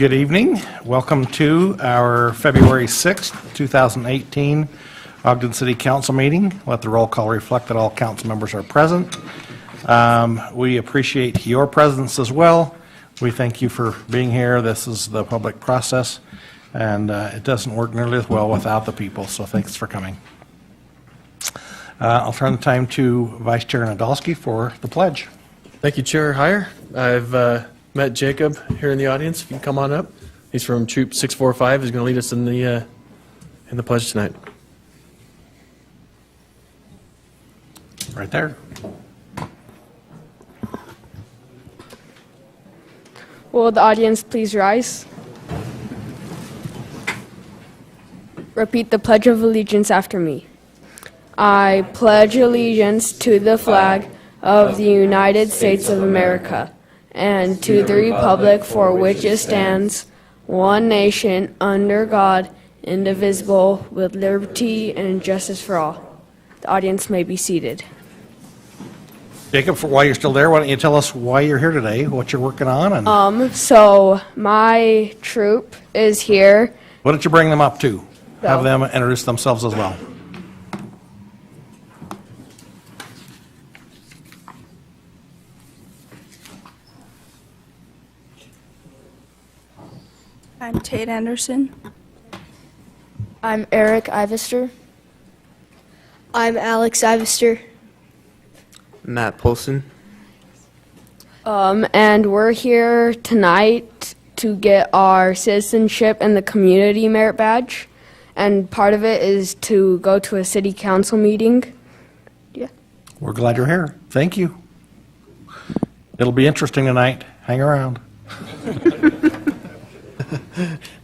Good evening. Welcome to our February 6th, 2018 Ogden City Council meeting. Let the roll call reflect that all council members are present. We appreciate your presence as well. We thank you for being here. This is the public process, and it doesn't work nearly as well without the people, so thanks for coming. I'll turn the time to Vice Chair Nadolski for the pledge. Thank you, Chair Heyer. I've met Jacob here in the audience. If you can come on up. He's from Troop 645. He's going to lead us in the pledge tonight. Right there. Will the audience please rise? Repeat the Pledge of Allegiance after me. I pledge allegiance to the flag of the United States of America and to the republic for which it stands, one nation, under God, indivisible, with liberty and justice for all. The audience may be seated. Jacob, while you're still there, why don't you tell us why you're here today, what you're working on? And So my troop is here. what did you bring them up to? Have them introduce themselves as well. I'm Tate Anderson. I'm Eric Ivester. I'm Alex Ivester. Matt Polson. And we're here tonight to get our citizenship and the community merit badge. And part of it is to go to a city council meeting. Yeah. We're glad you're here. Thank you. It'll be interesting tonight. Hang around.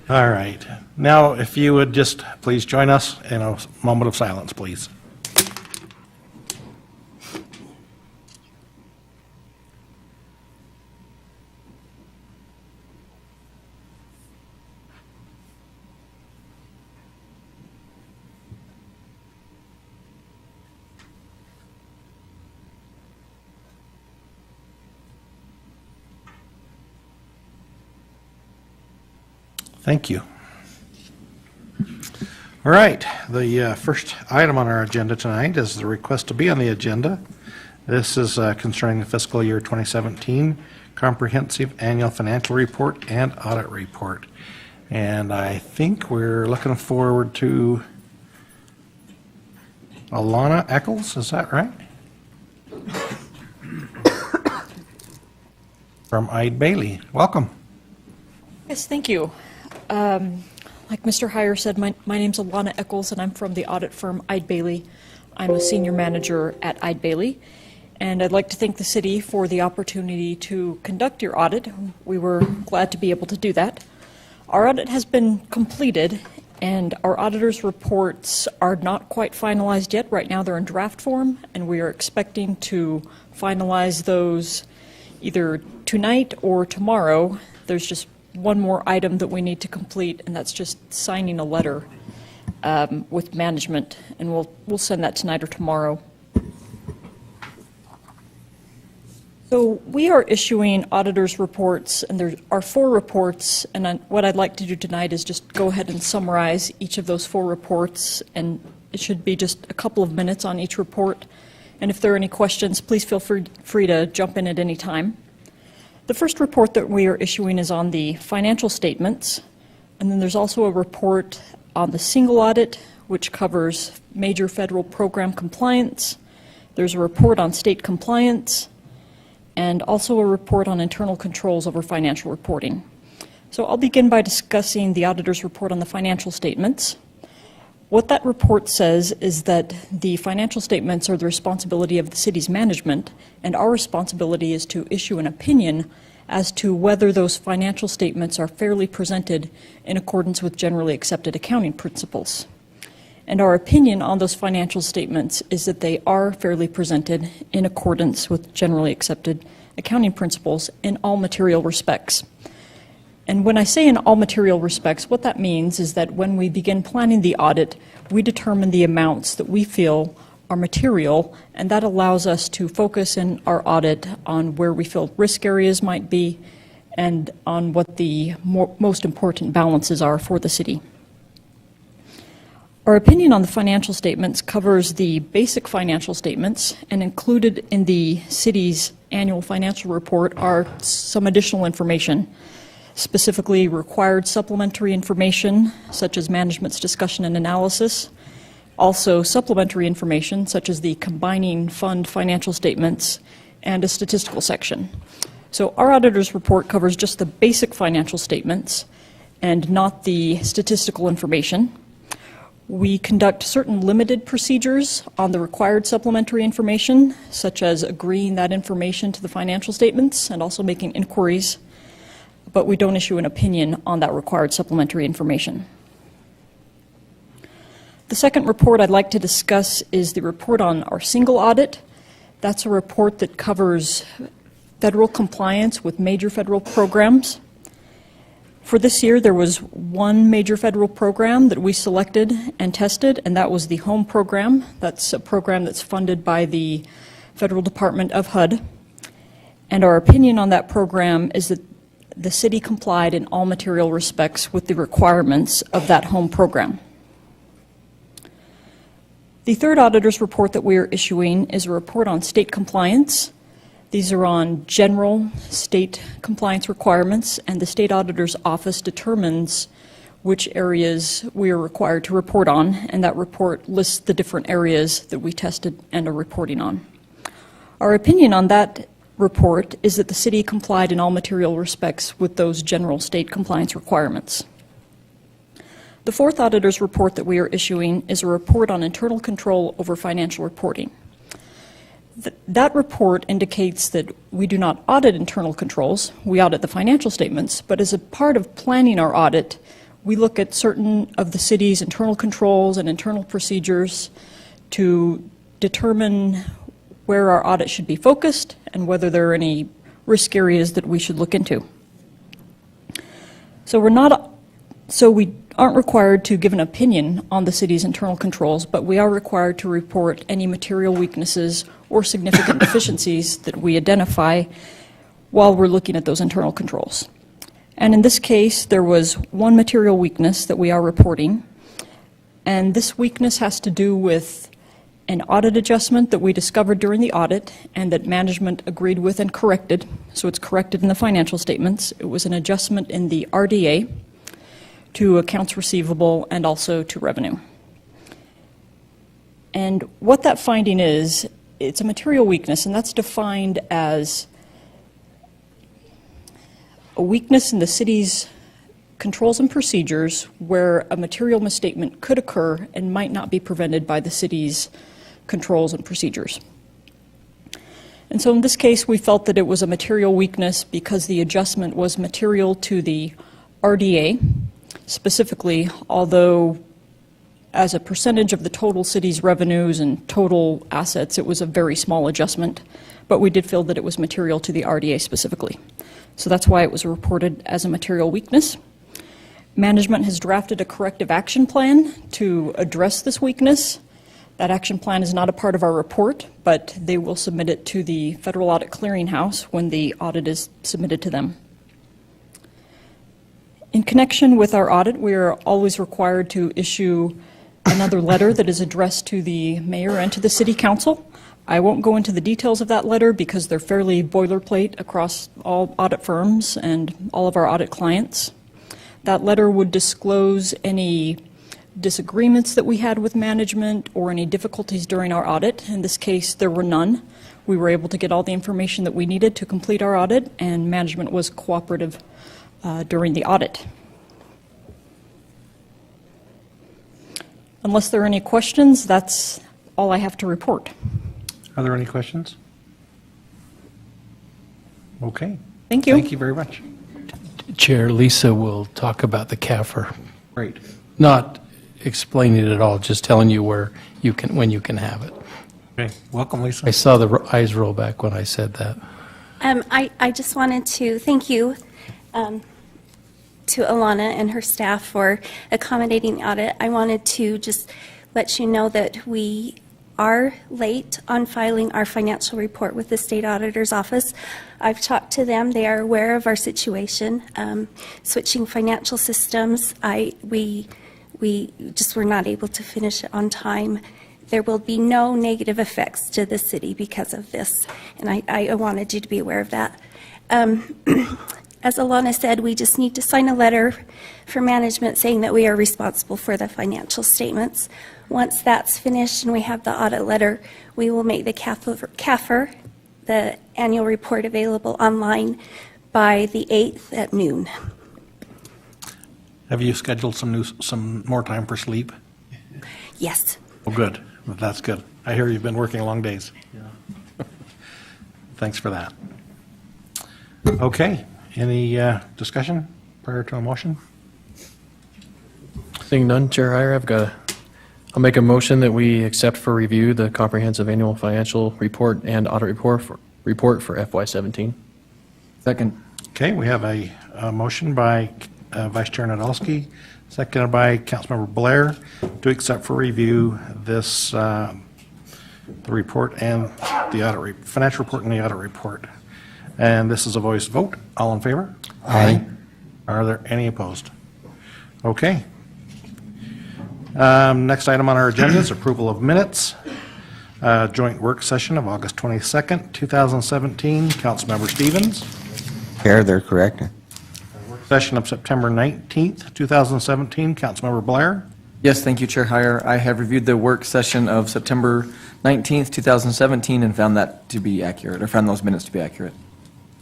All right. Now, if you would just please join us in a moment of silence, please. Thank you. All right, the first item on our agenda tonight is the request to be on the agenda. This is concerning the fiscal year 2017 comprehensive annual financial report and audit report. And I think we're looking forward to Alana Eccles, is that right? From Eid Bailey. Welcome. Yes, thank you. Like Mr. Heyer said, my name's Alana Eccles, and I'm from the audit firm Eid Bailey. I'm a senior manager at Eid Bailey, and I'd like to thank the city for the opportunity to conduct your audit. We were glad to be able to do that. Our audit has been completed, and our auditor's reports are not quite finalized yet. Right now they're in draft form, and we are expecting to finalize those either tonight or tomorrow. There's just one more item that we need to complete, and that's just signing a letter with management, and we'll send that tonight or tomorrow. So we are issuing auditors' reports, and there are 4 reports, and what I'd like to do tonight is just go ahead and summarize each of those 4 reports, and it should be just a couple of minutes on each report. And if there are any questions, please feel free to jump in at any time. The first report that we are issuing is on the financial statements, and then there's also a report on the single audit, which covers major federal program compliance. There's a report on state compliance, and also a report on internal controls over financial reporting. So I'll begin by discussing the auditor's report on the financial statements. What that report says is that the financial statements are the responsibility of the city's management, and our responsibility is to issue an opinion as to whether those financial statements are fairly presented in accordance with generally accepted accounting principles. And our opinion on those financial statements is that they are fairly presented in accordance with generally accepted accounting principles in all material respects. And when I say in all material respects, what that means is that when we begin planning the audit, we determine the amounts that we feel are material, and that allows us to focus in our audit on where we feel risk areas might be and on what the most important balances are for the city. Our opinion on the financial statements covers the basic financial statements, and included in the city's annual financial report are some additional information, specifically required supplementary information such as management's discussion and analysis, also supplementary information such as the combining fund financial statements and a statistical section. So our auditor's report covers just the basic financial statements and not the statistical information. We conduct certain limited procedures on the required supplementary information, such as agreeing that information to the financial statements and also making inquiries, but we don't issue an opinion on that required supplementary information. The second report I'd like to discuss is the report on our single audit. That's a report that covers federal compliance with major federal programs. For this year, there was one major federal program that we selected and tested, and that was the HOME program. That's a program that's funded by the Federal Department of HUD. And our opinion on that program is that the city complied in all material respects with the requirements of that HOME program. The third auditor's report that we are issuing is a report on state compliance. These are on general state compliance requirements, and the state auditor's office determines which areas we are required to report on, and that report lists the different areas that we tested and are reporting on. Our opinion on that report is that the city complied in all material respects with those general state compliance requirements. The fourth auditor's report that we are issuing is a report on internal control over financial reporting. That report indicates that we do not audit internal controls, we audit the financial statements, but as a part of planning our audit, we look at certain of the city's internal controls and internal procedures to determine where our audit should be focused and whether there are any risk areas that we should look into. So we aren't required to give an opinion on the city's internal controls, but we are required to report any material weaknesses or significant deficiencies that we identify while we're looking at those internal controls. And in this case, there was one material weakness that we are reporting, and this weakness has to do with an audit adjustment that we discovered during the audit and that management agreed with and corrected. So it's corrected in the financial statements. It was an adjustment in the RDA to accounts receivable and also to revenue. And what that finding is, it's a material weakness, and that's defined as a weakness in the city's controls and procedures where a material misstatement could occur and might not be prevented by the city's controls and procedures. And so in this case, we felt that it was a material weakness because the adjustment was material to the RDA. Specifically, although as a percentage of the total city's revenues and total assets, it was a very small adjustment, but we did feel that it was material to the RDA specifically. So that's why it was reported as a material weakness. Management has drafted a corrective action plan to address this weakness. That action plan is not a part of our report, but they will submit it to the Federal Audit Clearinghouse when the audit is submitted to them. In connection with our audit, we are always required to issue another letter that is addressed to the mayor and to the city council. I won't go into the details of that letter because they're fairly boilerplate across all audit firms and all of our audit clients. That letter would disclose any disagreements that we had with management or any difficulties during our audit. In this case, there were none. We were able to get all the information that we needed to complete our audit, and management was cooperative during the audit. Unless there are any questions, that's all I have to report. Are there any questions? Okay. Thank you. Thank you very much. Chair, Lisa will talk about the CAFR. Great. Not explaining it at all, just telling you when you can have it. Okay. Welcome, Lisa. I saw the eyes roll back when I said that. I just wanted to thank you to Alana and her staff for accommodating the audit. I wanted to just let you know that we are late on filing our financial report with the state auditor's office. I've talked to them. They are aware of our situation. Switching financial systems, we just were not able to finish it on time. There will be no negative effects to the city because of this, and I wanted you to be aware of that. As Alana said, we just need to sign a letter for management saying that we are responsible for the financial statements. Once that's finished and we have the audit letter, we will make the CAFR, the annual report, available online by the 8th at noon. Have you scheduled some more time for sleep? Yes. Well, good. Well, that's good. I hear you've been working long days. Thanks for that. Okay. Any discussion prior to a motion? Seeing none, Chair Heyer, I'll make a motion that we accept for review the comprehensive annual financial report and audit report for FY17. Second. Okay, we have a motion by Vice Chair Nadolski, seconded by Councilmember Blair, to accept for review this, the report and the financial report and the audit report. And this is a voice vote. All in favor? Aye. Are there any opposed? Okay. Next item on our agenda is approval of minutes. Joint work session of August 22nd, 2017. Councilmember Stevens. Chair, they're correct. Session of September 19th, 2017. Councilmember Blair. Yes, thank you, Chair Heyer. I have reviewed the work session of September 19th, 2017, and found that to be accurate, or found those minutes to be accurate.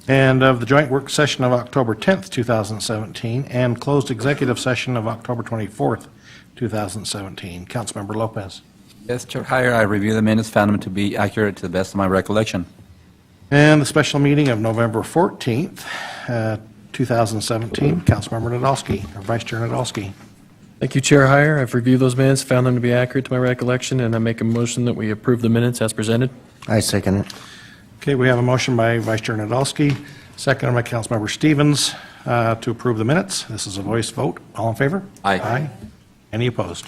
And of the joint work session of October 10th, 2017, and closed executive session of October 24th, 2017. Councilmember Lopez. Yes, Chair Heyer, I reviewed the minutes, found them to be accurate to the best of my recollection. And the special meeting of November 14th, 2017. Councilmember Nadolski, or Vice Chair Nadolski. Thank you, Chair Heyer. I've reviewed those minutes, found them to be accurate to my recollection, and I make a motion that we approve the minutes as presented. I second it. Okay, we have a motion by Vice Chair Nadolski, seconded by Councilmember Stevens, to approve the minutes. This is a voice vote. All in favor? Aye. Aye. Any opposed?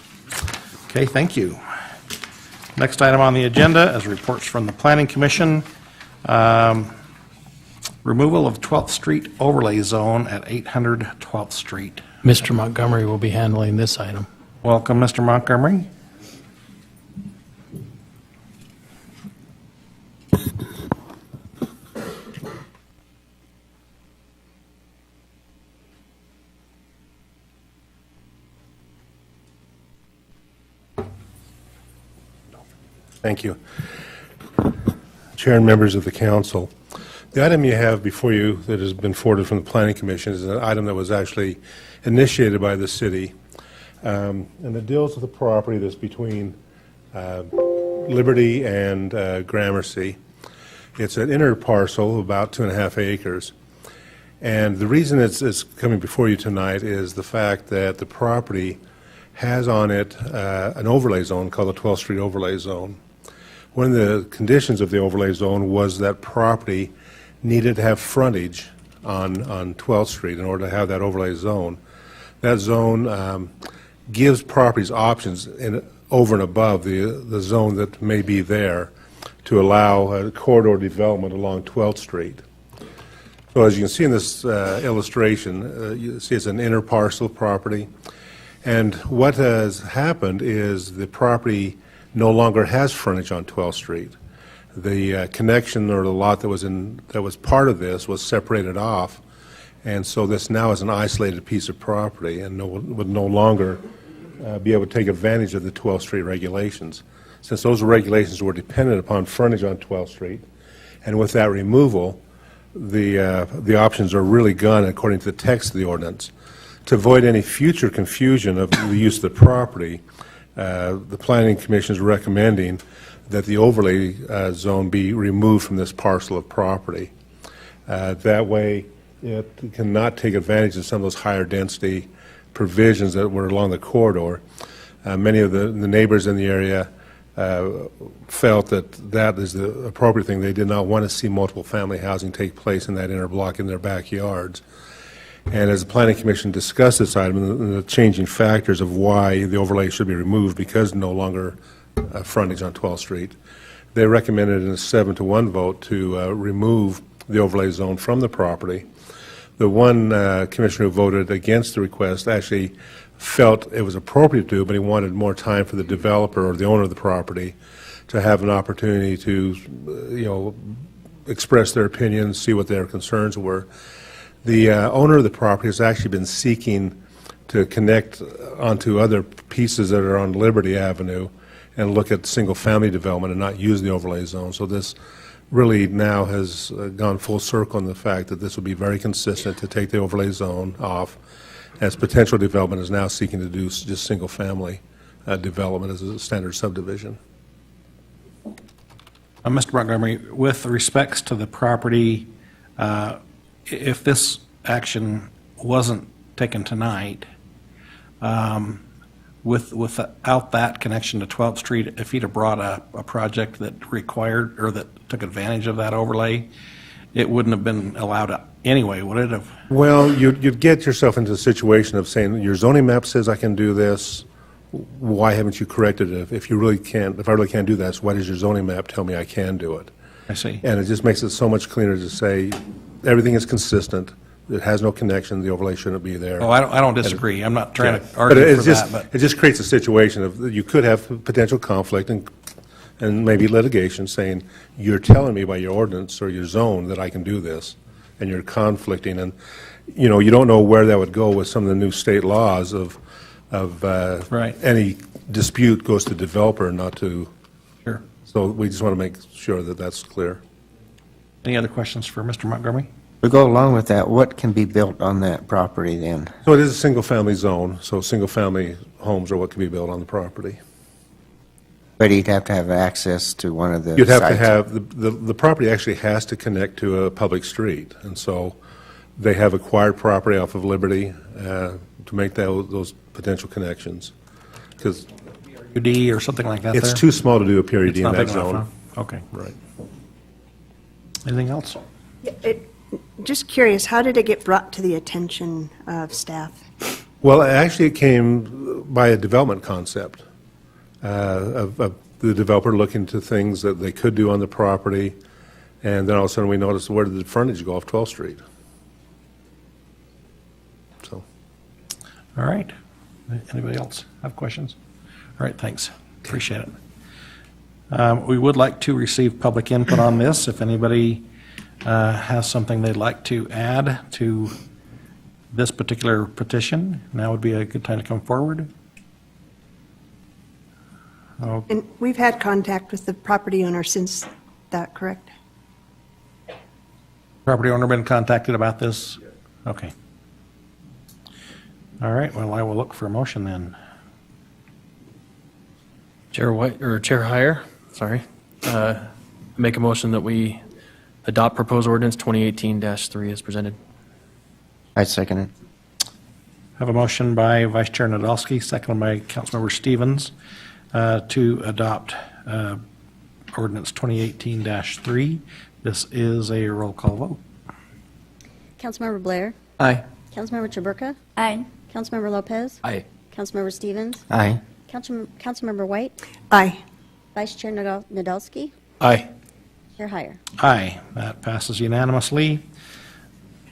Okay, thank you. Next item on the agenda is reports from the Planning Commission. Removal of 12th Street overlay zone at 800 12th Street. Mr. Montgomery will be handling this item. Welcome, Mr. Montgomery. Thank you. Chair and members of the council, the item you have before you that has been forwarded from the Planning Commission is an item that was actually initiated by the city, and it deals with the property that's between Liberty and Gramercy. It's an inner parcel of about 2.5 acres. And the reason it's coming before you tonight is the fact that the property has on it an overlay zone called the 12th Street Overlay Zone. One of the conditions of the overlay zone was that property needed to have frontage on 12th Street in order to have that overlay zone. That zone gives properties options over and above the zone that may be there to allow a corridor development along 12th Street. So as you can see in this illustration, you see it's an inner parcel property. And what has happened is the property no longer has frontage on 12th Street. The connection or the lot that was part of this was separated off, and so this now is an isolated piece of property and would no longer be able to take advantage of the 12th Street regulations. Since those regulations were dependent upon frontage on 12th Street, and with that removal, the options are really gone according to the text of the ordinance. To avoid any future confusion of the use of the property, the Planning Commission is recommending that the overlay zone be removed from this parcel of property. That way, it cannot take advantage of some of those higher density provisions that were along the corridor. Many of the neighbors in the area felt that that is the appropriate thing. They did not want to see multiple family housing take place in that inner block in their backyards. And as the Planning Commission discussed this item and the changing factors of why the overlay should be removed because no longer frontage on 12th Street. They recommended in a 7-to-1 vote to remove the overlay zone from the property. The one commissioner who voted against the request actually felt it was appropriate to, but he wanted more time for the developer or the owner of the property to have an opportunity to, express their opinions, see what their concerns were. The owner of the property has actually been seeking to connect onto other pieces that are on Liberty Avenue and look at single-family development and not use the overlay zone. So this really now has gone full circle in the fact that this will be very consistent to take the overlay zone off, as potential development is now seeking to do just single-family development as a standard subdivision. Mr. Montgomery, with respects to the property, if this action wasn't taken tonight, without that connection to 12th Street, if he'd have brought a project that required or that took advantage of that overlay, it wouldn't have been allowed anyway, would it have? Well, you'd get yourself into a situation of saying, your zoning map says I can do this, why haven't you corrected it? If I really can't do that, so why does your zoning map tell me I can do it? I see. And it just makes it so much cleaner to say, everything is consistent, it has no connection, the overlay shouldn't be there. Oh, I don't disagree. I'm not trying to argue for that, but it just creates a situation of, you could have potential conflict and maybe litigation saying, you're telling me by your ordinance or your zone that I can do this, and you're conflicting, and, you don't know where that would go with some of the new state laws of Right. any dispute goes to developer, not to. Sure. So we just want to make sure that that's clear. Any other questions for Mr. Montgomery? To go along with that, what can be built on that property then? So it is a single-family zone, so single-family homes are what can be built on the property. But he'd have to have access to one of the You'd have to sites. have, the property actually has to connect to a public street, and so they have acquired property off of Liberty to make those potential connections. Because UD or something like that it's there? too small to do a period It's in not that big enough, zone. huh? Okay. Right. Anything else? Just curious, how did it get brought to the attention of staff? Well, actually, it came by a development concept of the developer looking to things that they could do on the property, and then all of a sudden we noticed, where did the frontage go off 12th Street? So. All right. Anybody else have questions? All right, thanks. Appreciate it. We would like to receive public input on this. If anybody has something they'd like to add to this particular petition, now would be a good time to come forward. And we've had contact with the property owner since that, correct? Property owner been contacted about this? Okay. All right, well, I will look for a motion then. Chair White, or Chair Heyer, sorry, make a motion that we adopt proposed ordinance 2018-3 as presented. I second it. Have a motion by Vice Chair Nadolski, seconded by Councilmember Stevens, to adopt ordinance 2018-3. This is a roll call vote. Councilmember Blair? Aye. Councilmember Chaburka? Aye. Councilmember Lopez? Aye. Councilmember Stevens? Aye. Councilmember White? Aye. Vice Chair Nadolski? Aye. Chair Heyer? Aye, that passes unanimously.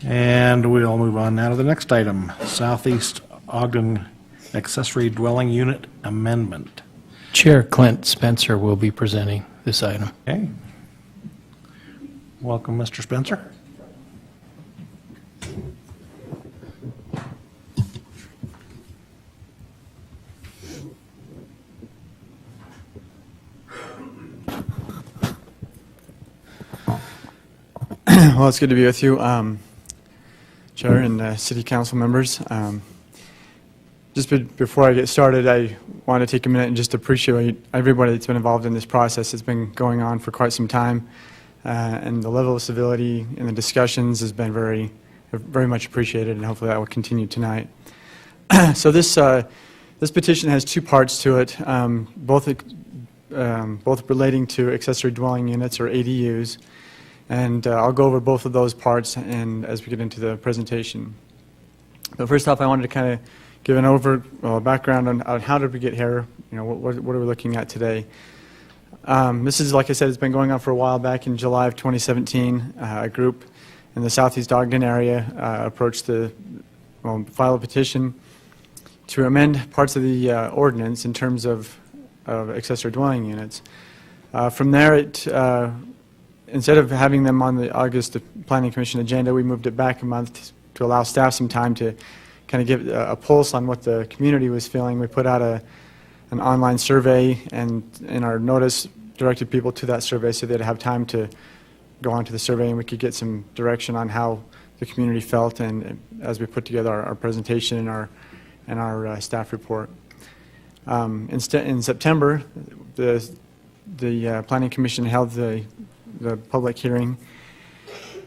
And we'll move on now to the next item, Southeast Ogden Accessory Dwelling Unit Amendment. Chair Clint Spencer will be presenting this item. Okay. Welcome, Mr. Spencer. Well, it's good to be with you, Chair and City Council members. Just before I get started, I want to take a minute and just appreciate everybody that's been involved in this process. It's been going on for quite some time, and the level of civility in the discussions has been very, very much appreciated, and hopefully that will continue tonight. So this petition has two parts to it, both relating to accessory dwelling units, or ADUs. And I'll go over both of those parts and as we get into the presentation. But first off, I wanted to kind of give an background on how did we get here, what are we looking at today. This is, like I said, it's been going on for a while. Back in July of 2017, a group in the southeast Ogden area approached filed a petition to amend parts of the ordinance in terms of accessory dwelling units. From there, instead of having them on the August Planning Commission agenda, we moved it back a month to allow staff some time to kind of give a pulse on what the community was feeling. We put out an online survey, and in our notice directed people to that survey so they'd have time to go on to the survey and we could get some direction on how the community felt, and as we put together our presentation and our staff report. In September, the Planning Commission held the public hearing,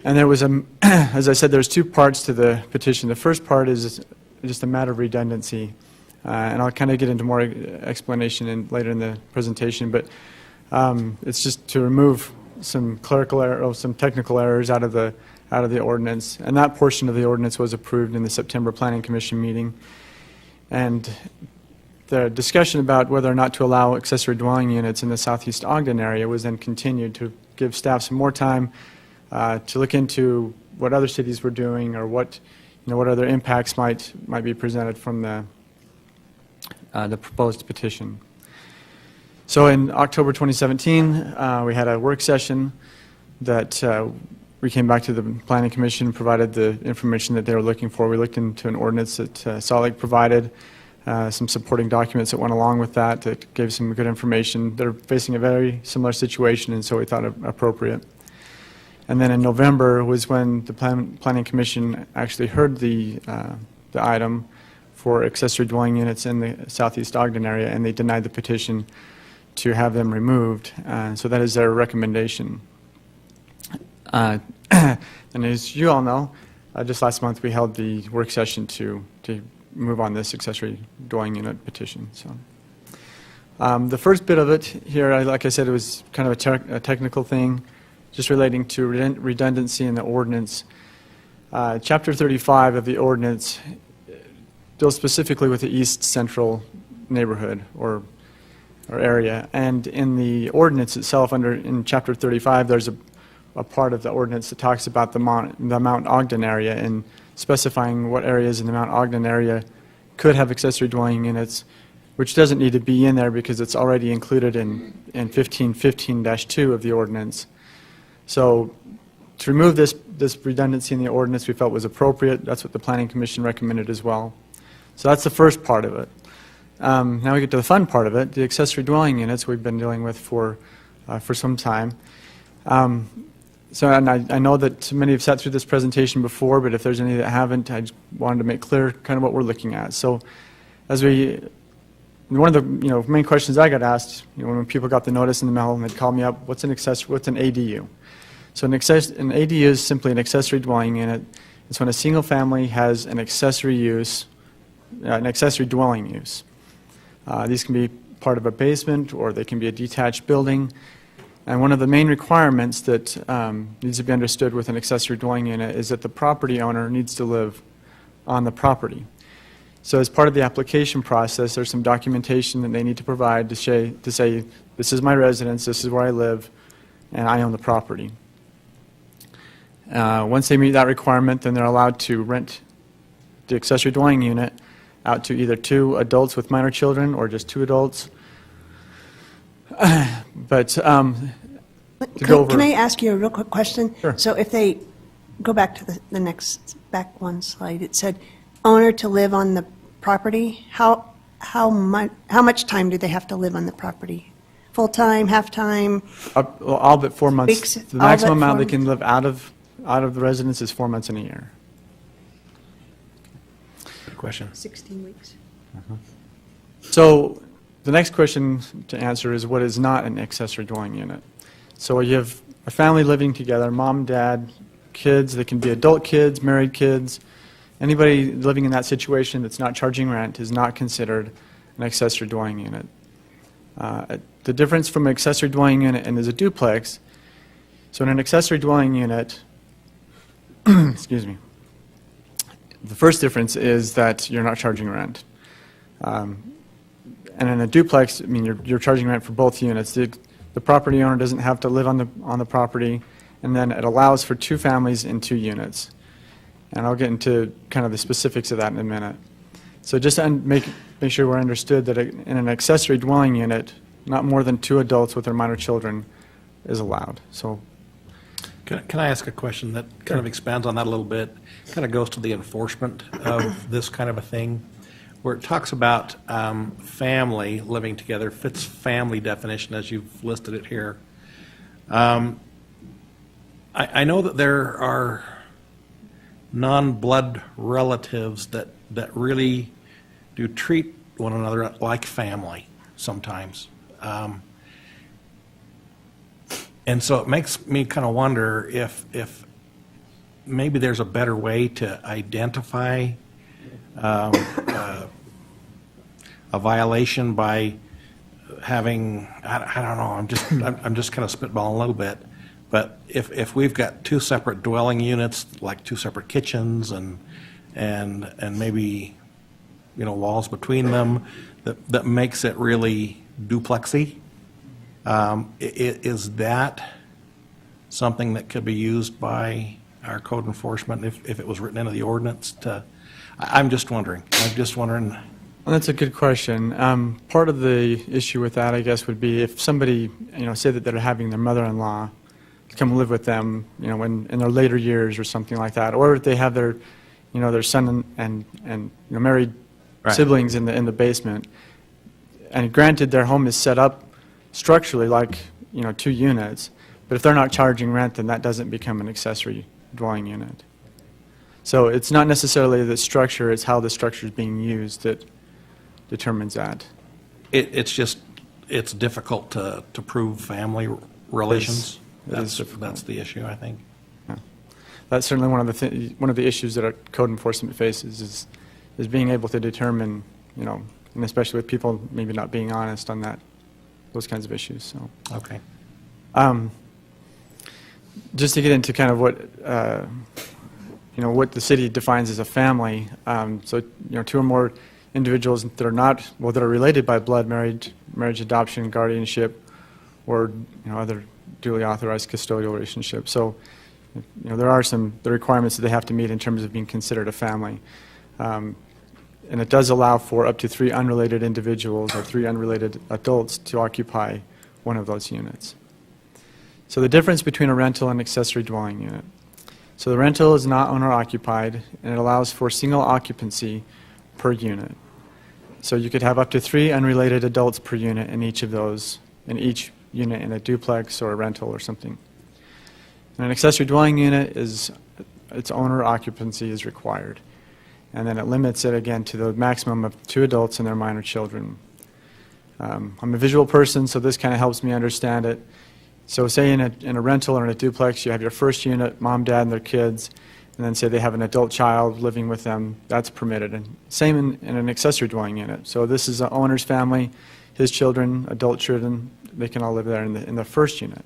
and there was as I said, there's two parts to the petition. The first part is just a matter of redundancy, and I'll kind of get into more explanation later in the presentation, but it's just to remove some clerical or some technical errors out of the ordinance, and that portion of the ordinance was approved in the September Planning Commission meeting. And the discussion about whether or not to allow accessory dwelling units in the southeast Ogden area was then continued to give staff some more time to look into what other cities were doing, or what other impacts might be presented from the proposed petition. So in October 2017, we had a work session that we came back to the Planning Commission, provided the information that they were looking for. We looked into an ordinance that Salt Lake provided, some supporting documents that went along with that gave some good information. They're facing a very similar situation, and so we thought it appropriate. And then in November was when the Planning Commission actually heard the item for accessory dwelling units in the southeast Ogden area, and they denied the petition to have them removed. So that is their recommendation. And as you all know, just last month we held the work session to move on this accessory dwelling unit petition. So the first bit of it here, like I said, it was kind of a technical thing, just relating to redundancy in the ordinance. Chapter 35 of the ordinance deals specifically with the east central neighborhood or area, and in the ordinance itself, in Chapter 35, there's a part of the ordinance that talks about the Mount Ogden area and specifying what areas in the Mount Ogden area could have accessory dwelling units, which doesn't need to be in there because it's already included in 1515-2 of the ordinance. So to remove this redundancy in the ordinance we felt was appropriate. That's what the Planning Commission recommended as well. So that's the first part of it. Now we get to the fun part of it, the accessory dwelling units we've been dealing with for some time. And I know that many have sat through this presentation before, but if there's any that haven't, I just wanted to make clear kind of what we're looking at. So one of the main questions I got asked, when people got the notice in the mail and they'd call me up, what's an ADU? So an ADU is simply an accessory dwelling unit. It's when a single family has an accessory dwelling use. These can be part of a basement, or they can be a detached building. And one of the main requirements that needs to be understood with an accessory dwelling unit is that the property owner needs to live on the property. So as part of the application process, there's some documentation that they need to provide to say, this is my residence, this is where I live, and I own the property. Once they meet that requirement, then they're allowed to rent the accessory dwelling unit out to either 2 adults with minor children or just 2 adults. But Can I ask you a real quick question? Sure. So if they go back to the next back one slide, it said owner to live on the property. How much time do they have to live on the property? Full time, half time? All but 4 months. Weeks, The all maximum but amount 4 they can live out of the residence is 4 months in a year. Good question. 16 weeks. So the next question to answer is, what is not an accessory dwelling unit? So you have a family living together, mom, dad, kids. They can be adult kids, married kids. Anybody living in that situation that's not charging rent is not considered an accessory dwelling unit. The difference from an accessory dwelling unit and a duplex, so in an accessory dwelling unit, excuse me, the first difference is that you're not charging rent. And in a duplex, I mean, you're charging rent for both units. The property owner doesn't have to live on the property, and then it allows for 2 families in 2 units. And I'll get into kind of the specifics of that in a minute. So just to make sure we're understood that in an accessory dwelling unit, not more than 2 adults with their minor children is allowed. So, Can I ask a question that kind of expands on that a little bit? Kind of goes to the enforcement of this kind of a thing, where it talks about family living together, fits family definition as you've listed it here. I know that there are non-blood relatives that really do treat one another like family sometimes. And so it makes me kind of wonder if maybe there's a better way to identify a violation by having, I don't know, I'm just kind of spitballing a little bit, but if we've got 2 separate dwelling units, like 2 separate kitchens and maybe, you know, walls between them, that makes it really duplexy. Is that something that could be used by our code enforcement if it was written into the ordinance? I'm just wondering. Well, that's a good question. Part of the issue with that, I guess, would be if somebody, you know, say that they're having their mother-in-law come live with them, you know, in their later years or something like that, or if they have their, you know, their son and you know, married siblings in the basement. And granted, their home is set up structurally like, you know, 2 units, but if they're not charging rent, then that doesn't become an accessory dwelling unit. So it's not necessarily the structure, it's how the structure is being used that determines that. It's difficult to prove family relations. That's the issue, I think. Yeah. That's certainly one of the issues that our code enforcement faces is being able to determine, you know, and especially with people maybe not being honest on those kinds of issues. So. Okay. Just to get into kind of what you know, what the city defines as a family. So, you know, 2 or more individuals that are not, well, that are related by blood, marriage, adoption, guardianship, or, you know, other duly authorized custodial relationships. So, you know, there are the requirements that they have to meet in terms of being considered a family. And it does allow for up to 3 unrelated individuals or 3 unrelated adults to occupy one of those units. So the difference between a rental and accessory dwelling unit. So the rental is not owner-occupied, and it allows for single occupancy per unit. So you could have up to 3 unrelated adults per unit in each unit in a duplex or a rental or something. And an accessory dwelling unit its owner occupancy is required. And then it limits it again to the maximum of 2 adults and their minor children. I'm a visual person, so this kind of helps me understand it. So say in a rental or in a duplex, you have your first unit, mom, dad, and their kids, and then say they have an adult child living with them, that's permitted. And same in an accessory dwelling unit. So this is the owner's family, his children, adult children, they can all live there in the first unit.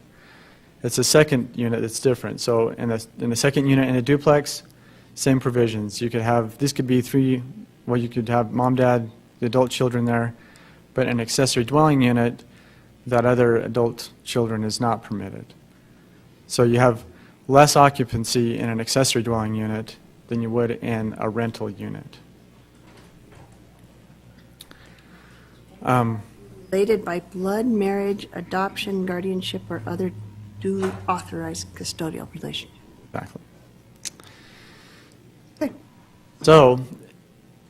It's the second unit that's different. So in the second unit in a duplex, same provisions. You could have, this could be 3, well, you could have mom, dad, the adult children there, but an accessory dwelling unit, that other adult children is not permitted. So you have less occupancy in an accessory dwelling unit than you would in a rental unit. Related by blood, marriage, adoption, guardianship, or other duly authorized custodial relationship. Exactly. Okay. So,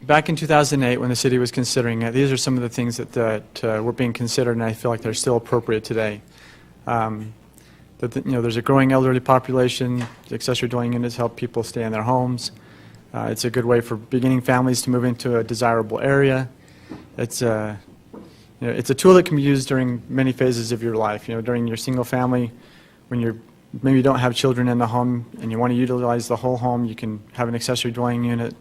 back in 2008, when the city was considering it, these are some of the things that were being considered, and I feel like they're still appropriate today. You know, there's a growing elderly population. The accessory dwelling units help people stay in their homes. It's a good way for beginning families to move into a desirable area. It's a tool that can be used during many phases of your life. You know, during your single family, when you're maybe you don't have children in the home and you want to utilize the whole home, you can have an accessory dwelling unit.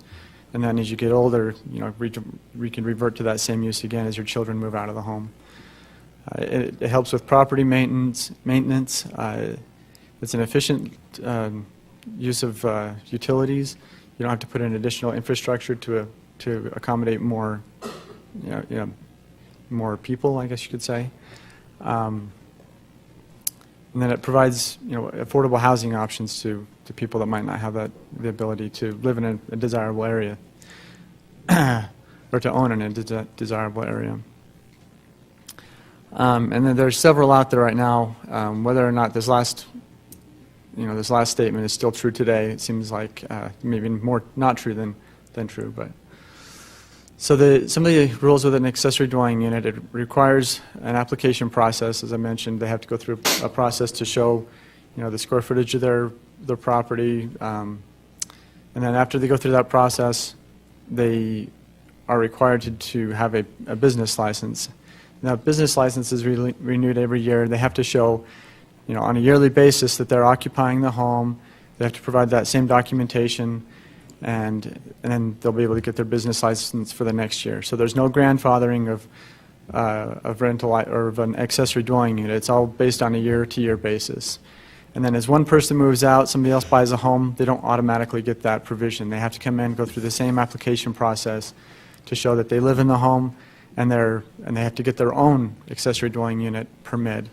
And then as you get older, you know, we can revert to that same use again as your children move out of the home. It helps with property maintenance. It's an efficient use of utilities. You don't have to put in additional infrastructure to accommodate more more people, I guess you could say. And then it provides, affordable housing options to people that might not have the ability to live in a desirable area or to own in a desirable area. And then there's several out there right now. Whether or not this last statement is still true today, it seems like maybe more not true than true. But so some of the rules with an accessory dwelling unit, it requires an application process. As I mentioned, they have to go through a process to show, the square footage of their property, and then after they go through that process, they are required to have a business license. Now, business license is renewed every year. They have to show, on a yearly basis that they're occupying the home. They have to provide that same documentation, and then they'll be able to get their business license for the next year. So there's no grandfathering of rental or of an accessory dwelling unit. It's all based on a year-to-year basis. And then as one person moves out, somebody else buys a home, they don't automatically get that provision. They have to come in, go through the same application process to show that they live in the home, and they have to get their own accessory dwelling unit permit,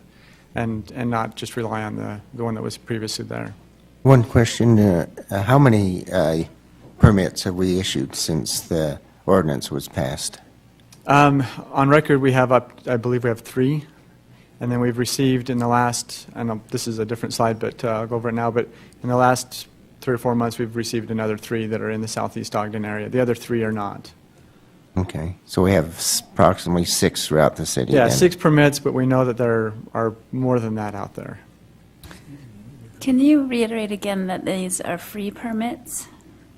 and not just rely on the one that was previously there. One question, how many permits have we issued since the ordinance was passed? On record, I believe we have 3, and then we've received in the last, I know this is a different slide, but I'll go over it now, but in the last 3 or 4 months, we've received another 3 that are in the southeast Ogden area. The other 3 are not. Okay, so we have approximately 6 throughout the city. Yeah, then. 6 permits, but we know that there are more than that out there. Can you reiterate again that these are free permits?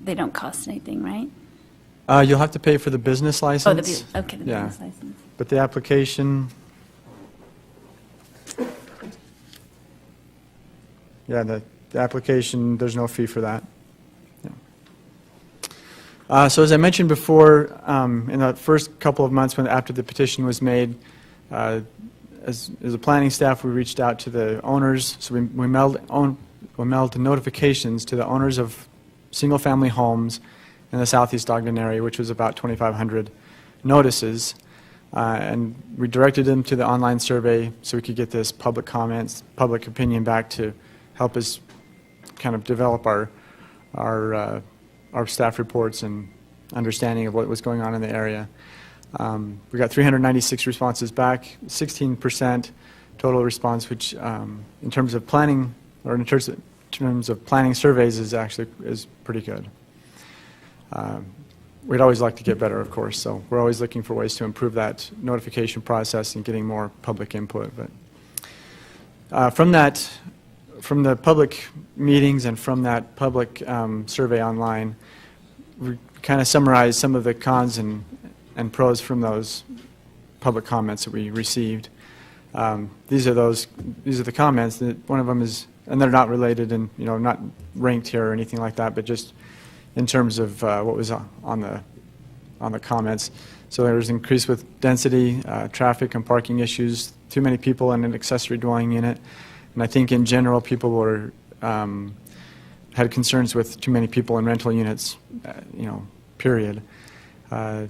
They don't cost anything, right? You'll have to pay for the business license. Oh, the business license. But the application, the application, there's no fee for that. Yeah. So as I mentioned before, in the first couple of months after the petition was made, as a planning staff, we reached out to the owners. So we mailed notifications to the owners of single-family homes in the southeast Ogden area, which was about 2,500 notices, and we directed them to the online survey so we could get this public comments, public opinion back to help us kind of develop our staff reports and understanding of what was going on in the area. We got 396 responses back, 16% total response, which in terms of planning, or in terms of planning surveys, is pretty good. We'd always like to get better, of course, so we're always looking for ways to improve that notification process and getting more public input. But from the public meetings and from that public survey online, we kind of summarized some of the cons and pros from those public comments that we received. These are the comments. One of them is, and they're not related and not ranked here or anything like that, but just in terms of what was on the comments. So there was increase with density, traffic and parking issues, too many people in an accessory dwelling unit, and I think in general people were had concerns with too many people in rental units, period. Of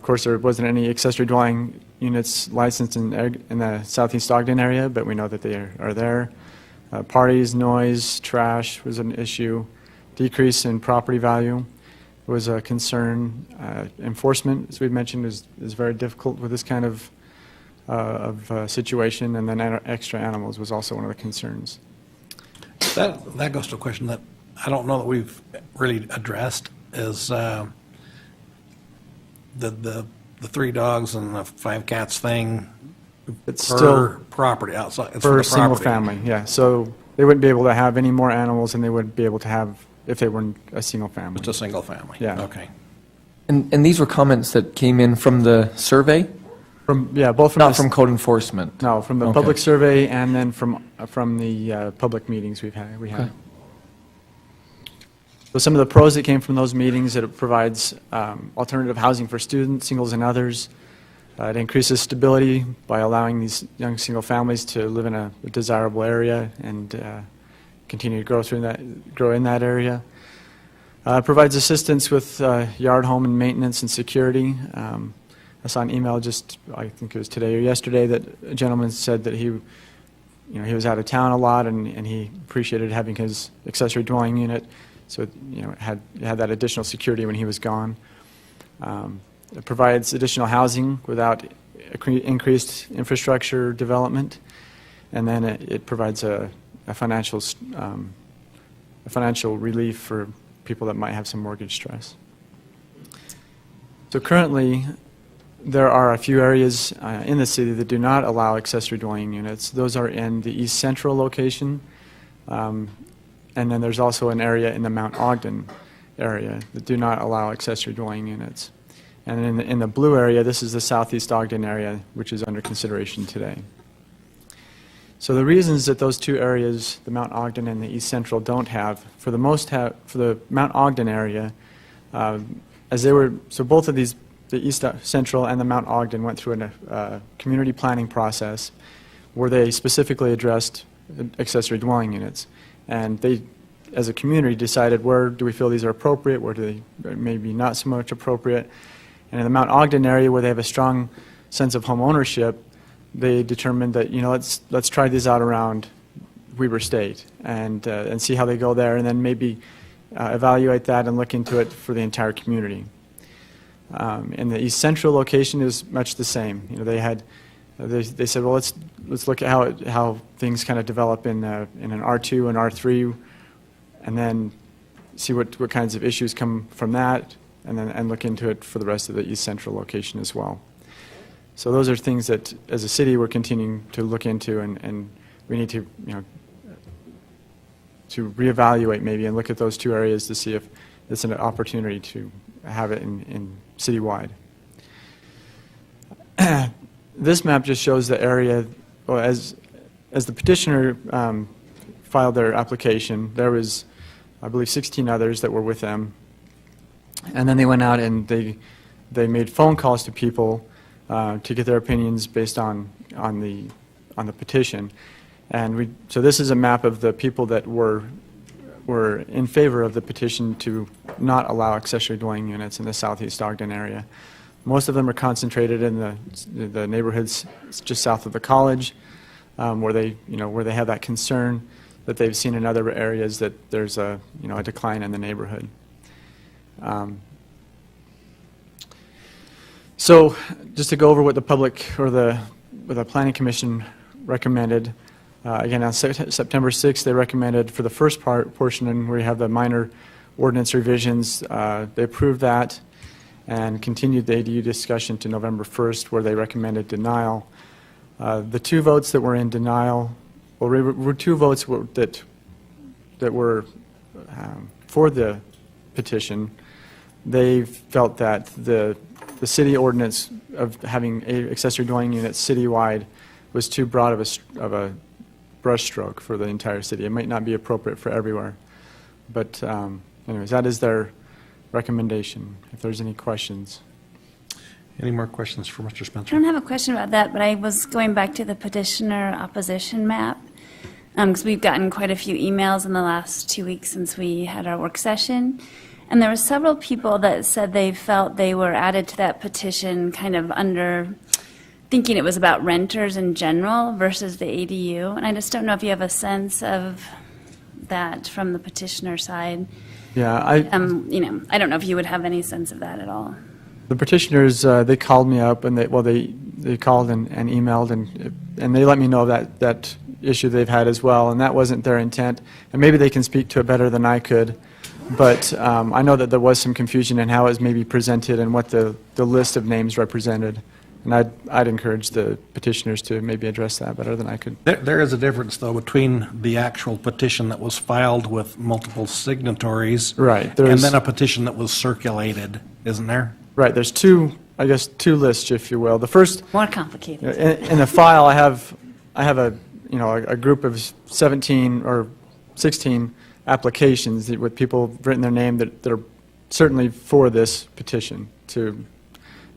course, there wasn't any accessory dwelling units licensed in the southeast Ogden area, but we know that they are there. Parties, noise, trash was an issue. Decrease in property value was a concern. Enforcement, as we mentioned, is very difficult with this kind of situation, and then extra animals was also one of the concerns. That goes to a question that I don't know that we've really addressed, is the 3 dogs and the 5 cats thing. It's per still property outside. It's per the single property. family, yeah. So they wouldn't be able to have any more animals than they would be able to have if they were a single family. It's a single family. Yeah. Okay. And these were comments that came in from the survey? Both from not from code enforcement. No, from the public survey and then from the public meetings we had. Okay. So some of the pros that came from those meetings, that it provides alternative housing for students, singles, and others. It increases stability by allowing these young single families to live in a desirable area and continue to grow in that area. Provides assistance with yard, home, and maintenance and security. I saw an email just, I think it was today or yesterday, that a gentleman said that he was out of town a lot, and he appreciated having his accessory dwelling unit, so it had that additional security when he was gone. It provides additional housing without increased infrastructure development, and then it provides a financial relief for people that might have some mortgage stress. So currently, there are a few areas in the city that do not allow accessory dwelling units. Those are in the East Central location, and then there's also an area in the Mount Ogden area that do not allow accessory dwelling units. And in the blue area, this is the Southeast Ogden area, which is under consideration today. So the reasons that those two areas, the Mount Ogden and the East Central, don't have, for the Mount Ogden area, so both of these, the East Central and the Mount Ogden, went through a community planning process where they specifically addressed accessory dwelling units. And they, as a community, decided where do we feel these are appropriate, where do they maybe not so much appropriate. And in the Mount Ogden area, where they have a strong sense of home ownership, they determined that, let's try these out around Weber State and see how they go there, and then maybe evaluate that and look into it for the entire community. In the East Central location is much the same. They said, well, let's look at how things kind of develop in an R2 and R3, and then see what kinds of issues come from that, and look into it for the rest of the East Central location as well. So those are things that, as a city, we're continuing to look into, and we need to, to reevaluate maybe and look at those two areas to see if it's an opportunity to have it in citywide. This map just shows the area. Well, as the petitioner filed their application, there was, I believe, 16 others that were with them, and then they went out and they made phone calls to people to get their opinions based on the petition. And so this is a map of the people that were in favor of the petition to not allow accessory dwelling units in the Southeast Ogden area. Most of them are concentrated in the neighborhoods just south of the college, where they have that concern that they've seen in other areas that there's a decline in the neighborhood. So just to go over what the public or the Planning Commission recommended, again, on September 6th, they recommended for the first portion, and where you have the minor ordinance revisions, they approved that and continued the ADU discussion to November 1st, where they recommended denial. The two votes that were in denial, were two votes that were for the petition. They felt that the city ordinance of having accessory dwelling units citywide was too broad of a brushstroke for the entire city. It might not be appropriate for everywhere. But anyways, that is their recommendation, if there's any questions. Any more questions for Mr. Spencer? I don't have a question about that, but I was going back to the petitioner opposition map, because we've gotten quite a few emails in the last 2 weeks since we had our work session. And there were several people that said they felt they were added to that petition kind of under thinking it was about renters in general versus the ADU. And I just don't know if you have a sense of that from the petitioner side. Yeah, I don't know if you would have any sense of that at all. The petitioners, they called me up, and they called and emailed, and they let me know that issue they've had as well, and that wasn't their intent. And maybe they can speak to it better than I could. But I know that there was some confusion in how it was maybe presented and what the list of names represented. And I'd encourage the petitioners to maybe address that better than I could. There is a difference, though, between the actual petition that was filed with multiple signatories, right, and then a petition that was circulated, isn't there? Right. There's two lists, if you will. The first, more complicated. In the file, I have a group of 17 or 16 applications with people written their name that are certainly for this petition to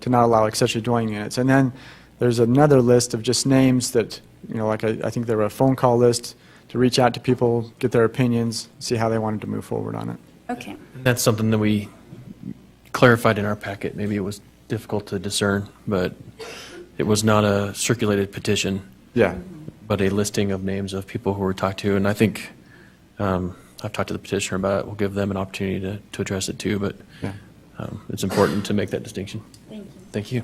not allow accessory dwelling units. And then there's another list of just names that, like I think there were a phone call list to reach out to people, get their opinions, see how they wanted to move forward on it. Okay. That's something that we clarified in our packet. Maybe it was difficult to discern, but it was not a circulated petition. Yeah. But a listing of names of people who were talked to. And I think I've talked to the petitioner about it. We'll give them an opportunity to address it too, but Yeah. it's important to make that distinction. Thank you. Thank you.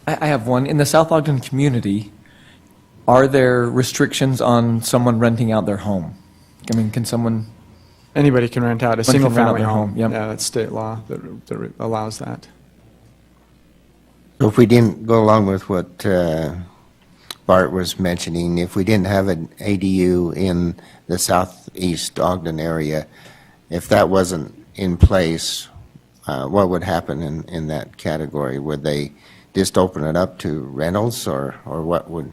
I have one. In the South Ogden community, are there restrictions on someone renting out their home? I mean, can someone, Anybody can rent out a Anyone can rent out single-family their home. home, yep. Yeah, that's state law that allows that. So if we didn't go along with what Bart was mentioning, if we didn't have an ADU in the southeast Ogden area, if that wasn't in place, what would happen in that category? Would they just open it up to rentals, or what would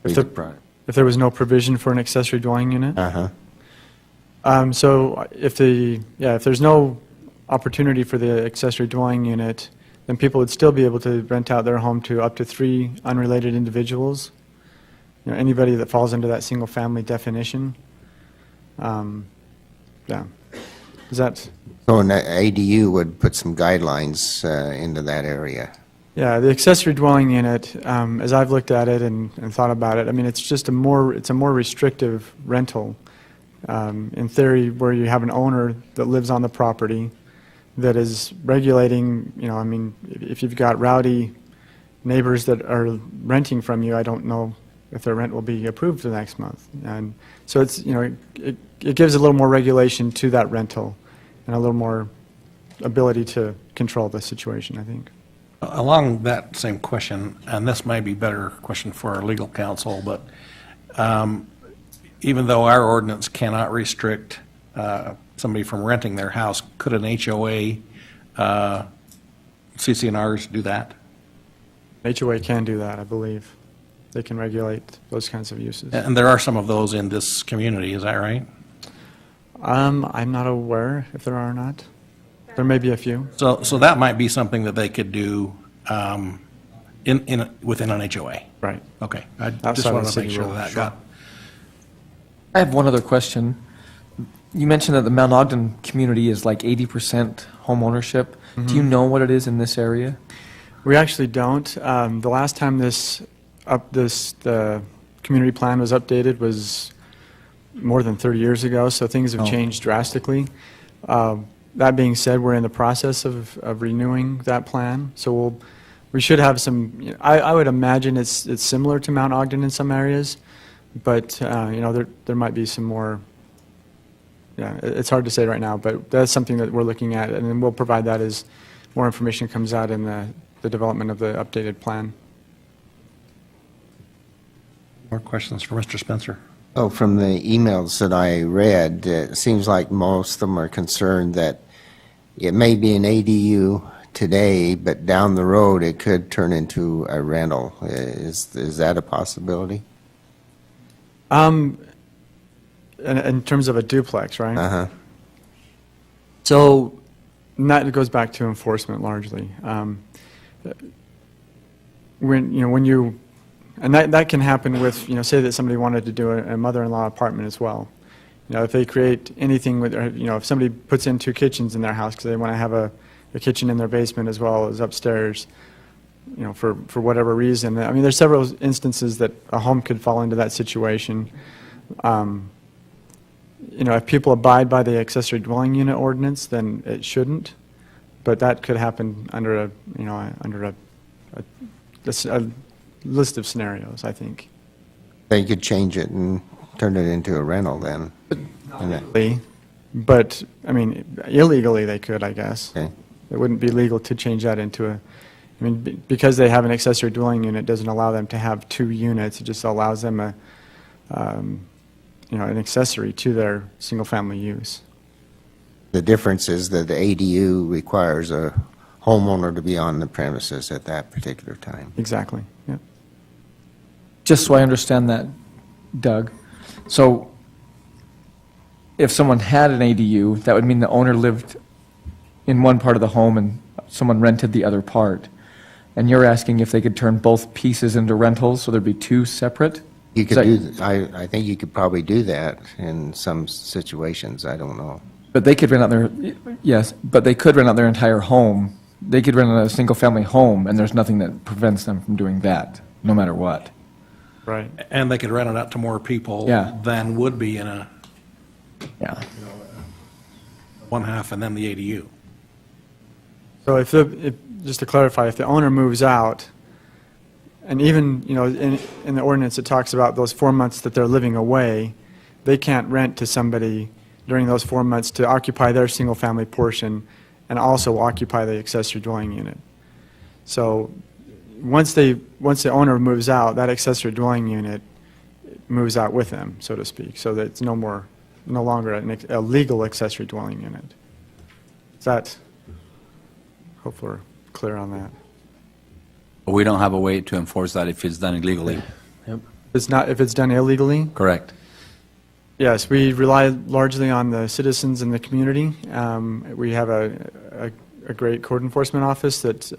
be If the the- product? If there was no provision for an accessory dwelling unit? Uh-huh. So if there's no opportunity for the accessory dwelling unit, then people would still be able to rent out their home to up to 3 unrelated individuals. Anybody that falls into that single-family definition. Yeah. Is that? So an ADU would put some guidelines into that area. Yeah, the accessory dwelling unit, as I've looked at it and thought about it, I mean, it's a more restrictive rental. In theory, where you have an owner that lives on the property that is regulating, I mean, if you've got rowdy neighbors that are renting from you, I don't know if their rent will be approved the next month. And so it's, it gives a little more regulation to that rental and a little more ability to control the situation, I think. Along that same question, and this may be better question for our legal counsel, but even though our ordinance cannot restrict somebody from renting their house, could an HOA, CC&Rs do that? HOA can do that, I believe. They can regulate those kinds of uses. And there are some of those in this community, is that right? I'm not aware if there are or not. There may be a few. So that might be something that they could do within an HOA? Right. Okay. I just Outside of wanted the to make city sure rule, that sure. got... I have one other question. You mentioned that the Mount Ogden community is like 80% home ownership. Do you know what it is in this area? We actually don't. The last time the community plan was updated was more than 30 years ago, so things have changed drastically. That being said, we're in the process of renewing that plan, so we should have some. I would imagine it's similar to Mount Ogden in some areas, but there might be some more. Yeah, it's hard to say right now, but that's something that we're looking at, and then we'll provide that as more information comes out in the development of the updated plan. More questions for Mr. Spencer? Oh, from the emails that I read, it seems like most of them are concerned that it may be an ADU today, but down the road it could turn into a rental. Is that a possibility? In terms of a duplex, right? Uh-huh. So, and that goes back to enforcement largely. And that can happen with, say that somebody wanted to do a mother-in-law apartment as well. If they create anything with, if somebody puts in 2 kitchens in their house because they want to have a kitchen in their basement as well as upstairs, for whatever reason. I mean, there's several instances that a home could fall into that situation. If people abide by the accessory dwelling unit ordinance, then it shouldn't. But that could happen under a list of scenarios, I think. They could change it and turn it into a rental then. But, I mean, illegally they could, I guess. Okay. It wouldn't be legal to change that into because they have an accessory dwelling unit doesn't allow them to have 2 units. It just allows them an accessory to their single-family use. The difference is that the ADU requires a homeowner to be on the premises at that particular time. Exactly, yeah. Just so I understand that, Doug, so if someone had an ADU, that would mean the owner lived in one part of the home and someone rented the other part. And you're asking if they could turn both pieces into rentals, so there'd be 2 separate? You could I think you could probably do that in some situations. I don't know. But they could rent out their, yes, but they could rent out their entire home. They could rent out a single-family home, and there's nothing that prevents them from doing that, no matter what. Right. And they could rent it out to more people Yeah. than would be in a Yeah. one half and then the ADU. So just to clarify, if the owner moves out, and even, in the ordinance, it talks about those 4 months that they're living away, they can't rent to somebody during those 4 months to occupy their single-family portion and also occupy the accessory dwelling unit. So once the owner moves out, that accessory dwelling unit moves out with them, so to speak, so that it's no longer a legal accessory dwelling unit. Is that, hopefully we're clear on that. We don't have a way to enforce that if it's done illegally. Yep. If it's done illegally? Correct. Yes, we rely largely on the citizens in the community. We have a great code enforcement office that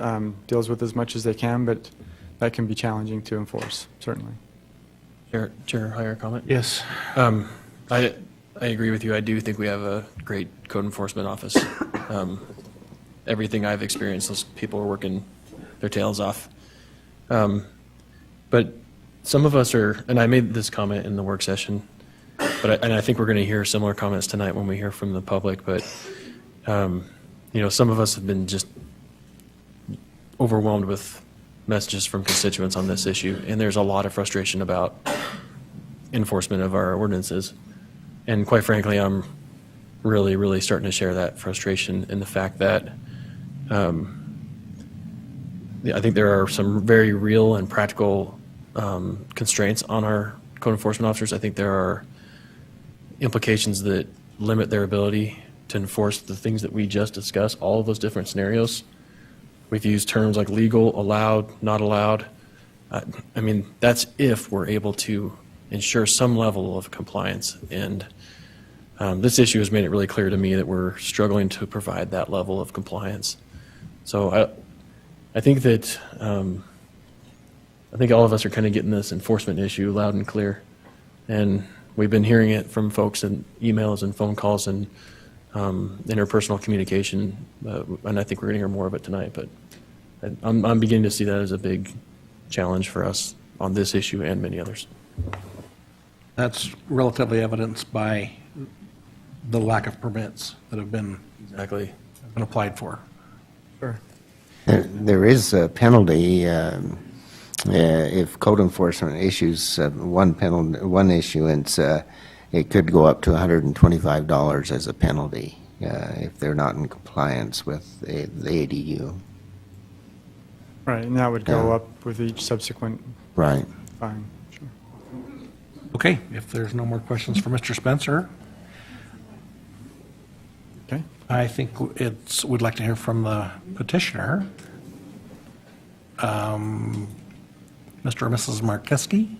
deals with as much as they can, but that can be challenging to enforce, certainly. Chair Heyer, comment? Yes. I agree with you. I do think we have a great code enforcement office. Everything I've experienced, those people are working their tails off. But some of us are, and I made this comment in the work session, and I think we're going to hear similar comments tonight when we hear from the public, but some of us have been just overwhelmed with messages from constituents on this issue, and there's a lot of frustration about enforcement of our ordinances. And quite frankly, I'm really, really starting to share that frustration in the fact that I think there are some very real and practical constraints on our code enforcement officers. I think there are implications that limit their ability to enforce the things that we just discussed, all of those different scenarios. We've used terms like legal, allowed, not allowed. I mean, that's if we're able to ensure some level of compliance. And this issue has made it really clear to me that we're struggling to provide that level of compliance. So I think that I think all of us are kind of getting this enforcement issue loud and clear. And we've been hearing it from folks in emails and phone calls and interpersonal communication, and I think we're going to hear more of it tonight. But I'm beginning to see that as a big challenge for us on this issue and many others. That's relatively evidenced by the lack of permits that have been applied for. Sure. There is a penalty if code enforcement issues one issuance. It could go up to $125 as a penalty if they're not in compliance with the ADU. Right, and that would go up with each subsequent Right. fine. Sure. Okay, if there's no more questions for Mr. Spencer, okay. I think we'd like to hear from the petitioner, Mr. or Mrs. Markeski.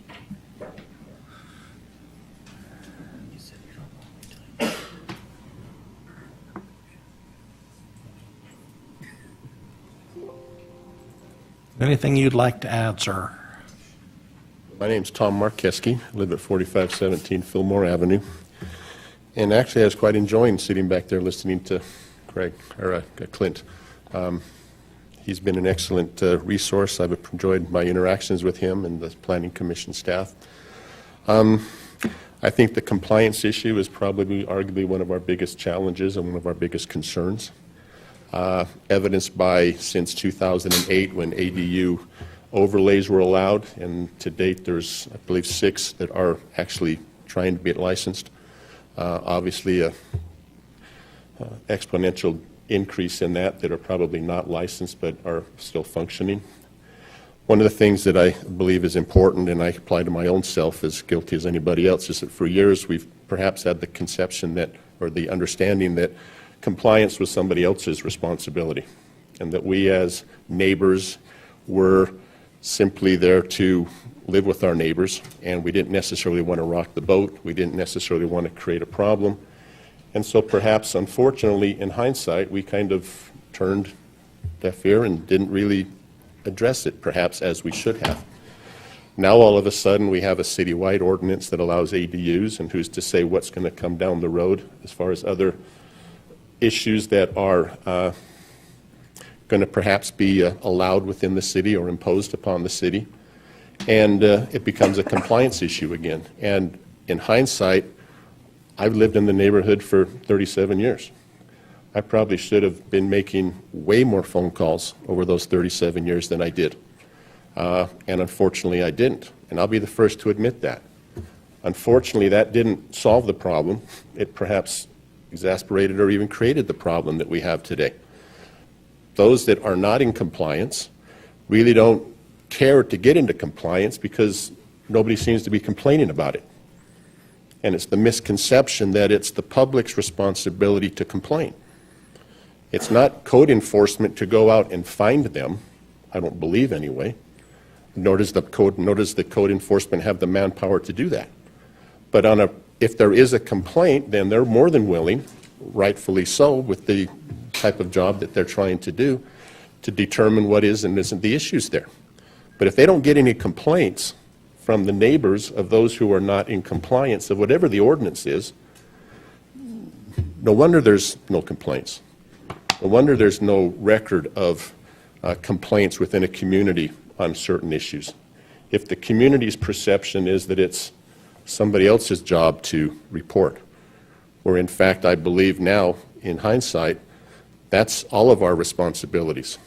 Anything you'd like to add, sir? My name's Tom Markeski. I live at 4517 Fillmore Avenue. And actually, I was quite enjoying sitting back there listening to Clint. He's been an excellent resource. I've enjoyed my interactions with him and the Planning Commission staff. I think the compliance issue is probably arguably one of our biggest challenges and one of our biggest concerns. Evidenced by since 2008 when ADU overlays were allowed, and to date there's, I believe, 6 that are actually trying to get licensed. Obviously, a exponential increase in that are probably not licensed but are still functioning. One of the things that I believe is important, and I apply to my own self as guilty as anybody else, is that for years we've perhaps had the conception that, or the understanding that compliance was somebody else's responsibility, and that we as neighbors were simply there to live with our neighbors, and we didn't necessarily want to rock the boat. We didn't necessarily want to create a problem. And so perhaps, unfortunately, in hindsight, we kind of turned deaf ear and didn't really address it, perhaps, as we should have. Now, all of a sudden, we have a citywide ordinance that allows ADUs, and who's to say what's going to come down the road as far as other issues that are going to perhaps be allowed within the city or imposed upon the city, and it becomes a compliance issue again. And in hindsight, I've lived in the neighborhood for 37 years. I probably should have been making way more phone calls over those 37 years than I did. And unfortunately, I didn't. And I'll be the first to admit that. Unfortunately, that didn't solve the problem. It perhaps exasperated or even created the problem that we have today. Those that are not in compliance really don't care to get into compliance because nobody seems to be complaining about it. And it's the misconception that it's the public's responsibility to complain. It's not code enforcement to go out and find them, I don't believe anyway, nor does the code enforcement have the manpower to do that. But if there is a complaint, then they're more than willing, rightfully so, with the type of job that they're trying to do, to determine what is and isn't the issues there. But if they don't get any complaints from the neighbors of those who are not in compliance of whatever the ordinance is, no wonder there's no complaints. No wonder there's no record of complaints within a community on certain issues. If the community's perception is that it's somebody else's job to report, where in fact I believe now, in hindsight, that's all of our responsibilities.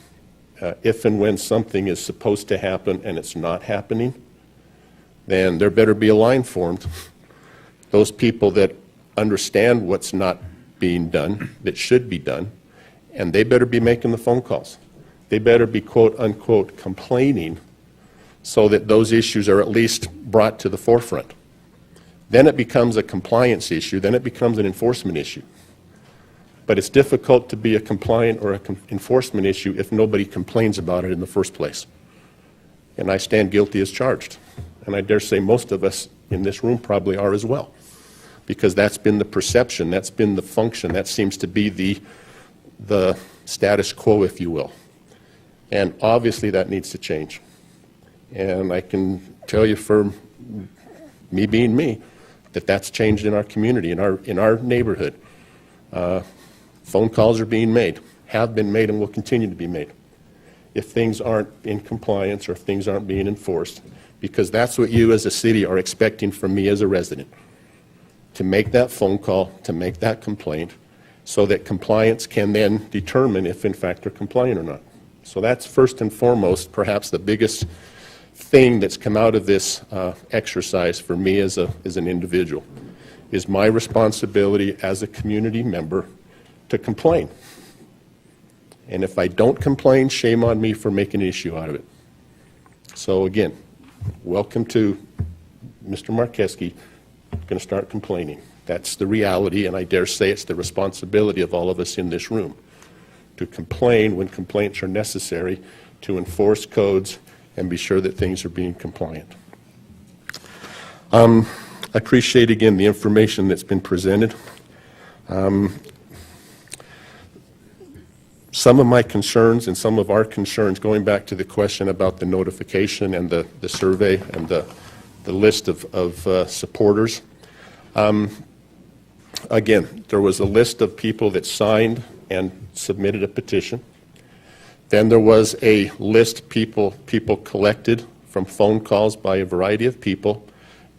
If and when something is supposed to happen and it's not happening, then there better be a line formed. Those people that understand what's not being done, that should be done, and they better be making the phone calls. They better be, quote unquote, complaining so that those issues are at least brought to the forefront. Then it becomes a compliance issue, then it becomes an enforcement issue. But it's difficult to be a compliant or an enforcement issue if nobody complains about it in the first place. And I stand guilty as charged. And I dare say most of us in this room probably are as well. Because that's been the perception, that's been the function, that seems to be the status quo, if you will. And obviously that needs to change. And I can tell you from me being me, that that's changed in our community, in our neighborhood. Phone calls are being made, have been made, and will continue to be made if things aren't in compliance or if things aren't being enforced, because that's what you as a city are expecting from me as a resident, to make that phone call, to make that complaint, so that compliance can then determine if in fact they're compliant or not. So that's first and foremost perhaps the biggest thing that's come out of this exercise for me as an individual, is my responsibility as a community member to complain. And if I don't complain, shame on me for making an issue out of it. So again, welcome to Mr. Markeski, going to start complaining. That's the reality, and I dare say it's the responsibility of all of us in this room to complain when complaints are necessary, to enforce codes, and be sure that things are being compliant. I appreciate, again, the information that's been presented. Some of my concerns and some of our concerns, going back to the question about the notification and the survey and the list of supporters. Again, there was a list of people that signed and submitted a petition. Then there was a list people collected from phone calls by a variety of people,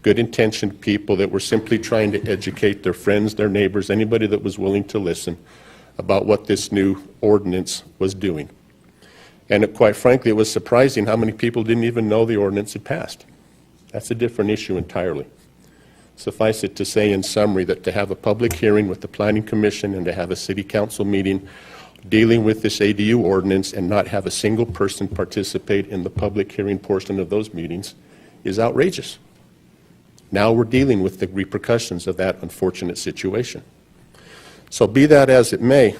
good-intentioned people that were simply trying to educate their friends, their neighbors, anybody that was willing to listen about what this new ordinance was doing. And quite frankly, it was surprising how many people didn't even know the ordinance had passed. That's a different issue entirely. Suffice it to say in summary that to have a public hearing with the Planning Commission and to have a City Council meeting dealing with this ADU ordinance and not have a single person participate in the public hearing portion of those meetings is outrageous. Now we're dealing with the repercussions of that unfortunate situation. So be that as it may,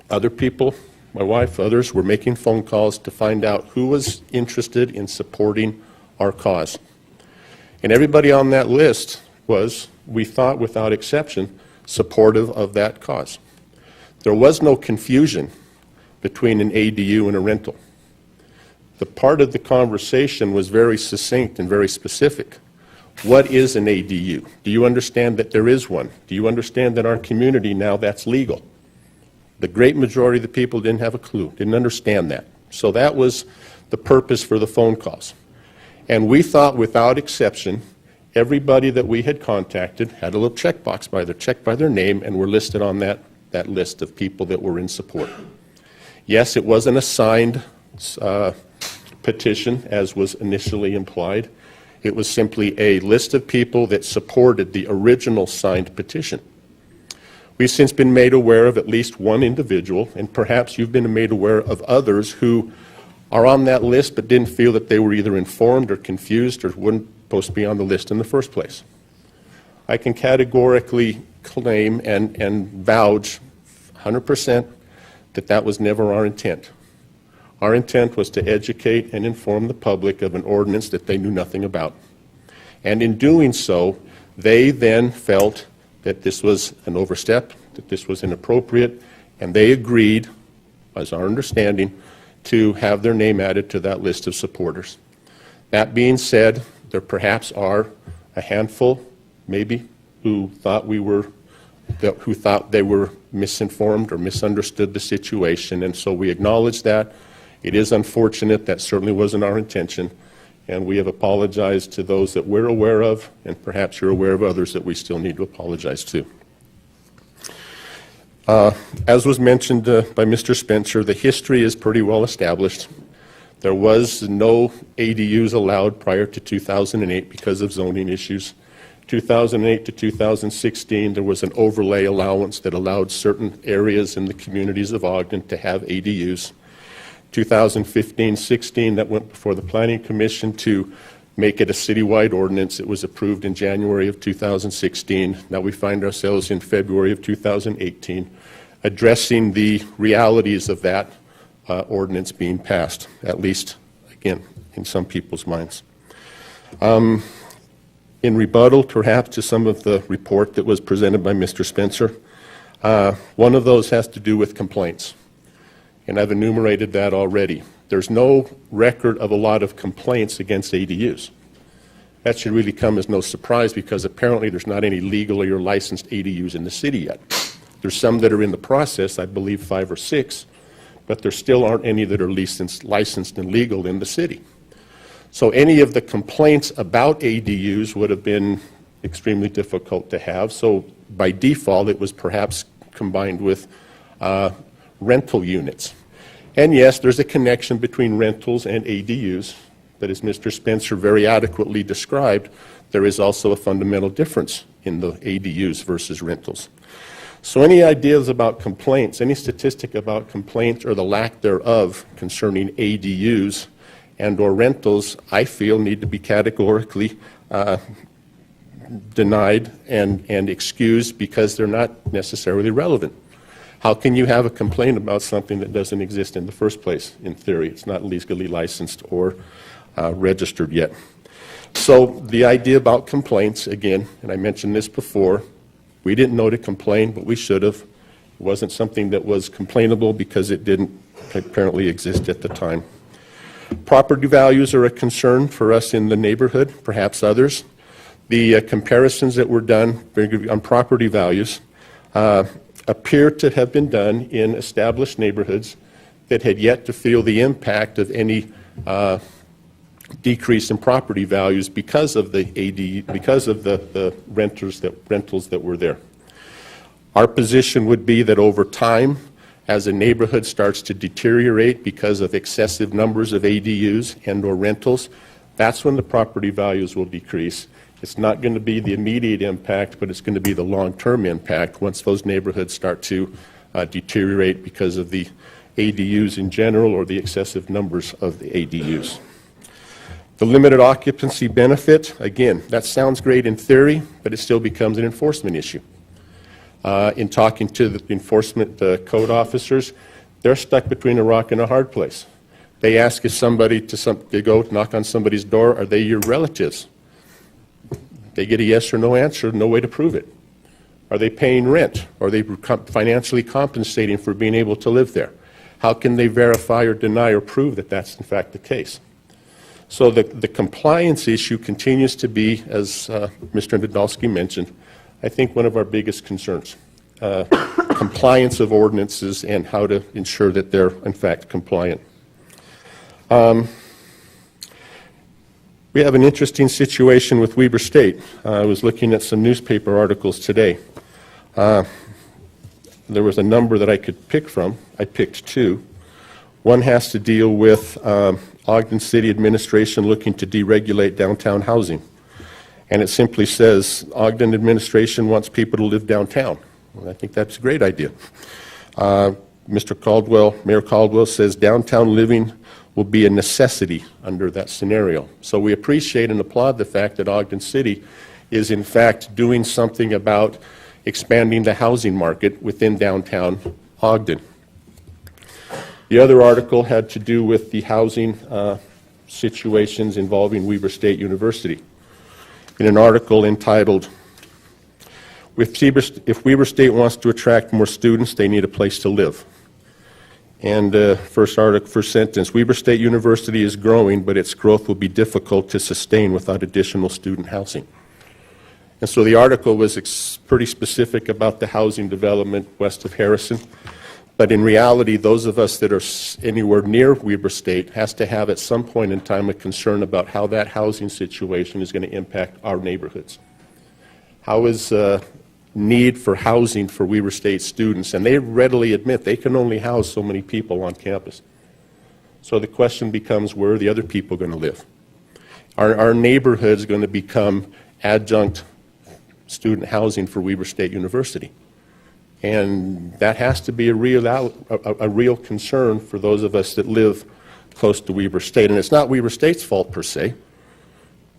other people, my wife, others, were making phone calls to find out who was interested in supporting our cause. And everybody on that list was, we thought without exception, supportive of that cause. There was no confusion between an ADU and a rental. The part of the conversation was very succinct and very specific. What is an ADU? Do you understand that there is one? Do you understand that our community now that's legal? The great majority of the people didn't have a clue, didn't understand that. So that was the purpose for the phone calls. And we thought, without exception, everybody that we had contacted had a little checkbox checked by their name, and were listed on that list of people that were in support. Yes, it wasn't a signed petition, as was initially implied. It was simply a list of people that supported the original signed petition. We've since been made aware of at least one individual, and perhaps you've been made aware of others who are on that list but didn't feel that they were either informed or confused or weren't supposed to be on the list in the first place. I can categorically claim and vouch 100% that that was never our intent. Our intent was to educate and inform the public of an ordinance that they knew nothing about. And in doing so, they then felt that this was an overstep, that this was inappropriate, and they agreed, as our understanding, to have their name added to that list of supporters. That being said, there perhaps are a handful, maybe, who thought they were misinformed or misunderstood the situation, and so we acknowledge that. It is unfortunate. That certainly wasn't our intention, and we have apologized to those that we're aware of, and perhaps you're aware of others that we still need to apologize to. As was mentioned by Mr. Spencer, the history is pretty well established. There was no ADUs allowed prior to 2008 because of zoning issues. 2008 to 2016, there was an overlay allowance that allowed certain areas in the communities of Ogden to have ADUs. 2015-16, that went before the Planning Commission to make it a citywide ordinance. It was approved in January of 2016. Now we find ourselves in February of 2018 addressing the realities of that ordinance being passed, at least, again, in some people's minds. In rebuttal, perhaps, to some of the report that was presented by Mr. Spencer, one of those has to do with complaints. And I've enumerated that already. There's no record of a lot of complaints against ADUs. That should really come as no surprise because apparently there's not any legally or licensed ADUs in the city yet. There's some that are in the process, I believe 5 or 6, but there still aren't any that are licensed and legal in the city. So any of the complaints about ADUs would have been extremely difficult to have. So by default, it was perhaps combined with rental units. And yes, there's a connection between rentals and ADUs, but as Mr. Spencer very adequately described, there is also a fundamental difference in the ADUs versus rentals. So any ideas about complaints, any statistic about complaints or the lack thereof concerning ADUs and or rentals, I feel need to be categorically denied and excused because they're not necessarily relevant. How can you have a complaint about something that doesn't exist in the first place, in theory? It's not legally licensed or registered yet. So the idea about complaints, again, and I mentioned this before, we didn't know to complain, but we should have. It wasn't something that was complainable because it didn't apparently exist at the time. Property values are a concern for us in the neighborhood, perhaps others. The comparisons that were done on property values appear to have been done in established neighborhoods that had yet to feel the impact of any decrease in property values because of the rentals that were there. Our position would be that over time, as a neighborhood starts to deteriorate because of excessive numbers of ADUs and or rentals, that's when the property values will decrease. It's not going to be the immediate impact, but it's going to be the long-term impact once those neighborhoods start to deteriorate because of the ADUs in general or the excessive numbers of the ADUs. The limited occupancy benefit, again, that sounds great in theory, but it still becomes an enforcement issue. In talking to the enforcement code officers, they're stuck between a rock and a hard place. They ask if somebody to go knock on somebody's door, are they your relatives? They get a yes or no answer, no way to prove it. Are they paying rent? Are they financially compensating for being able to live there? How can they verify or deny or prove that that's in fact the case? So the compliance issue continues to be, as Mr. Nadolski mentioned, I think one of our biggest concerns. compliance of ordinances and how to ensure that they're, in fact, compliant. We have an interesting situation with Weber State. I was looking at some newspaper articles today. There was a number that I could pick from. I picked two. One has to deal with Ogden City administration looking to deregulate downtown housing. And it simply says, Ogden administration wants people to live downtown. Well, I think that's a great idea. Mr. Caldwell, Mayor Caldwell says downtown living will be a necessity under that scenario. So we appreciate and applaud the fact that Ogden City is in fact doing something about expanding the housing market within downtown Ogden. The other article had to do with the housing situations involving Weber State University. In an article entitled, If Weber State wants to attract more students, they need a place to live. And first sentence, Weber State University is growing, but its growth will be difficult to sustain without additional student housing. And so the article was pretty specific about the housing development west of Harrison. But in reality, those of us that are anywhere near Weber State has to have at some point in time a concern about how that housing situation is going to impact our neighborhoods. How is need for housing for Weber State students? And they readily admit they can only house so many people on campus. So the question becomes, where are the other people going to live? Are our neighborhoods going to become adjunct student housing for Weber State University? And that has to be a real concern for those of us that live close to Weber State. And it's not Weber State's fault per se,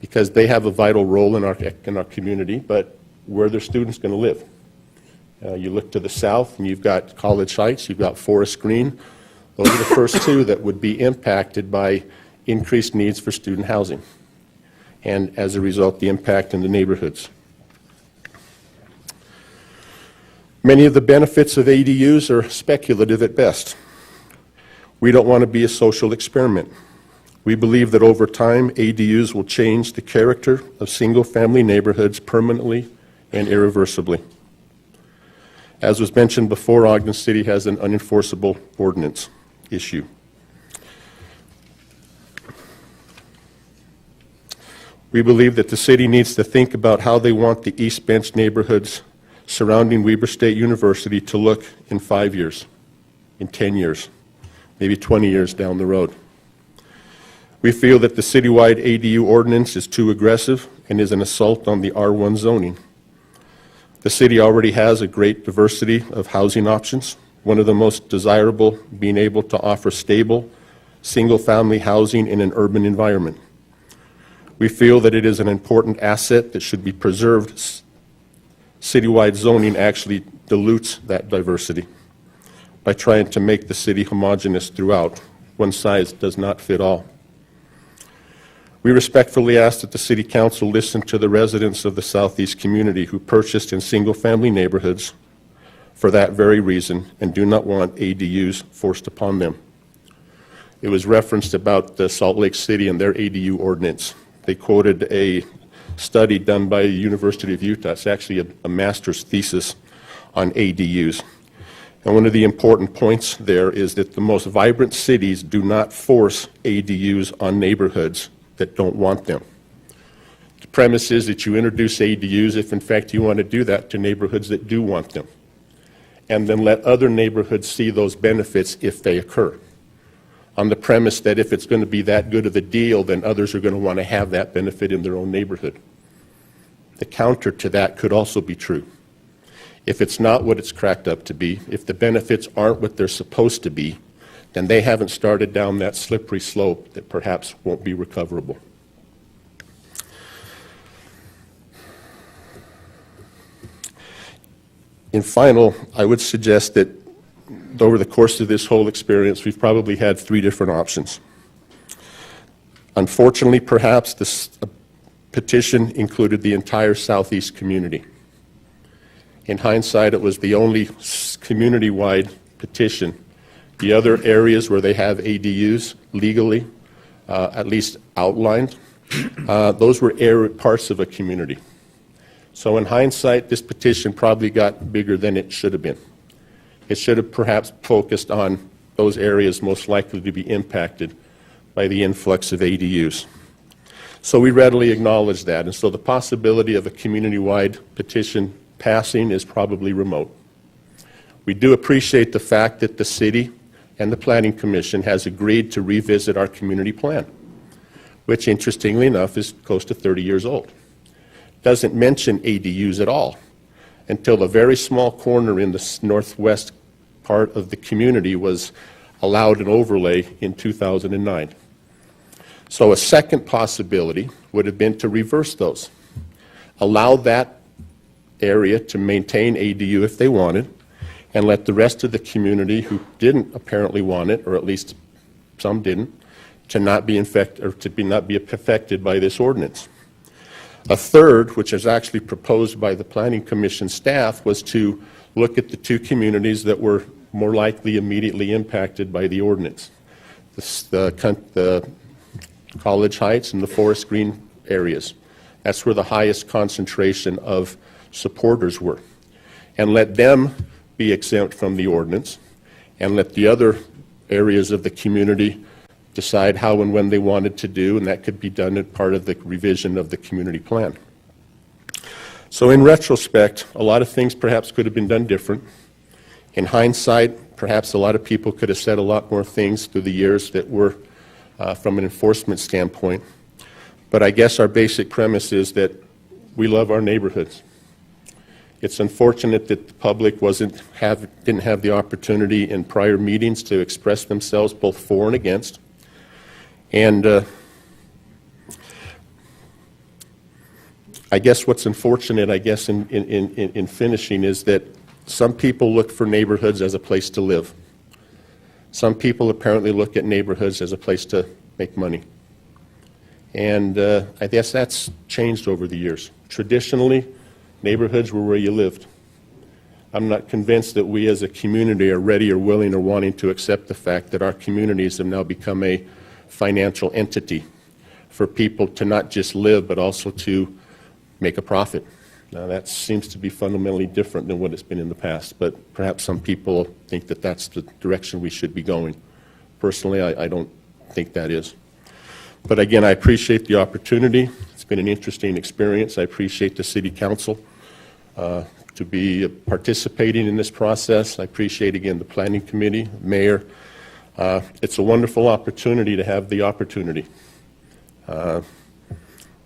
because they have a vital role in our community, but where are their students going to live? You look to the south and you've got College Heights, you've got Forest Green. Those are the first two that would be impacted by increased needs for student housing. And as a result, the impact in the neighborhoods. Many of the benefits of ADUs are speculative at best. We don't want to be a social experiment. We believe that over time, ADUs will change the character of single-family neighborhoods permanently and irreversibly. As was mentioned before, Ogden City has an unenforceable ordinance issue. We believe that the city needs to think about how they want the East Bench neighborhoods surrounding Weber State University to look in 5 years, in 10 years, maybe 20 years down the road. We feel that the citywide ADU ordinance is too aggressive and is an assault on the R1 zoning. The city already has a great diversity of housing options, one of the most desirable being able to offer stable, single-family housing in an urban environment. We feel that it is an important asset that should be preserved. Citywide zoning actually dilutes that diversity by trying to make the city homogeneous throughout. One size does not fit all. We respectfully ask that the City Council listen to the residents of the Southeast community who purchased in single-family neighborhoods for that very reason and do not want ADUs forced upon them. It was referenced about Salt Lake City and their ADU ordinance. They quoted a study done by the University of Utah. It's actually a master's thesis on ADUs. And one of the important points there is that the most vibrant cities do not force ADUs on neighborhoods that don't want them. The premise is that you introduce ADUs if in fact you want to do that to neighborhoods that do want them, and then let other neighborhoods see those benefits if they occur, on the premise that if it's going to be that good of a deal, then others are going to want to have that benefit in their own neighborhood. The counter to that could also be true. If it's not what it's cracked up to be, if the benefits aren't what they're supposed to be, then they haven't started down that slippery slope that perhaps won't be recoverable. In final, I would suggest that over the course of this whole experience, we've probably had 3 different options. Unfortunately, perhaps this petition included the entire Southeast community. In hindsight, it was the only community-wide petition. The other areas where they have ADUs legally, at least outlined, those were parts of a community. So in hindsight, this petition probably got bigger than it should have been. It should have perhaps focused on those areas most likely to be impacted by the influx of ADUs. So we readily acknowledge that, and so the possibility of a community-wide petition passing is probably remote. We do appreciate the fact that the city and the Planning Commission has agreed to revisit our community plan, which interestingly enough is close to 30 years old. Doesn't mention ADUs at all until a very small corner in the northwest part of the community was allowed an overlay in 2009. So a second possibility would have been to reverse those. Allow that area to maintain ADU if they wanted, and let the rest of the community who didn't apparently want it, or at least some didn't, to not be affected by this ordinance. A third, which is actually proposed by the Planning Commission staff, was to look at the two communities that were more likely immediately impacted by the ordinance. The College Heights and the Forest Green areas. That's where the highest concentration of supporters were. And let them be exempt from the ordinance, and let the other areas of the community decide how and when they wanted to do, and that could be done as part of the revision of the community plan. So in retrospect, a lot of things perhaps could have been done different. In hindsight, perhaps a lot of people could have said a lot more things through the years that were from an enforcement standpoint. But I guess our basic premise is that we love our neighborhoods. It's unfortunate that the public didn't have the opportunity in prior meetings to express themselves both for and against. And I guess what's unfortunate, in finishing, is that some people look for neighborhoods as a place to live. Some people apparently look at neighborhoods as a place to make money. And I guess that's changed over the years. Traditionally, neighborhoods were where you lived. I'm not convinced that we as a community are ready or willing or wanting to accept the fact that our communities have now become a financial entity for people to not just live but also to make a profit. Now that seems to be fundamentally different than what it's been in the past, but perhaps some people think that that's the direction we should be going. Personally, I don't think that is. But again, I appreciate the opportunity. It's been an interesting experience. I appreciate the City Council to be participating in this process. I appreciate, again, the Planning Committee, Mayor. It's a wonderful opportunity to have the opportunity.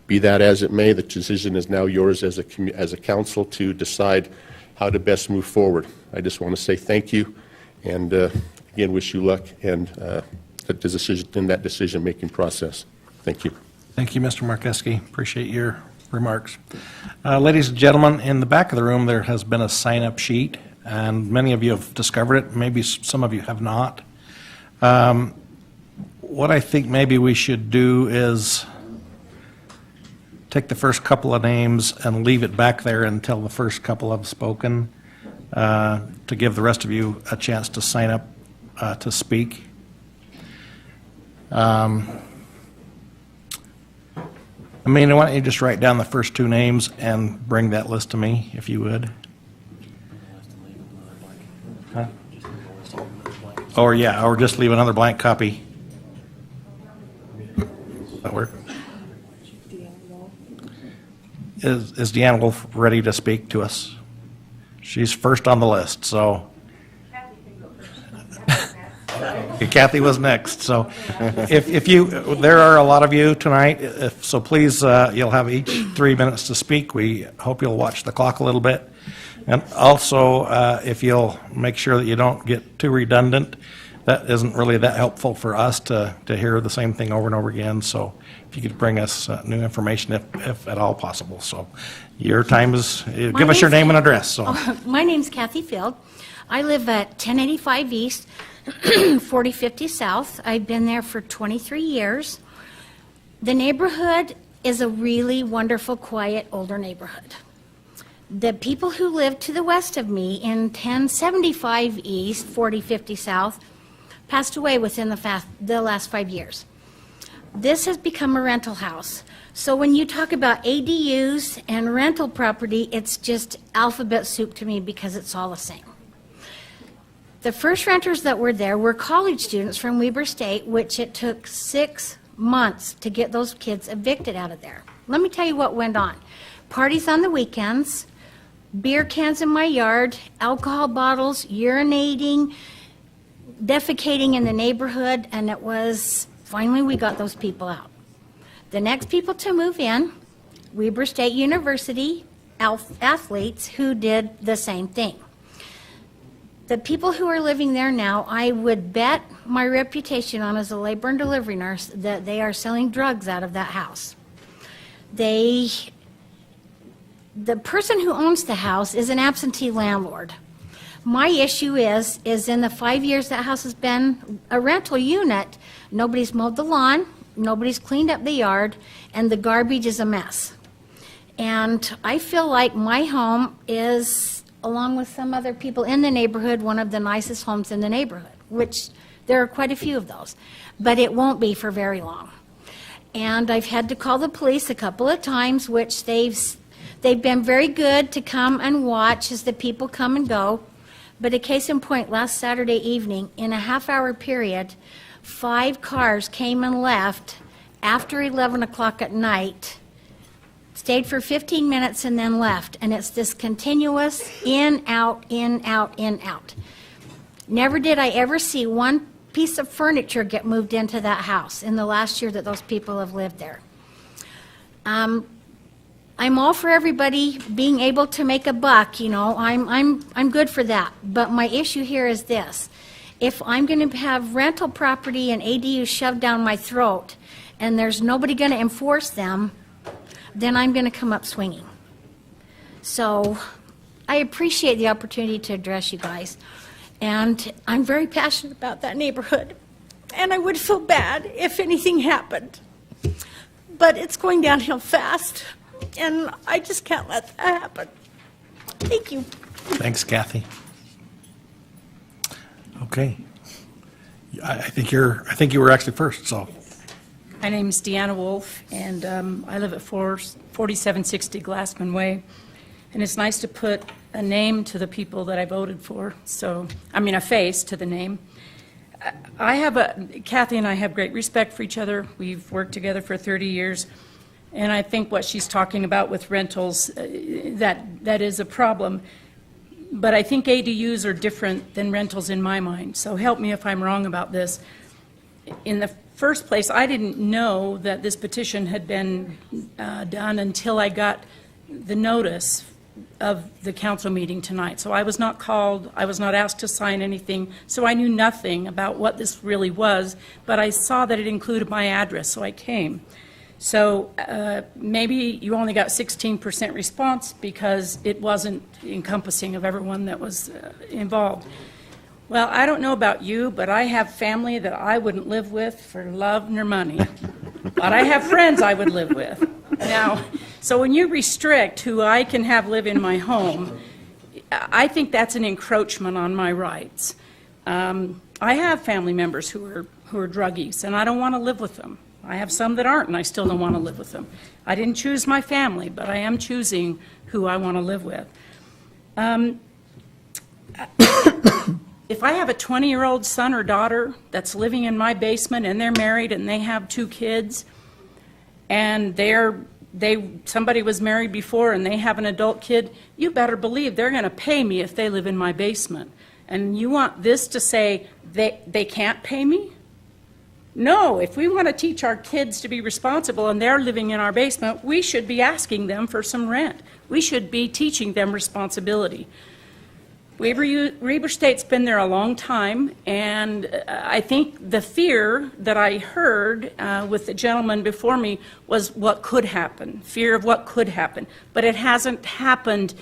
Be that as it may, the decision is now yours as a council to decide how to best move forward. I just want to say thank you, and again, wish you luck in that decision-making process. Thank you. Thank you, Mr. Markeski. Appreciate your remarks. Ladies and gentlemen, in the back of the room there has been a sign-up sheet, and many of you have discovered it. Maybe some of you have not. What I think maybe we should do is take the first couple of names and leave it back there until the first couple have spoken, to give the rest of you a chance to sign up to speak. Amanda, why don't you just write down the first two names and bring that list to me, if you would? Huh? Or yeah, or just leave another blank copy. That work? Is Deanna Wolf ready to speak to us? She's first on the list, so. Kathy was next. So there are a lot of you tonight, so please, you'll have each 3 minutes to speak. We hope you'll watch the clock a little bit. And also, if you'll make sure that you don't get too redundant, that isn't really that helpful for us to hear the same thing over and over again. So if you could bring us new information if at all possible. So your time is, give us your name and address. So. My name's Kathy Field. I live at 1085 East, 4050 South. I've been there for 23 years. The neighborhood is a really wonderful, quiet, older neighborhood. The people who live to the west of me in 1075 East, 4050 South, passed away within the last 5 years. this has become a rental house. So when you talk about ADUs and rental property, it's just alphabet soup to me because it's all the same. The first renters that were there were college students from Weber State, which it took 6 months to get those kids evicted out of there. Let me tell you what went on. Parties on the weekends, beer cans in my yard, alcohol bottles, urinating, defecating in the neighborhood, and it was, finally we got those people out. The next people to move in, Weber State University athletes who did the same thing. The people who are living there now, I would bet my reputation on as a labor and delivery nurse that they are selling drugs out of that house. The person who owns the house is an absentee landlord. My issue is in the 5 years that house has been a rental unit, nobody's mowed the lawn, nobody's cleaned up the yard, and the garbage is a mess. And I feel like my home is, along with some other people in the neighborhood, one of the nicest homes in the neighborhood, which there are quite a few of those. But it won't be for very long. And I've had to call the police a couple of times, which they've been very good to come and watch as the people come and go. But a case in point, last Saturday evening, in a half-hour period, 5 cars came and left after 11 o'clock at night, stayed for 15 minutes and then left. And it's this continuous in, out, in, out, in, out. Never did I ever see one piece of furniture get moved into that house in the last year that those people have lived there. I'm all for everybody being able to make a buck, you know, I'm good for that. But my issue here is this. If I'm going to have rental property and ADUs shoved down my throat and there's nobody going to enforce them, then I'm going to come up swinging. So I appreciate the opportunity to address you guys. And I'm very passionate about that neighborhood. And I would feel bad if anything happened. But it's going downhill fast. And I just can't let that happen. Thank you. Thanks, Kathy. Okay. I think you were actually first, so. My name is Deanna Wolf, and I live at 4760 Glassman Way. And it's nice to put a name to the people that I voted for. So, I mean, a face to the name. Kathy and I have great respect for each other. We've worked together for 30 years. And I think what she's talking about with rentals, that is a problem. But I think ADUs are different than rentals in my mind. So help me if I'm wrong about this. In the first place, I didn't know that this petition had been done until I got the notice of the council meeting tonight. So I was not called, I was not asked to sign anything, so I knew nothing about what this really was, but I saw that it included my address, so I came. So maybe you only got 16% response because it wasn't encompassing of everyone that was involved. Well, I don't know about you, but I have family that I wouldn't live with for love nor money. But I have friends I would live with. Now, so when you restrict who I can have live in my home, I think that's an encroachment on my rights. I have family members who are druggies, and I don't want to live with them. I have some that aren't, and I still don't want to live with them. I didn't choose my family, but I am choosing who I want to live with. If I have a 20-year-old son or daughter that's living in my basement and they're married and they have 2 kids, and somebody was married before and they have an adult kid, you better believe they're going to pay me if they live in my basement. And you want this to say they can't pay me? No, if we want to teach our kids to be responsible and they're living in our basement, we should be asking them for some rent. We should be teaching them responsibility. Weber State's been there a long time, and I think the fear that I heard with the gentleman before me was what could happen, fear of what could happen. But it hasn't happened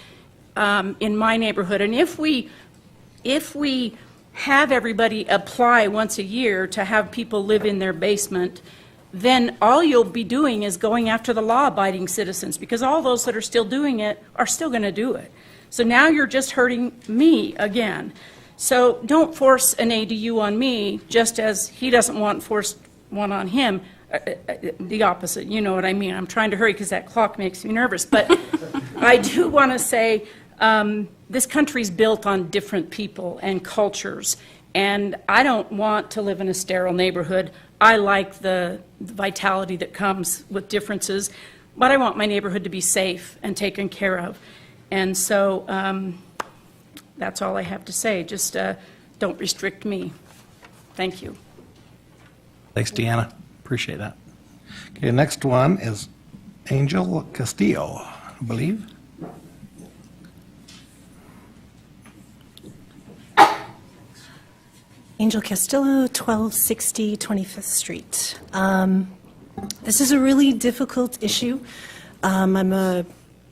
in my neighborhood. And if we have everybody apply once a year to have people live in their basement, then all you'll be doing is going after the law-abiding citizens, because all those that are still doing it are still going to do it. So now you're just hurting me again. So don't force an ADU on me just as he doesn't want forced one on him. the opposite, you know what I mean. I'm trying to hurry because that clock makes me nervous. But I do want to say this country's built on different people and cultures, and I don't want to live in a sterile neighborhood. I like the vitality that comes with differences, but I want my neighborhood to be safe and taken care of. And so that's all I have to say. Just don't restrict me. Thank you. Thanks, Deanna. Appreciate that. Okay, next one is Angel Castillo, I believe. Angel Castillo, 1260 25th Street. This is a really difficult issue. I'm a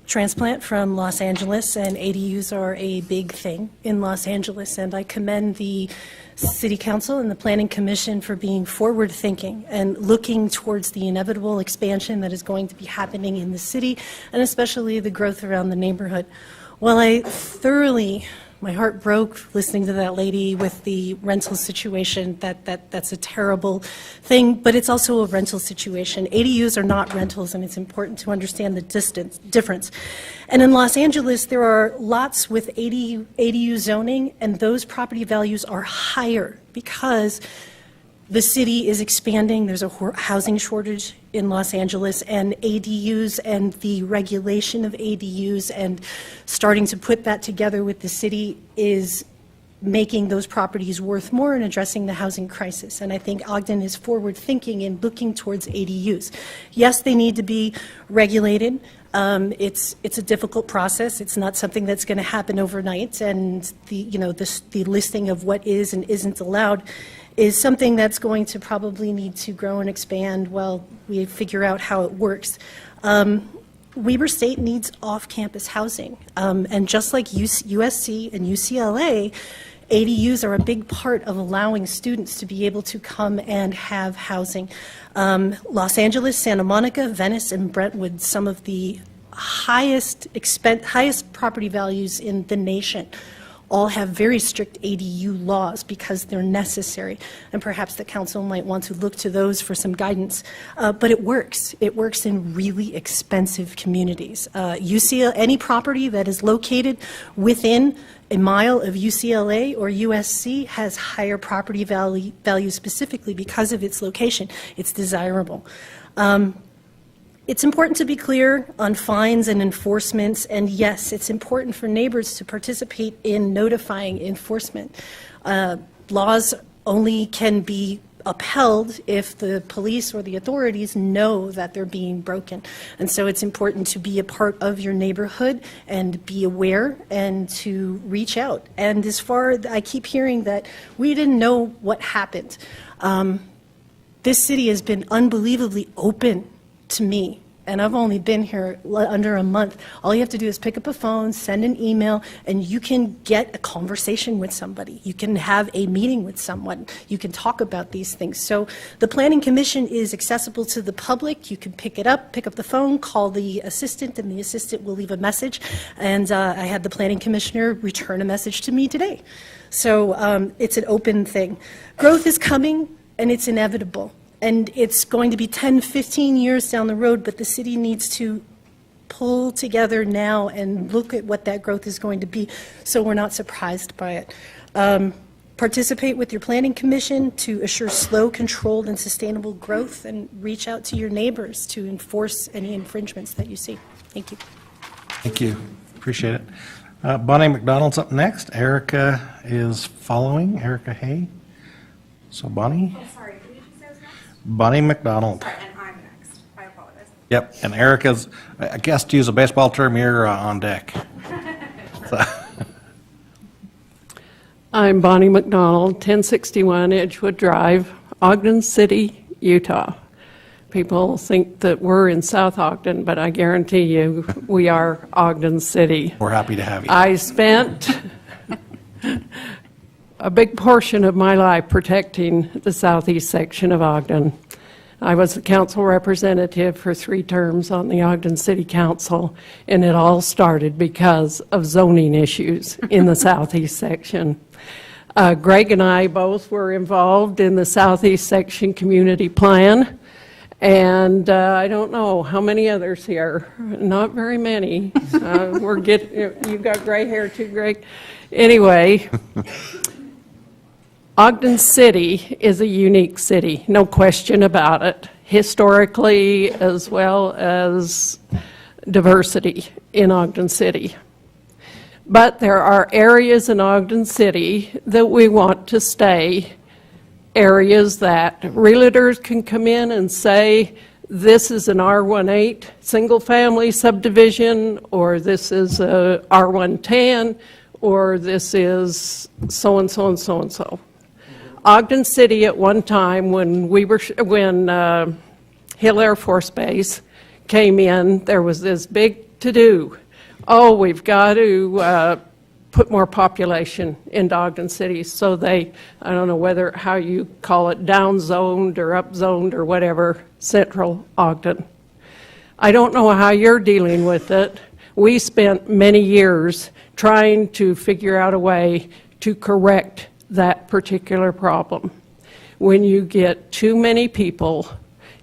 transplant from Los Angeles, and ADUs are a big thing in Los Angeles, and I commend the City Council and the Planning Commission for being forward-thinking and looking towards the inevitable expansion that is going to be happening in the city, and especially the growth around the neighborhood. While my heart broke listening to that lady with the rental situation. That's a terrible thing, but it's also a rental situation. ADUs are not rentals, and it's important to understand the difference. And in Los Angeles, there are lots with ADU zoning, and those property values are higher because the city is expanding. There's a housing shortage in Los Angeles, and ADUs and the regulation of ADUs and starting to put that together with the city is making those properties worth more and addressing the housing crisis. And I think Ogden is forward-thinking and looking towards ADUs. Yes, they need to be regulated. It's a difficult process. It's not something that's going to happen overnight. And the listing of what is and isn't allowed is something that's going to probably need to grow and expand while we figure out how it works. Weber State needs off-campus housing. And just like USC and UCLA, ADUs are a big part of allowing students to be able to come and have housing. Los Angeles, Santa Monica, Venice, and Brentwood, some of the highest property values in the nation, all have very strict ADU laws because they're necessary. And perhaps the council might want to look to those for some guidance. But it works. It works in really expensive communities. Any property that is located within a mile of UCLA or USC has higher property value specifically because of its location. It's desirable. It's important to be clear on fines and enforcements, and yes, it's important for neighbors to participate in notifying enforcement. Laws only can be upheld if the police or the authorities know that they're being broken. And so it's important to be a part of your neighborhood and be aware and to reach out. And I keep hearing that we didn't know what happened. This city has been unbelievably open to me, and I've only been here under a month. All you have to do is pick up a phone, send an email, and you can get a conversation with somebody. You can have a meeting with someone. You can talk about these things. So the Planning Commission is accessible to the public. You can pick up the phone, call the assistant, and the assistant will leave a message. And I had the Planning Commissioner return a message to me today. So it's an open thing. Growth is coming, and it's inevitable. And it's going to be 10, 15 years down the road, but the city needs to pull together now and look at what that growth is going to be so we're not surprised by it. Participate with your planning commission to assure slow, controlled, and sustainable growth, and reach out to your neighbors to enforce any infringements that you see. Thank you. Thank you. Appreciate it. Bonnie McDonald's up next. Erica is following. Erica Hay. So Bonnie. Oh, sorry. Bonnie McDonald. Sorry, and I'm next. I apologize. Yep, and Erica's, I guess to use a baseball term, you're on deck. I'm Bonnie McDonald, 1061 Edgewood Drive, Ogden City, Utah. People think that we're in South Ogden, but I guarantee you we are Ogden City. We're happy to have you. I spent a big portion of my life protecting the southeast section of Ogden. I was the council representative for 3 terms on the Ogden City Council, and it all started because of zoning issues in the southeast section. Greg and I both were involved in the southeast section community plan, And I don't know, how many others here? Not very many. You've got gray hair too, Greg. Anyway, Ogden City is a unique city, no question about it, historically as well as diversity in Ogden City. But there are areas in Ogden City that we want to stay, areas that realtors can come in and say, this is an R18 single-family subdivision, or this is a R110, or this is so-and-so and so-and-so. Ogden City at one time, when Hill Air Force Base came in, there was this big to-do. Oh, we've got to put more population into Ogden City. So I don't know how you call it, down-zoned or up-zoned or whatever, central Ogden. I don't know how you're dealing with it. We spent many years trying to figure out a way to correct that particular problem. When you get too many people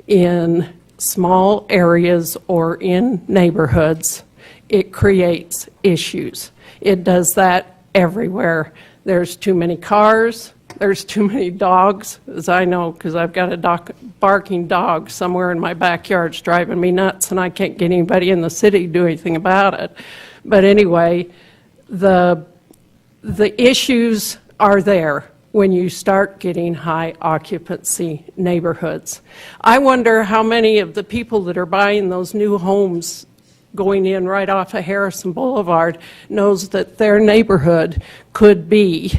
in small areas or in neighborhoods, it creates issues. It does that everywhere. There's too many cars, there's too many dogs, as I know, because I've got a barking dog somewhere in my backyard. It's driving me nuts, and I can't get anybody in the city to do anything about it. But anyway, the issues are there when you start getting high occupancy neighborhoods. I wonder how many of the people that are buying those new homes going in right off of Harrison Boulevard knows that their neighborhood could be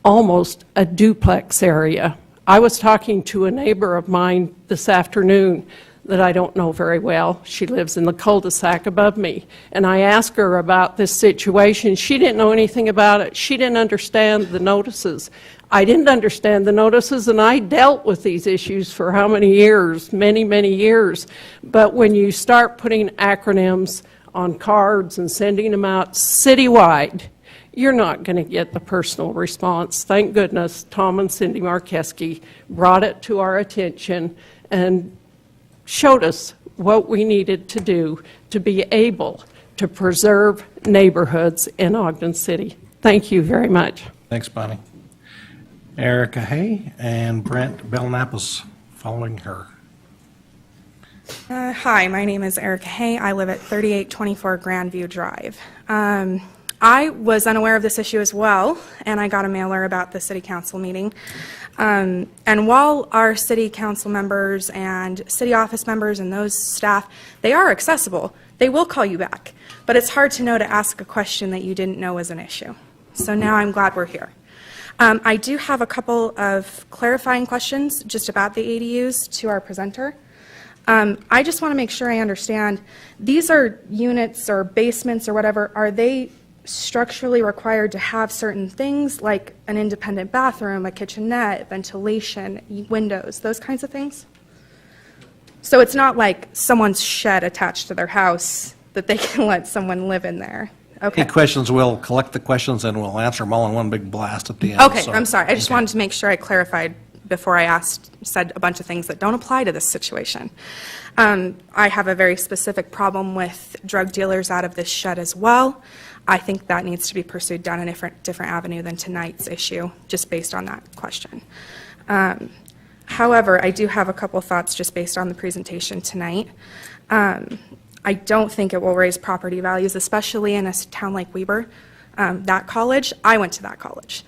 almost a duplex area. I was talking to a neighbor of mine this afternoon that I don't know very well. She lives in the cul-de-sac above me. And I asked her about this situation. She didn't know anything about it. She didn't understand the notices. I didn't understand the notices, and I dealt with these issues for how many years? Many, many years. But when you start putting acronyms on cards and sending them out citywide, you're not going to get the personal response. Thank goodness Tom and Cindy Markeski brought it to our attention and showed us what we needed to do to be able to preserve neighborhoods in Ogden City. Thank you very much. Thanks, Bonnie. Erica Hay and Brent Belknap is following her. Hi, my name is Erica Hay. I live at 3824 Grandview Drive. I was unaware of this issue as well, and I got a mailer about the city council meeting. And while our city council members and city office members and those staff, they are accessible, they will call you back. But it's hard to know to ask a question that you didn't know was an issue. So now I'm glad we're here. I do have a couple of clarifying questions just about the ADUs to our presenter. I just want to make sure I understand. These are units or basements or whatever. Are they structurally required to have certain things like an independent bathroom, a kitchenette, ventilation, windows, those kinds of things? So it's not like someone's shed attached to their house that they can let someone live in there. Okay. Any questions, we'll collect the questions and we'll answer them all in one big blast at the end. Okay, so- I'm sorry. I just wanted to make sure I clarified before I said a bunch of things that don't apply to this situation. I have a very specific problem with drug dealers out of this shed as well. I think that needs to be pursued down a different avenue than tonight's issue, just based on that question. However, I do have a couple thoughts just based on the presentation tonight. I don't think it will raise property values, especially in a town like Weber. That college, I went to that college.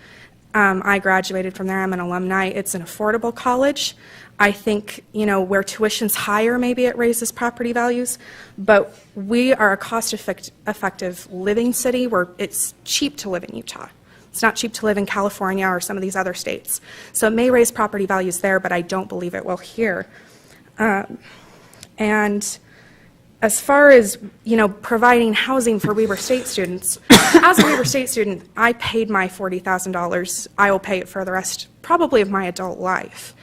I graduated from there. I'm an alumni. It's an affordable college. I think, where tuition's higher, maybe it raises property values, but we are a cost-effective living city where it's cheap to live in Utah. It's not cheap to live in California or some of these other states. So it may raise property values there, but I don't believe it will here. And as far as, providing housing for Weber State students, as a Weber State student, I paid my $40,000. I will pay it for the rest, probably, of my adult life.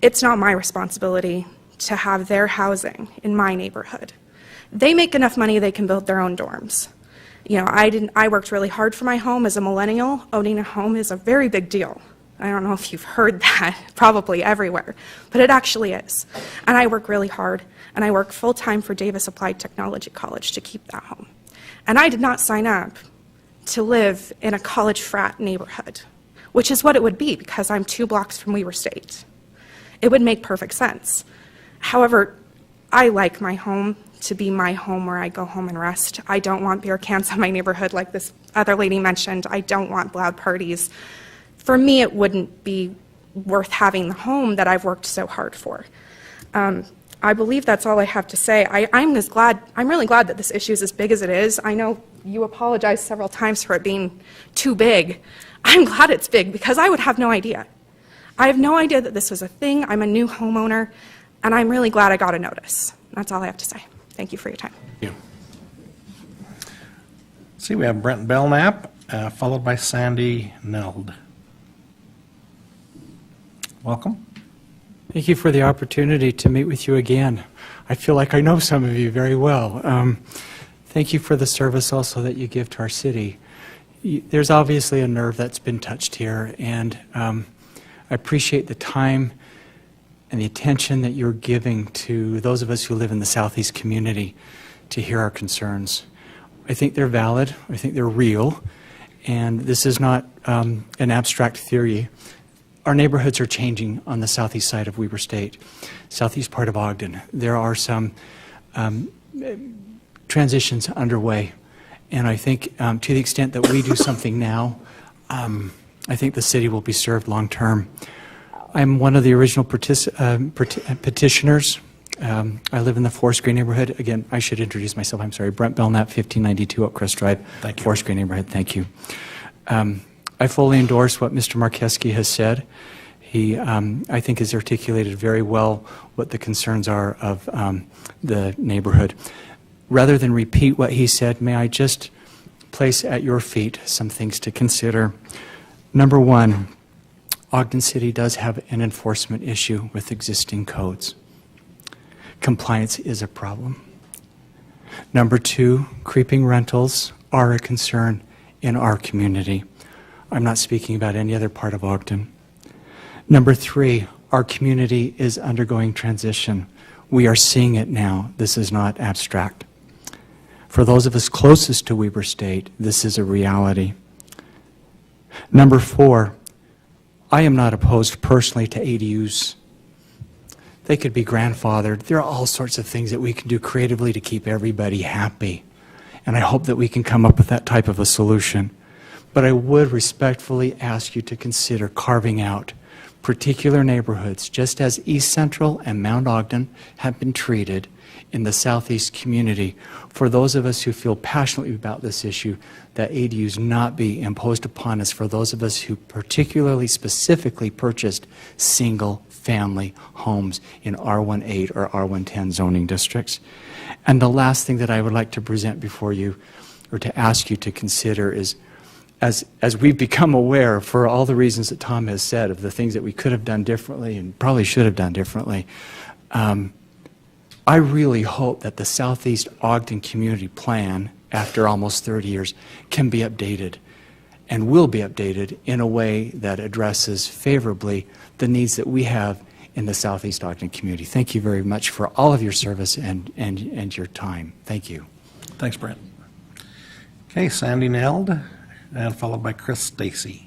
It's not my responsibility to have their housing in my neighborhood. They make enough money they can build their own dorms. I worked really hard for my home as a millennial. Owning a home is a very big deal. I don't know if you've heard that, probably everywhere, but it actually is. And I work really hard, and I work full-time for Davis Applied Technology College to keep that home. And I did not sign up to live in a college frat neighborhood, which is what it would be because I'm 2 blocks from Weber State. It would make perfect sense. However, I like my home to be my home where I go home and rest. I don't want beer cans in my neighborhood like this other lady mentioned. I don't want loud parties. For me, it wouldn't be worth having the home that I've worked so hard for. I believe that's all I have to say. I'm really glad that this issue is as big as it is. I know you apologized several times for it being too big. I'm glad it's big because I would have no idea. I have no idea that this was a thing. I'm a new homeowner, and I'm really glad I got a notice. That's all I have to say. Thank you for your time. Thank you. See, we have Brent Belknap, followed by Sandy Neld. Welcome. Thank you for the opportunity to meet with you again. I feel like I know some of you very well. Thank you for the service also that you give to our city. There's obviously a nerve that's been touched here, and I appreciate the time and the attention that you're giving to those of us who live in the Southeast community to hear our concerns. I think they're valid, I think they're real, and this is not an abstract theory. Our neighborhoods are changing on the southeast side of Weber State, southeast part of Ogden. There are some transitions underway, and I think to the extent that we do something now, I think the city will be served long term. I'm one of the original petitioners. I live in the Forest Green neighborhood. Again, I should introduce myself. I'm sorry. Brent Belknap, 1592 Oakcrest Drive, Forest Green neighborhood. Thank you. I fully endorse what Mr. Markeski has said. He, I think, has articulated very well what the concerns are of the neighborhood. Rather than repeat what he said, may I just place at your feet some things to consider. Number one, Ogden City does have an enforcement issue with existing codes. Compliance is a problem. Number two, creeping rentals are a concern in our community. I'm not speaking about any other part of Ogden. Number three, our community is undergoing transition. We are seeing it now. This is not abstract. For those of us closest to Weber State, this is a reality. Number four, I am not opposed personally to ADUs. They could be grandfathered. There are all sorts of things that we can do creatively to keep everybody happy. And I hope that we can come up with that type of a solution. But I would respectfully ask you to consider carving out particular neighborhoods, just as East Central and Mount Ogden have been treated in the Southeast community. For those of us who feel passionately about this issue, that ADUs not be imposed upon us for those of us who particularly specifically purchased single-family homes in R18 or R110 zoning districts. And the last thing that I would like to present before you, or to ask you to consider, is as we've become aware, for all the reasons that Tom has said, of the things that we could have done differently and probably should have done differently, I really hope that the Southeast Ogden Community Plan, after almost 30 years, can be updated and will be updated in a way that addresses favorably the needs that we have in the Southeast Ogden community. Thank you very much for all of your service and your time. Thank you. Thanks, Brent. Okay, Sandy Neld, and followed by Chris Stacy.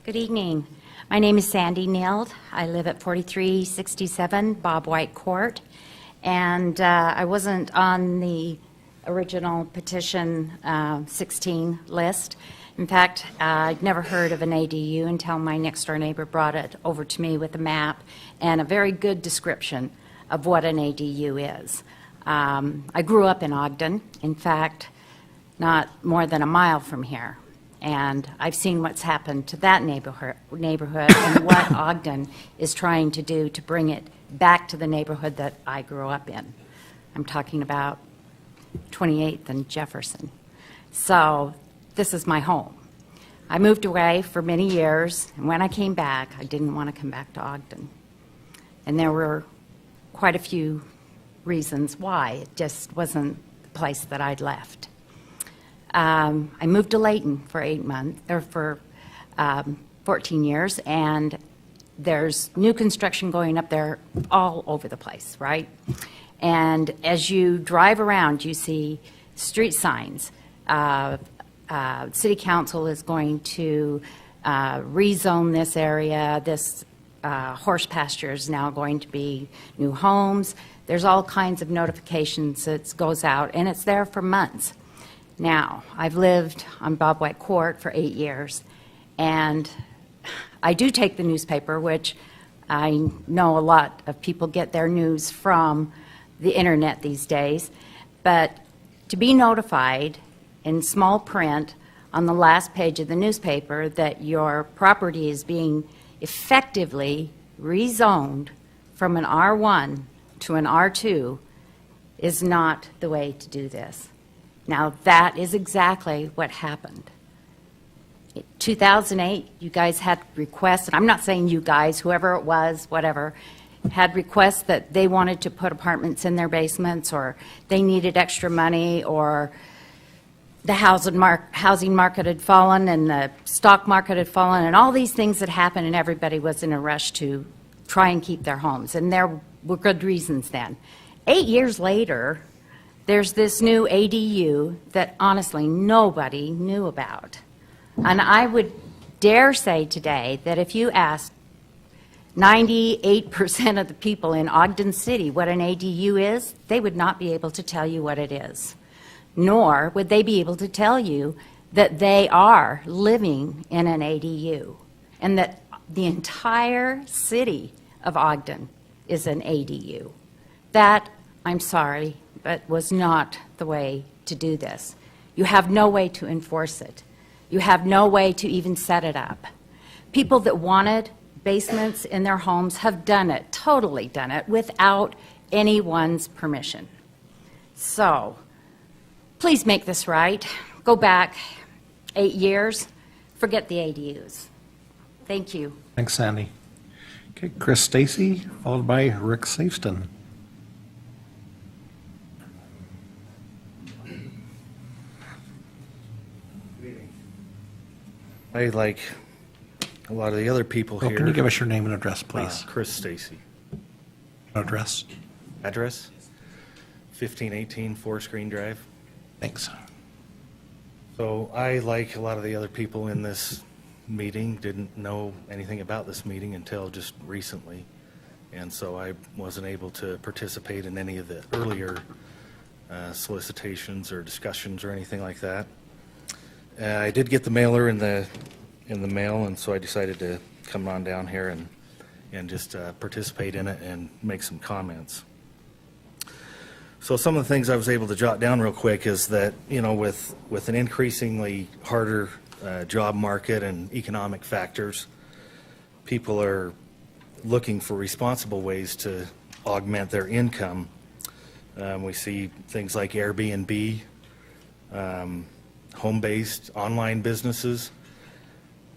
Good evening. My name is Sandy Neld. I live at 4367 Bob White Court, and I wasn't on the original petition 16 list. In fact, I'd never heard of an ADU until my next-door neighbor brought it over to me with a map and a very good description of what an ADU is. I grew up in Ogden, in fact, not more than a mile from here. And I've seen what's happened to that neighborhood and what Ogden is trying to do to bring it back to the neighborhood that I grew up in. I'm talking about 28th and Jefferson. So this is my home. I moved away for many years, and when I came back, I didn't want to come back to Ogden. And there were quite a few reasons why. It just wasn't the place that I'd left. I moved to Layton for 8 months, or for 14 years, and there's new construction going up there all over the place, right? And as you drive around, you see street signs. City Council is going to rezone this area. This horse pasture is now going to be new homes. There's all kinds of notifications that goes out, and it's there for months. Now, I've lived on Bob White Court for 8 years, and I do take the newspaper, which I know a lot of people get their news from the internet these days, but to be notified in small print on the last page of the newspaper that your property is being effectively rezoned from an R1 to an R2 is not the way to do this. Now, that is exactly what happened. In 2008, you guys had requests, and I'm not saying you guys, whoever it was, whatever, had requests that they wanted to put apartments in their basements, or they needed extra money, or the housing market had fallen and the stock market had fallen, and all these things that happened, and everybody was in a rush to try and keep their homes. And there were good reasons then. 8 years later, there's this new ADU that honestly nobody knew about. And I would dare say today that if you asked 98% of the people in Ogden City what an ADU is, they would not be able to tell you what it is. Nor would they be able to tell you that they are living in an ADU and that the entire city of Ogden is an ADU. That, I'm sorry, but was not the way to do this. You have no way to enforce it. You have no way to even set it up. People that wanted basements in their homes have done it, totally done it, without anyone's permission. So, please make this right. Go back 8 years. Forget the ADUs. Thank you. Thanks, Sandy. Okay, Chris Stacy, followed by Rick Safeston. I, like a lot of the other people here. Can you give us your name and address, please? Chris Stacy. Address? Address? 1518 Forest Green Drive. Thanks. So I, like a lot of the other people in this meeting, didn't know anything about this meeting until just recently. And so I wasn't able to participate in any of the earlier solicitations or discussions or anything like that. I did get the mailer in the mail, and so I decided to come on down here and just participate in it and make some comments. So some of the things I was able to jot down real quick is that, you know, with an increasingly harder job market and economic factors, people are looking for responsible ways to augment their income. We see things like Airbnb, home-based online businesses.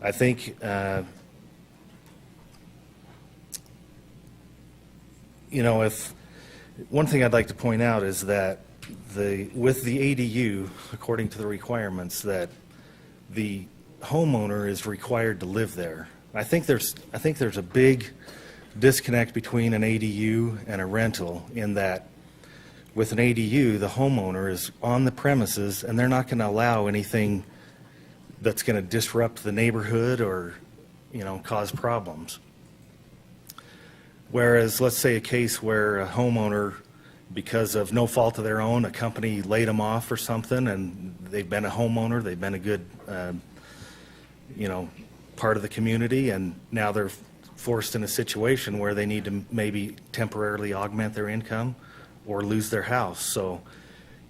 I think, you know, if one thing I'd like to point out is that with the ADU, according to the requirements, that the homeowner is required to live there. I think there's a big disconnect between an ADU and a rental in that with an ADU, the homeowner is on the premises and they're not going to allow anything that's going to disrupt the neighborhood or, you know, cause problems. Whereas, let's say a case where a homeowner, because of no fault of their own, a company laid them off or something, and they've been a homeowner, they've been a good, you know, part of the community, and now they're forced in a situation where they need to maybe temporarily augment their income or lose their house. So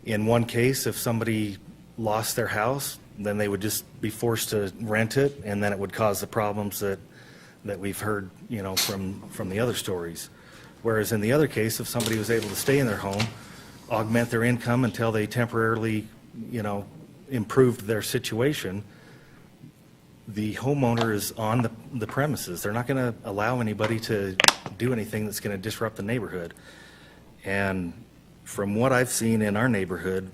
in one case, if somebody lost their house, then they would just be forced to rent it, and then it would cause the problems that we've heard, you know, from the other stories. Whereas in the other case, if somebody was able to stay in their home, augment their income until they temporarily, you know, improved their situation, the homeowner is on the premises. They're not going to allow anybody to do anything that's going to disrupt the neighborhood. And from what I've seen in our neighborhood,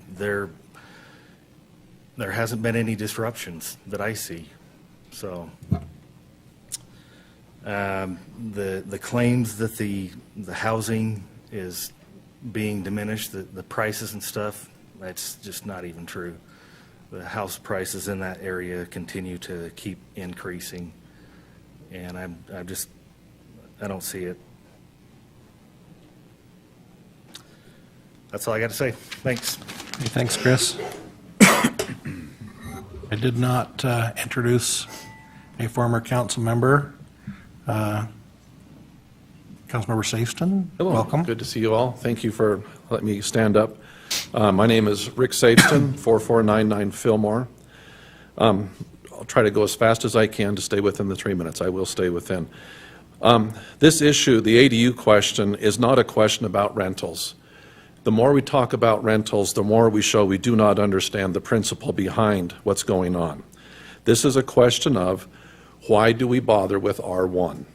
there hasn't been any disruptions that I see. So the claims that the housing is being diminished, the prices and stuff, that's just not even true. The house prices in that area continue to keep increasing, and I don't see it. That's all I got to say. Thanks. Okay, thanks, Chris. I did not introduce a former council member. Councilmember Safeston, Hello. welcome. Good to see you all. Thank you for letting me stand up. My name is Rick Safeston, 4499 Fillmore. I'll try to go as fast as I can to stay within the 3 minutes. I will stay within. This issue, the ADU question, is not a question about rentals. The more we talk about rentals, the more we show we do not understand the principle behind what's going on. This is a question of why do we bother with R1?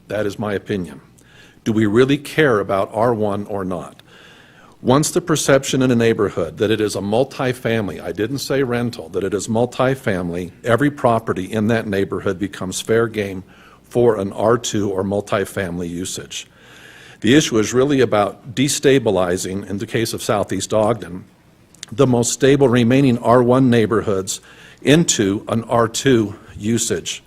That is my opinion. Do we really care about R1 or not? Once the perception in a neighborhood that it is a multifamily, I didn't say rental, that it is multifamily, every property in that neighborhood becomes fair game for an R2 or multifamily usage. The issue is really about destabilizing, in the case of Southeast Ogden, the most stable remaining R1 neighborhoods into an R2 usage.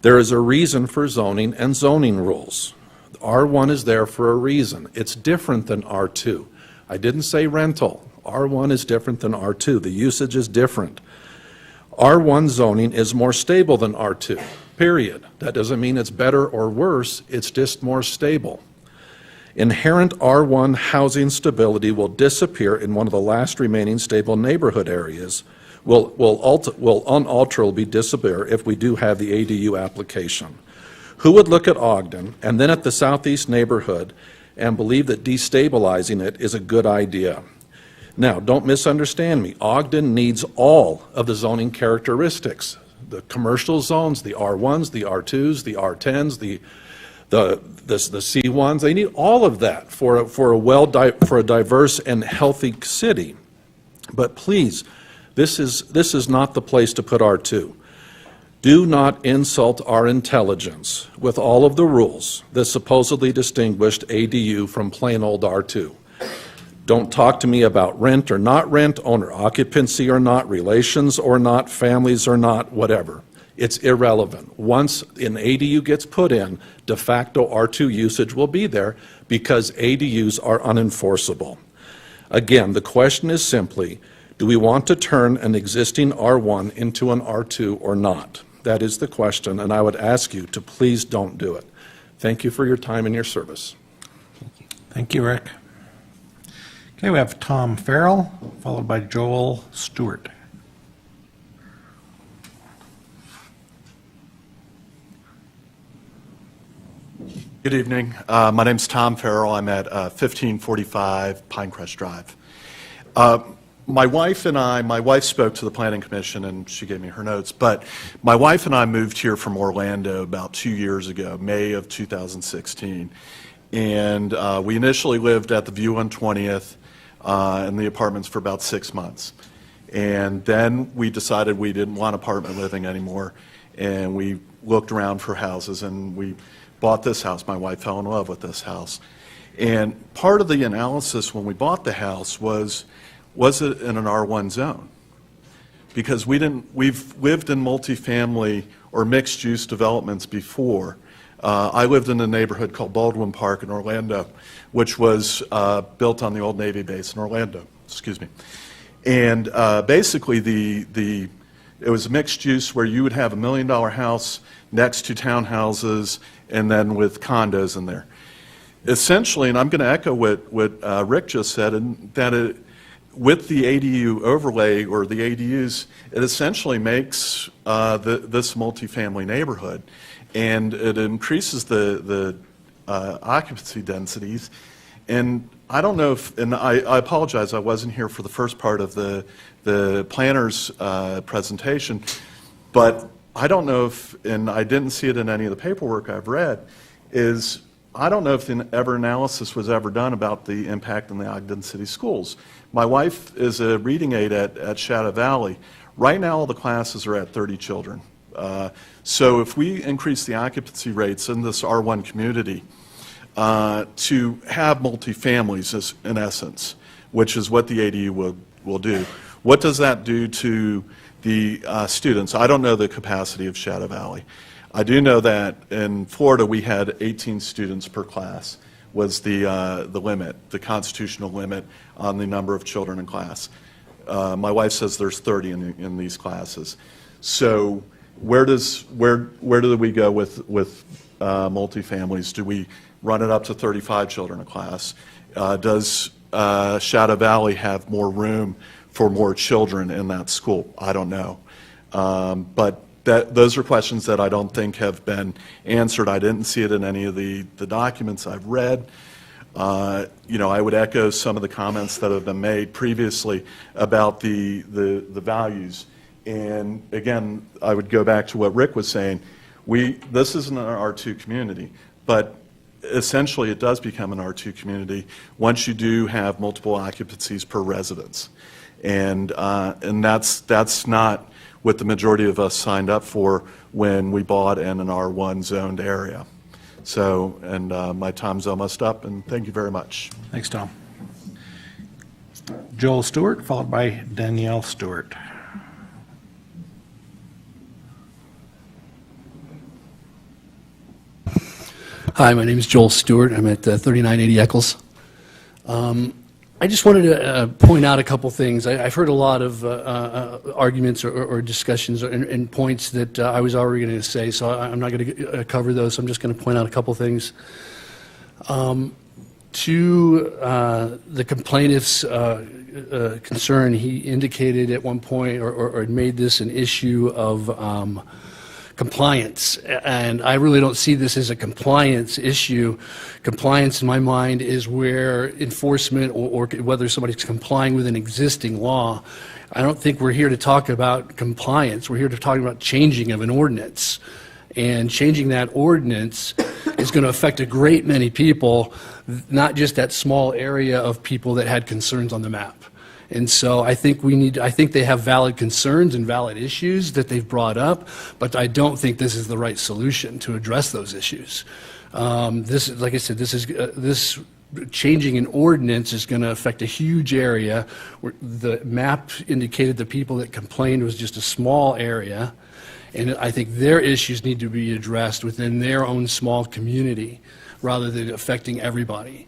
There is a reason for zoning and zoning rules. R1 is there for a reason. It's different than R2. I didn't say rental. R1 is different than R2. The usage is different. R1 zoning is more stable than R2, period. That doesn't mean it's better or worse, it's just more stable. Inherent R1 housing stability will disappear in one of the last remaining stable neighborhood areas, will unalterably disappear if we do have the ADU application. Who would look at Ogden and then at the Southeast neighborhood and believe that destabilizing it is a good idea? Now, don't misunderstand me. Ogden needs all of the zoning characteristics. The commercial zones, the R1s, the R2s, the R10s, the C1s, they need all of that for a diverse and healthy city. But please, this is not the place to put R2. Do not insult our intelligence with all of the rules that supposedly distinguished ADU from plain old R2. Don't talk to me about rent or not rent, owner occupancy or not, relations or not, families or not, whatever. It's irrelevant. Once an ADU gets put in, de facto R2 usage will be there because ADUs are unenforceable. Again, the question is simply, do we want to turn an existing R1 into an R2 or not? That is the question, and I would ask you to please don't do it. Thank you for your time and your service. Thank you, Rick. Okay, we have Tom Farrell, followed by Joel Stewart. Good evening. My name's Tom Farrell. I'm at 1545 Pinecrest Drive. My wife spoke to the Planning Commission and she gave me her notes, but my wife and I moved here from Orlando about 2 years ago, May of 2016. And we initially lived at the View on 20th in the apartments for about 6 months. And then we decided we didn't want apartment living anymore, and we looked around for houses, and we bought this house. My wife fell in love with this house. And part of the analysis when we bought the house was it in an R1 zone? Because we've lived in multifamily or mixed-use developments before. I lived in a neighborhood called Baldwin Park in Orlando, which was built on the old Navy base in Orlando, excuse me. And basically it was mixed use where you would have $1 million house next to townhouses and then with condos in there. Essentially, and I'm going to echo what Rick just said, and that with the ADU overlay or the ADUs, it essentially makes this multifamily neighborhood, and it increases the occupancy densities. And I don't know if, and I apologize, I wasn't here for the first part of the planner's presentation, but I don't know if, and I didn't see it in any of the paperwork I've read, is I don't know if ever analysis was ever done about the impact in the Ogden City Schools. My wife is a reading aide at Shadow Valley. Right now, all the classes are at 30 children. So if we increase the occupancy rates in this R1 community to have multifamilies, in essence, which is what the ADU will do, what does that do to the students? I don't know the capacity of Shadow Valley. I do know that in Florida we had 18 students per class was the limit, the constitutional limit on the number of children in class. My wife says there's 30 in these classes. So where do we go with multifamilies? Do we run it up to 35 children a class? Does Shadow Valley have more room for more children in that school? I don't know. But those are questions that I don't think have been answered. I didn't see it in any of the documents I've read. I would echo some of the comments that have been made previously about the values. And again, I would go back to what Rick was saying. This isn't an R2 community, but essentially it does become an R2 community once you do have multiple occupancies per residence. And that's not what the majority of us signed up for when we bought in an R1 zoned area. So, and my time's almost up, and thank you very much. Thanks, Tom. Joel Stewart, followed by Danielle Stewart. Hi, my name is Joel Stewart. I'm at 3980 Eccles. I just wanted to point out a couple things. I've heard a lot of arguments or discussions and points that I was already going to say, so I'm not going to cover those. I'm just going to point out a couple things. To the complainant's concern, he indicated at one point or made this an issue of compliance, and I really don't see this as a compliance issue. Compliance, in my mind, is where enforcement or whether somebody's complying with an existing law. I don't think we're here to talk about compliance. We're here to talk about changing of an ordinance, and changing that ordinance is going to affect a great many people, not just that small area of people that had concerns on the map. And so I think they have valid concerns and valid issues that they've brought up, but I don't think this is the right solution to address those issues. Like I said, this changing an ordinance is going to affect a huge area. The map indicated the people that complained was just a small area, and I think their issues need to be addressed within their own small community rather than affecting everybody.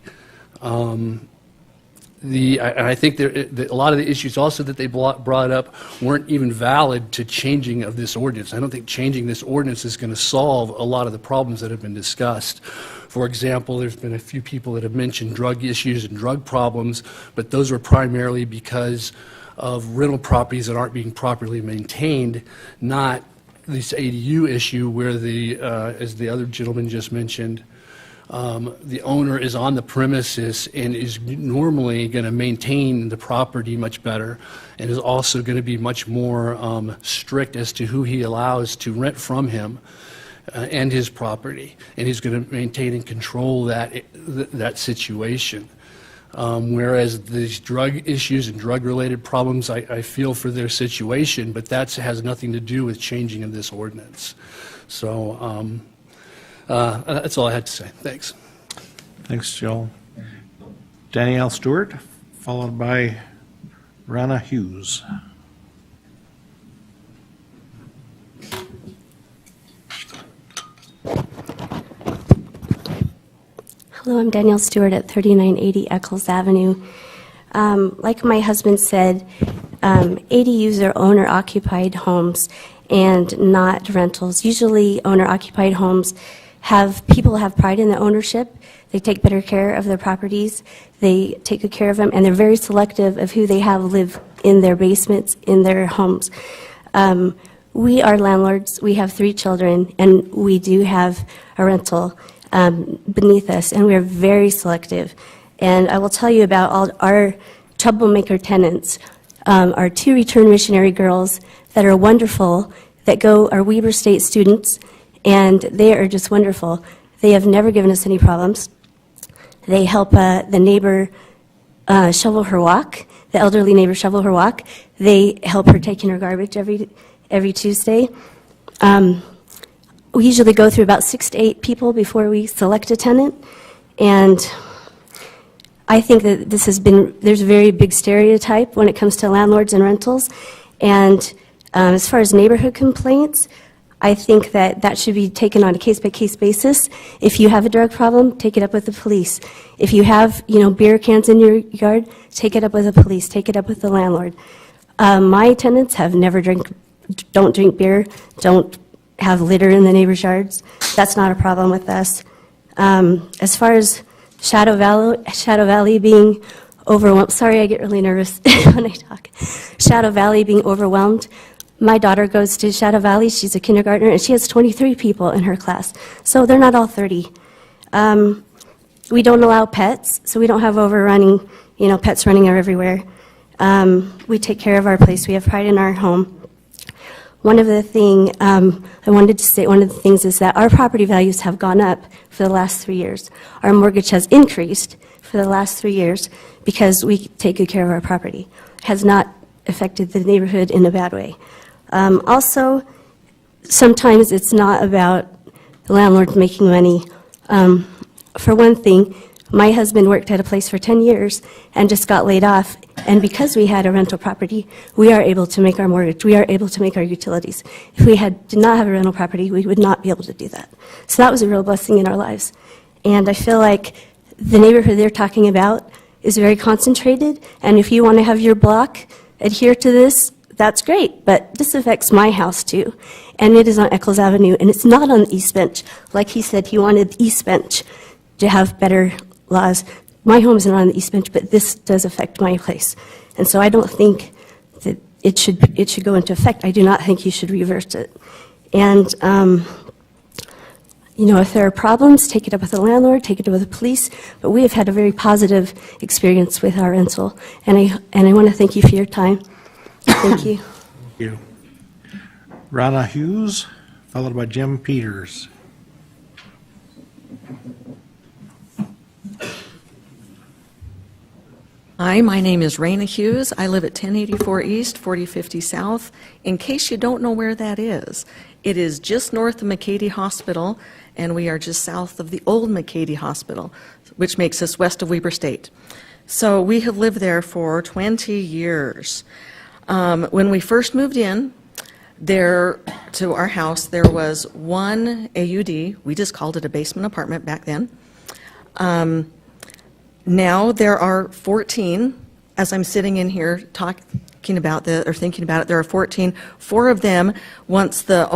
I think a lot of the issues also that they brought up weren't even valid to changing of this ordinance. I don't think changing this ordinance is going to solve a lot of the problems that have been discussed. For example, there's been a few people that have mentioned drug issues and drug problems, but those were primarily because of rental properties that aren't being properly maintained, not this ADU issue where as the other gentleman just mentioned, the owner is on the premises and is normally going to maintain the property much better and is also going to be much more strict as to who he allows to rent from him and his property. And he's going to maintain and control that situation. Whereas these drug issues and drug-related problems, I feel for their situation, but that has nothing to do with changing of this ordinance. So that's all I had to say. Thanks. Thanks, Joel. Danielle Stewart, followed by Rana Hughes. Hello, I'm Danielle Stewart at 3980 Eccles Avenue. Like my husband said, ADUs are owner-occupied homes and not rentals. Usually owner-occupied homes people have pride in the ownership. They take better care of their properties. They take good care of them, and they're very selective of who they have live in their basements, in their homes. We are landlords. We have 3 children, and we do have a rental beneath us, and we're very selective. And I will tell you about all our troublemaker tenants. Our 2 return missionary girls that are wonderful, that are Weber State students, and they are just wonderful. They have never given us any problems. They help the neighbor shovel her walk, the elderly neighbor shovel her walk. They help her take in her garbage every Tuesday. We usually go through about 6 to 8 people before we select a tenant, and I think that there's a very big stereotype when it comes to landlords and rentals, and as far as neighborhood complaints, I think that should be taken on a case-by-case basis. If you have a drug problem, take it up with the police. If you have, beer cans in your yard, take it up with the police, take it up with the landlord. My tenants have never don't drink beer, don't have litter in the neighbors' yards. That's not a problem with us. As far as Shadow Valley being overwhelmed, sorry, I get really nervous when I talk. Shadow Valley being overwhelmed. My daughter goes to Shadow Valley. She's a kindergartner, and she has 23 people in her class. So they're not all 30. We don't allow pets, so we don't have overrunning, pets running everywhere. We take care of our place. We have pride in our home. One of the things I wanted to say, one of the things is that our property values have gone up for the last 3 years. Our mortgage has increased for the last 3 years because we take good care of our property. It has not affected the neighborhood in a bad way. Also, sometimes it's not about the landlord making money. For one thing, my husband worked at a place for 10 years and just got laid off, and because we had a rental property, we are able to make our mortgage, we are able to make our utilities. If we did not have a rental property, we would not be able to do that. So that was a real blessing in our lives. And I feel like the neighborhood they're talking about is very concentrated, and if you want to have your block adhere to this, that's great, but this affects my house too, and it is on Eccles Avenue, and it's not on the East Bench. Like he said, he wanted the East Bench to have better laws. My home isn't on the East Bench, but this does affect my place, and so I don't think that it should go into effect. I do not think you should reverse it. And if there are problems, take it up with the landlord, take it up with the police. But we have had a very positive experience with our rental, and I want to thank you for your time. Thank you. Thank you. Rana Hughes, followed by Jim Peters. Hi, my name is Raina Hughes. I live at 1084 East, 4050 South. In case you don't know where that is, it is just north of McCady Hospital, and we are just south of the old McCady Hospital, which makes us west of Weber State. So we have lived there for 20 years. When we first moved in to our house, there was one AUD. We just called it a basement apartment back then. Now there are 14. As I'm sitting in here thinking about it, there are 14. 4 of them, once the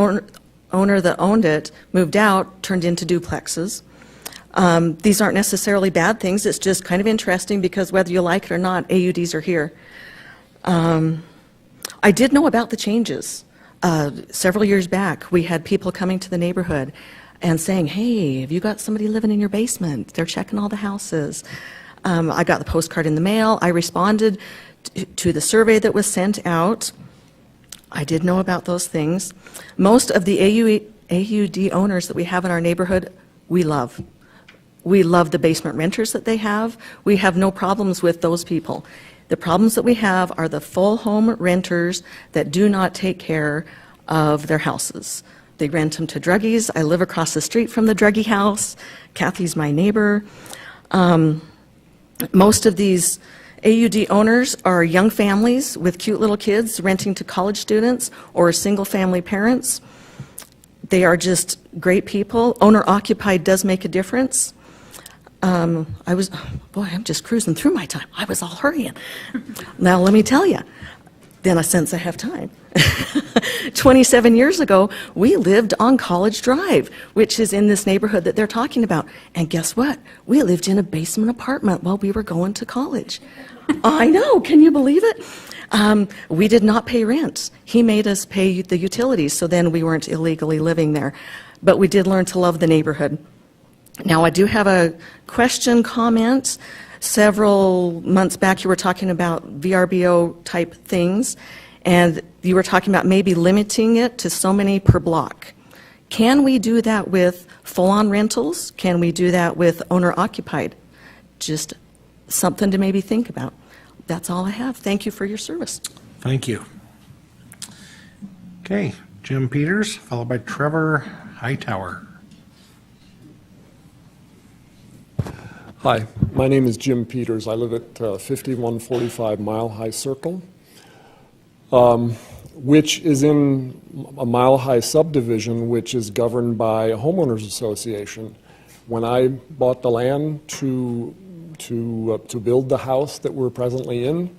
owner that owned it moved out, turned into duplexes. These aren't necessarily bad things. It's just kind of interesting because whether you like it or not, AUDs are here. I did know about the changes. Several years back, we had people coming to the neighborhood and saying, hey, have you got somebody living in your basement? They're checking all the houses. I got the postcard in the mail. I responded to the survey that was sent out. I did know about those things. Most of the AUD owners that we have in our neighborhood, we love. We love the basement renters that they have. We have no problems with those people. The problems that we have are the full home renters that do not take care of their houses. They rent them to druggies. I live across the street from the druggie house. Kathy's my neighbor. Most of these AUD owners are young families with cute little kids renting to college students or single-family parents. They are just great people. Owner-occupied does make a difference. I'm just cruising through my time. I was all hurrying. Now, let me tell you, then since I have time. 27 years ago, we lived on College Drive, which is in this neighborhood that they're talking about. And guess what? We lived in a basement apartment while we were going to college. I know, can you believe it? We did not pay rent. He made us pay the utilities, so then we weren't illegally living there. But we did learn to love the neighborhood. Now, I do have a question, comment. Several months back, you were talking about VRBO type things, and you were talking about maybe limiting it to so many per block. Can we do that with full-on rentals? Can we do that with owner-occupied? Just something to maybe think about. That's all I have. Thank you for your service. Thank you. Okay, Jim Peters, followed by Trevor Hightower. Hi, my name is Jim Peters. I live at 5145 Mile High Circle, which is in a Mile High subdivision, which is governed by a homeowners association. When I bought the land to build the house that we're presently in,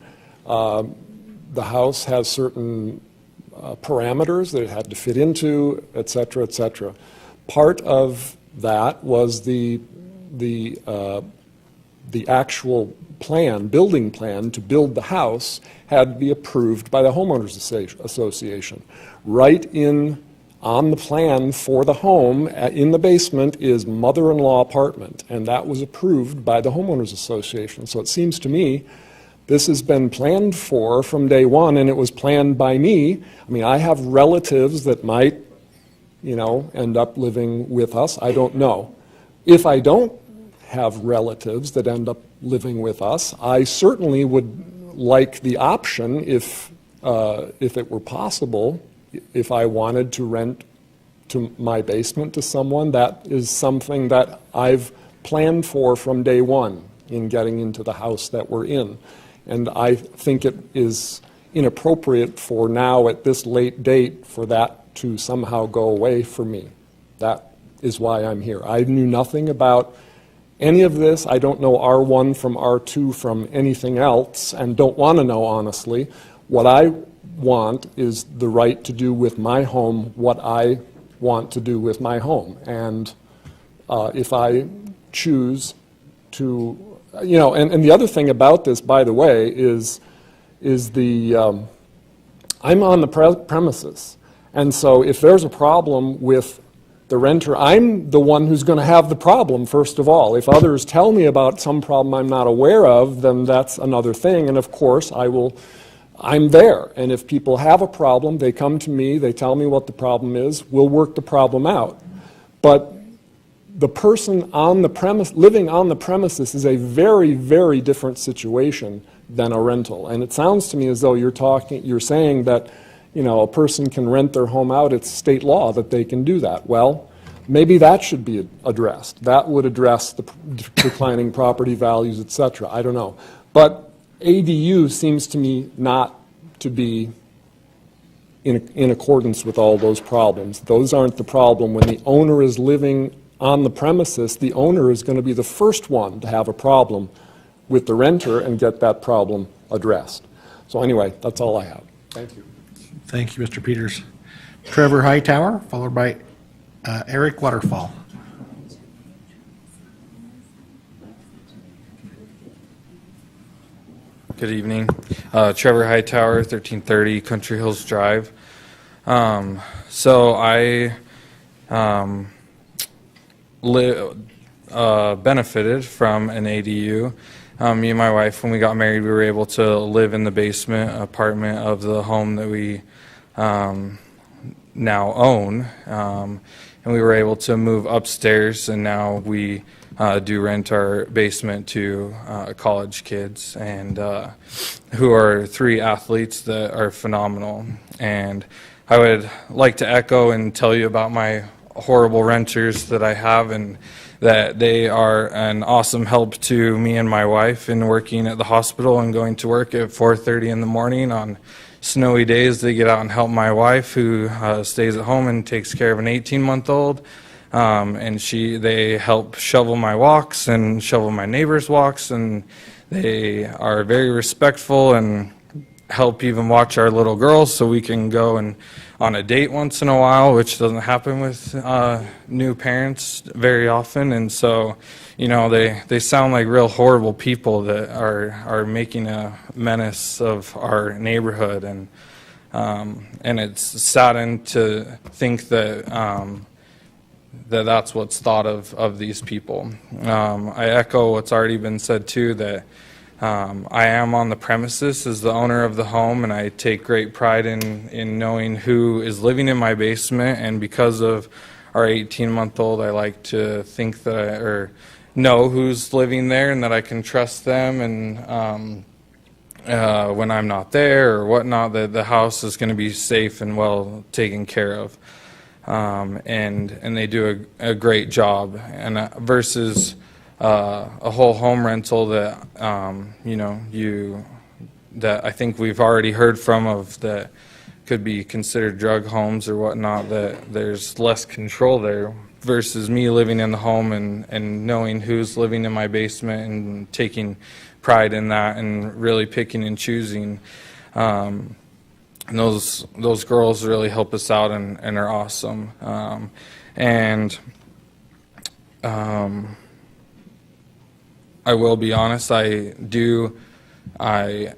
the house has certain parameters that it had to fit into, et cetera, et cetera. Part of that was the actual plan, building plan to build the house had to be approved by the homeowners association. Right in on the plan for the home in the basement is mother-in-law apartment, and that was approved by the homeowners association. So it seems to me this has been planned for from day one, and it was planned by me. I mean, I have relatives that might, end up living with us. I don't know. If I don't have relatives that end up living with us, I certainly would like the option, if it were possible, if I wanted to rent to my basement to someone. That is something that I've planned for from day one in getting into the house that we're in. And I think it is inappropriate for now, at this late date, for that to somehow go away for me. That is why I'm here. I knew nothing about any of this. I don't know R1 from R2 from anything else, and don't want to know, honestly. What I want is the right to do with my home what I want to do with my home. And if I choose to, and the other thing about this, by the way, is I'm on the premises. And so if there's a problem with the renter, I'm the one who's going to have the problem, first of all. If others tell me about some problem I'm not aware of, then that's another thing. And of course, I'm there. And if people have a problem, they come to me, they tell me what the problem is, we'll work the problem out. But the person on the premise, living on the premises, is a very, very different situation than a rental. And it sounds to me as though you're saying that, a person can rent their home out. It's state law that they can do that. Well, maybe that should be addressed. That would address the declining property values, et cetera. I don't know. But ADU seems to me not to be in accordance with all those problems. Those aren't the problem. When the owner is living on the premises, the owner is going to be the first one to have a problem with the renter and get that problem addressed. So anyway, that's all I have. Thank you. Thank you, Mr. Peters. Trevor Hightower, followed by Eric Waterfall. Good evening. Trevor Hightower, 1330 Country Hills Drive. So I benefited from an ADU. Me and my wife, when we got married, we were able to live in the basement apartment of the home that we now own. And we were able to move upstairs, and now we do rent our basement to college kids, and who are 3 athletes that are phenomenal. And I would like to echo and tell you about my horrible renters that I have, and that they are an awesome help to me and my wife in working at the hospital and going to work at 4:30 in the morning on snowy days. They get out and help my wife, who stays at home and takes care of an 18-month-old. And they help shovel my walks and shovel my neighbors' walks, and they are very respectful and help even watch our little girls so we can go and on a date once in a while, which doesn't happen with new parents very often. And so, they sound like real horrible people that are making a menace of our neighborhood, and it's saddened to think that that's what's thought of these people. I echo what's already been said too, that I am on the premises as the owner of the home, and I take great pride in knowing who is living in my basement. And because of our 18-month-old, I like to think that or know who's living there and that I can trust them, and when I'm not there or whatnot, that the house is going to be safe and well taken care of. And they do a great job, and versus a whole home rental that that I think we've already heard from of that could be considered drug homes or whatnot, that there's less control there versus me living in the home and knowing who's living in my basement and taking pride in that and really picking and choosing. And those girls really help us out and are awesome. I will be honest, I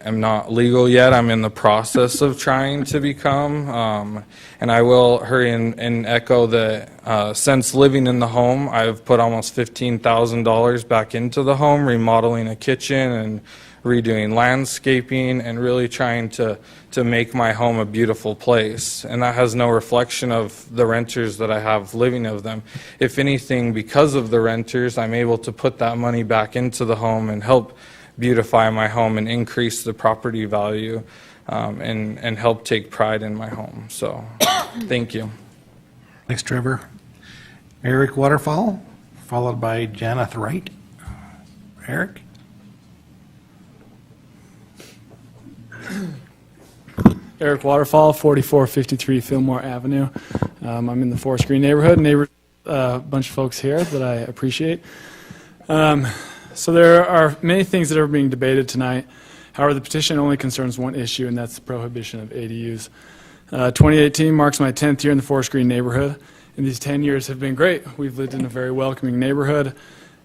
am not legal yet. I'm in the process of trying to become. And I will hurry and echo that since living in the home, I've put almost $15,000 back into the home, remodeling a kitchen and redoing landscaping and really trying to make my home a beautiful place. And that has no reflection of the renters that I have living of them. If anything, because of the renters, I'm able to put that money back into the home and help beautify my home and increase the property value and help take pride in my home. So thank you. Thanks, Trevor. Eric Waterfall, followed by Janeth Wright. Eric? Eric Waterfall, 4453 Fillmore Avenue. I'm in the Forest Green neighborhood. A bunch of folks here that I appreciate. So there are many things that are being debated tonight. However, the petition only concerns one issue, and that's the prohibition of ADUs. 2018 marks my 10th year in the Forest Green neighborhood, and these 10 years have been great. We've lived in a very welcoming neighborhood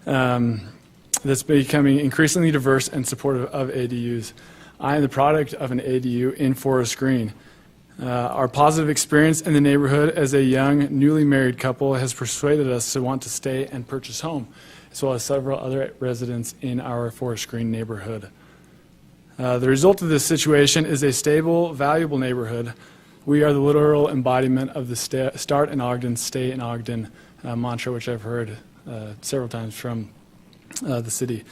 that's becoming increasingly diverse and supportive of ADUs. I am the product of an ADU in Forest Green. Our positive experience in the neighborhood as a young, newly married couple has persuaded us to want to stay and purchase home, as well as several other residents in our Forest Green neighborhood. The result of this situation is a stable, valuable neighborhood. We are the literal embodiment of the start in Ogden, stay in Ogden mantra, which I've heard several times from the city.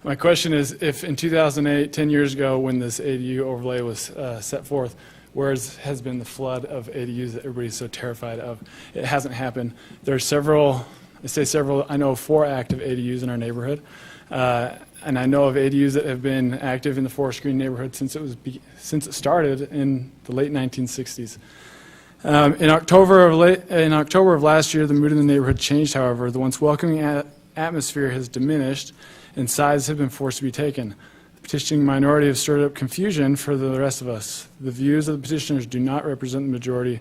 My question is, if in 2008, 10 years ago, when this ADU overlay was set forth, where has been the flood of ADUs that everybody's so terrified of? It hasn't happened. There are several, I know of 4 active ADUs in our neighborhood, and I know of ADUs that have been active in the Forest Green neighborhood since it started in the late 1960s. In October of last year, the mood in the neighborhood changed, however. The once welcoming atmosphere has diminished, and sides have been forced to be taken. The petitioning minority have stirred up confusion for the rest of us. The views of the petitioners do not represent the majority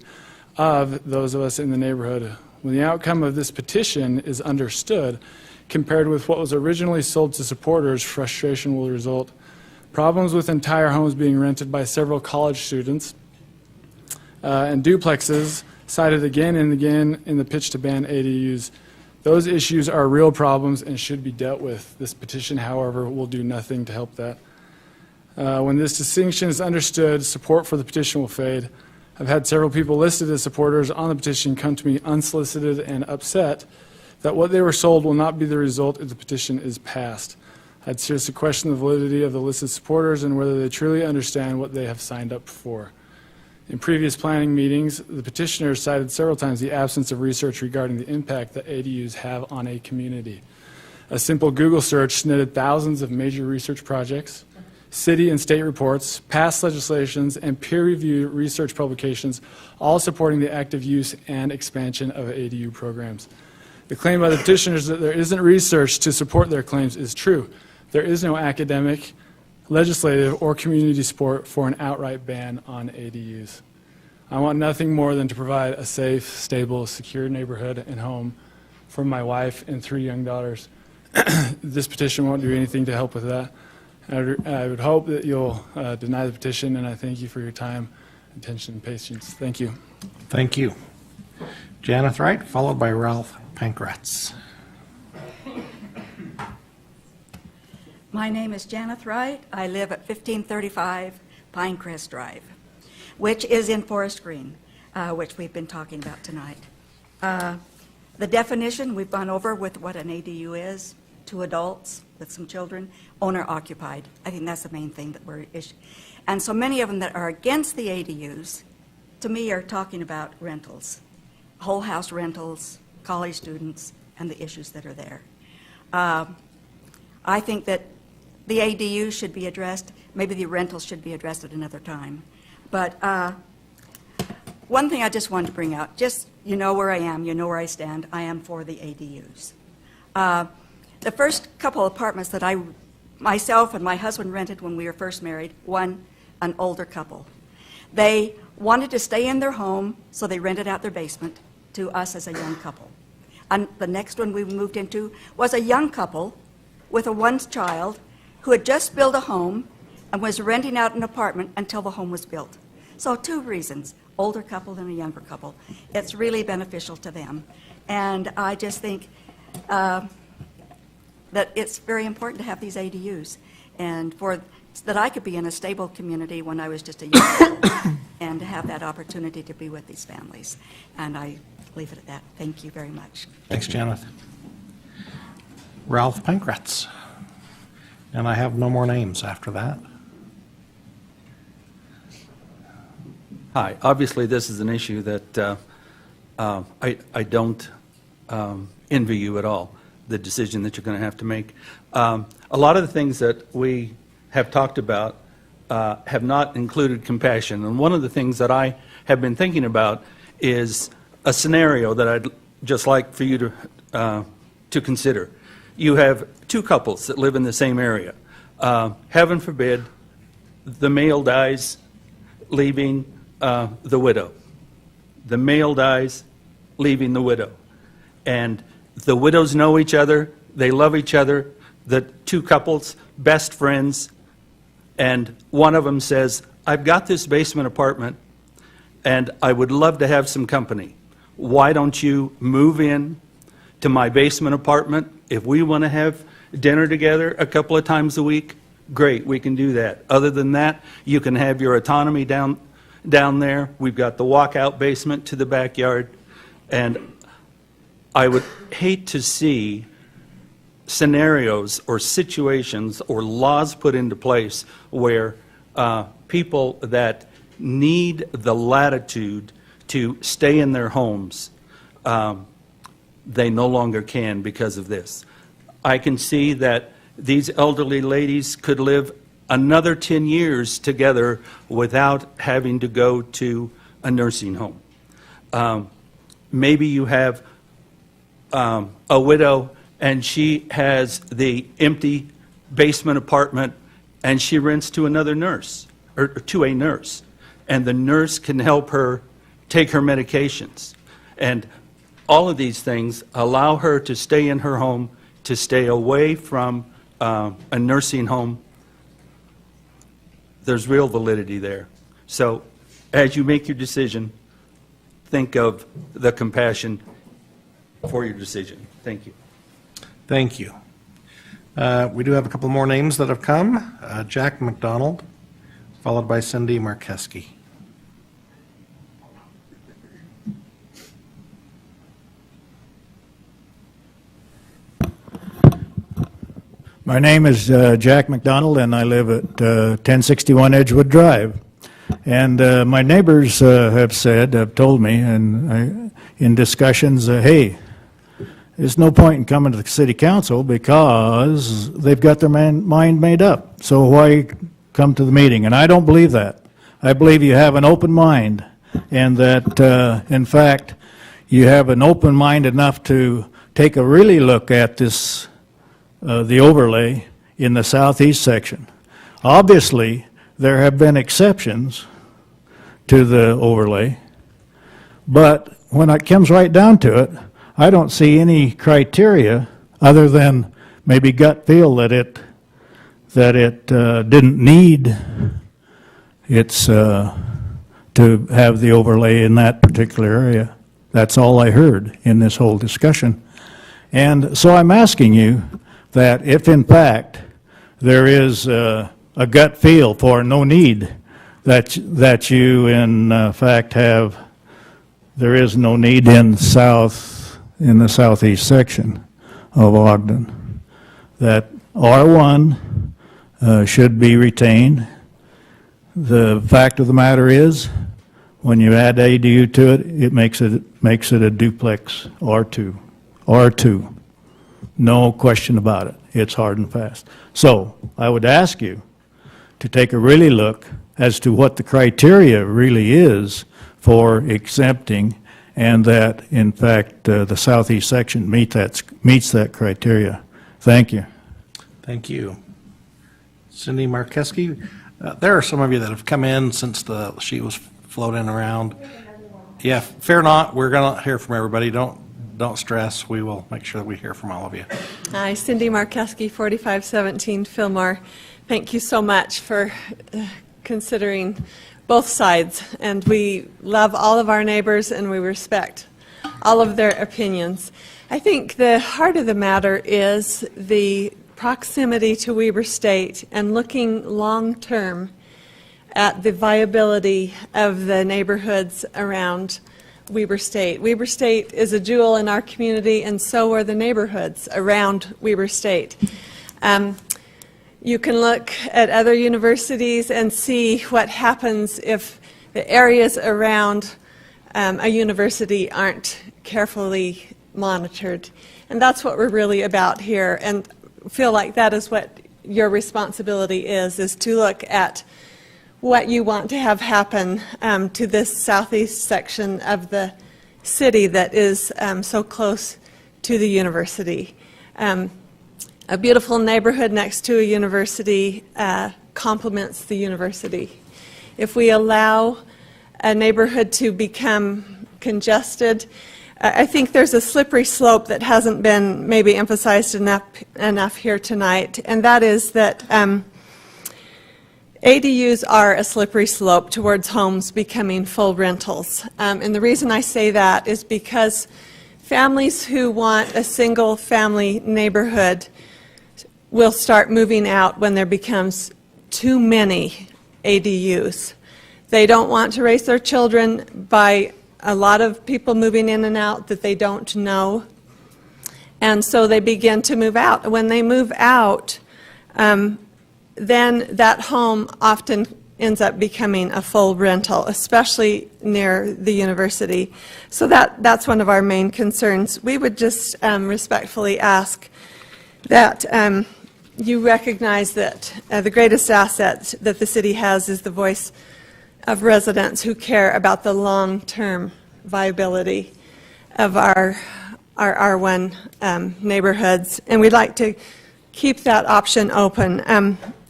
of those of us in the neighborhood. When the outcome of this petition is understood, compared with what was originally sold to supporters, frustration will result. Problems with entire homes being rented by several college students and duplexes cited again and again in the pitch to ban ADUs. Those issues are real problems and should be dealt with. This petition, however, will do nothing to help that. When this distinction is understood, support for the petition will fade. I've had several people listed as supporters on the petition come to me unsolicited and upset that what they were sold will not be the result if the petition is passed. I'd seriously question the validity of the listed supporters and whether they truly understand what they have signed up for. In previous planning meetings, the petitioners cited several times the absence of research regarding the impact that ADUs have on a community. A simple Google search netted thousands of major research projects, city and state reports, past legislations, and peer-reviewed research publications, all supporting the active use and expansion of ADU programs. The claim by the petitioners that there isn't research to support their claims is true. There is no academic, legislative, or community support for an outright ban on ADUs. I want nothing more than to provide a safe, stable, secure neighborhood and home for my wife and 3 young daughters. This petition won't do anything to help with that. I would hope that you'll deny the petition, and I thank you for your time, attention, and patience. Thank you. Thank you. Janeth Wright, followed by Ralph Pankratz. My name is Janeth Wright. I live at 1535 Pinecrest Drive, which is in Forest Green, which we've been talking about tonight. The definition, we've gone over with what an ADU is, 2 adults with some children, owner-occupied. I think that's the main thing that we're issuing. And so many of them that are against the ADUs, to me, are talking about rentals, whole house rentals, college students, and the issues that are there. I think that the ADU should be addressed. Maybe the rentals should be addressed at another time. But one thing I just wanted to bring out, just you know where I am, you know where I stand. I am for the ADUs. The first couple of apartments that myself and my husband rented when we were first married, an older couple. They wanted to stay in their home, so they rented out their basement to us as a young couple. And the next one we moved into was a young couple with one child who had just built a home and was renting out an apartment until the home was built. So 2 reasons, older couple and a younger couple. It's really beneficial to them. And I just think that it's very important to have these ADUs, and that I could be in a stable community when I was just a young girl, and to have that opportunity to be with these families. And I leave it at that. Thank you very much. Thanks, Janet. Ralph Pankratz. And I have no more names after that. Hi. Obviously, this is an issue that I don't envy you at all, the decision that you're going to have to make. A lot of the things that we have talked about have not included compassion. And one of the things that I have been thinking about is a scenario that I'd just like for you to consider. You have 2 couples that live in the same area. Heaven forbid, the male dies, leaving the widow. The male dies, leaving the widow. And the widows know each other, they love each other, the 2 couples, best friends, and one of them says, I've got this basement apartment and I would love to have some company. Why don't you move in to my basement apartment? If we want to have dinner together a couple of times a week, great, we can do that. Other than that, you can have your autonomy down there. We've got the walkout basement to the backyard. And I would hate to see scenarios or situations or laws put into place where people that need the latitude to stay in their homes, they no longer can because of this. I can see that these elderly ladies could live another 10 years together without having to go to a nursing home. Maybe you have a widow and she has the empty basement apartment and she rents to another nurse, or to a nurse, and the nurse can help her take her medications. And all of these things allow her to stay in her home, to stay away from a nursing home. There's real validity there. So as you make your decision, think of the compassion for your decision. Thank you. Thank you. We do have a couple more names that have come. Jack McDonald, followed by Cindy Markeski. My name is Jack McDonald, and I live at 1061 Edgewood Drive. And my neighbors have told me, and in discussions, hey, there's no point in coming to the city council because they've got their mind made up. So why come to the meeting? And I don't believe that. I believe you have an open mind, and that, in fact, you have an open mind enough to take a really look at this, the overlay in the southeast section. Obviously, there have been exceptions to the overlay, but when it comes right down to it, I don't see any criteria other than maybe gut feel that it didn't need its to have the overlay in that particular area. That's all I heard in this whole discussion. And so I'm asking you that if in fact there is a gut feel for no need, that you in fact have, there is no need in south in the southeast section of Ogden, that R1 should be retained. The fact of the matter is, when you add ADU to it, it makes it a duplex R2. No question about it. It's hard and fast. So I would ask you to take a really look as to what the criteria really is for exempting, and that, in fact, the southeast section meets that criteria. Thank you. Thank you. Cindy Markeski, there are some of you that have come in since the sheet was floating around. Yeah, fear not. We're going to hear from everybody. Don't stress. We will make sure that we hear from all of you. Hi, Cindy Markeski, 4517 Fillmore. Thank you so much for considering both sides. And we love all of our neighbors and we respect all of their opinions. I think the heart of the matter is the proximity to Weber State and looking long-term at the viability of the neighborhoods around Weber State. Weber State is a jewel in our community, and so are the neighborhoods around Weber State. You can look at other universities and see what happens if the areas around a university aren't carefully monitored. And that's what we're really about here, and feel like that is what your responsibility is to look at what you want to have happen to this southeast section of the city that is so close to the university. A beautiful neighborhood next to a university complements the university. If we allow a neighborhood to become congested, I think there's a slippery slope that hasn't been maybe emphasized enough here tonight, and that is that ADUs are a slippery slope towards homes becoming full rentals. And the reason I say that is because families who want a single-family neighborhood will start moving out when there becomes too many ADUs. They don't want to raise their children by a lot of people moving in and out that they don't know, and so they begin to move out. When they move out, then that home often ends up becoming a full rental, especially near the university. So that's one of our main concerns. We would just respectfully ask that you recognize that the greatest asset that the city has is the voice of residents who care about the long-term viability of our R1 neighborhoods, and we'd like to keep that option open.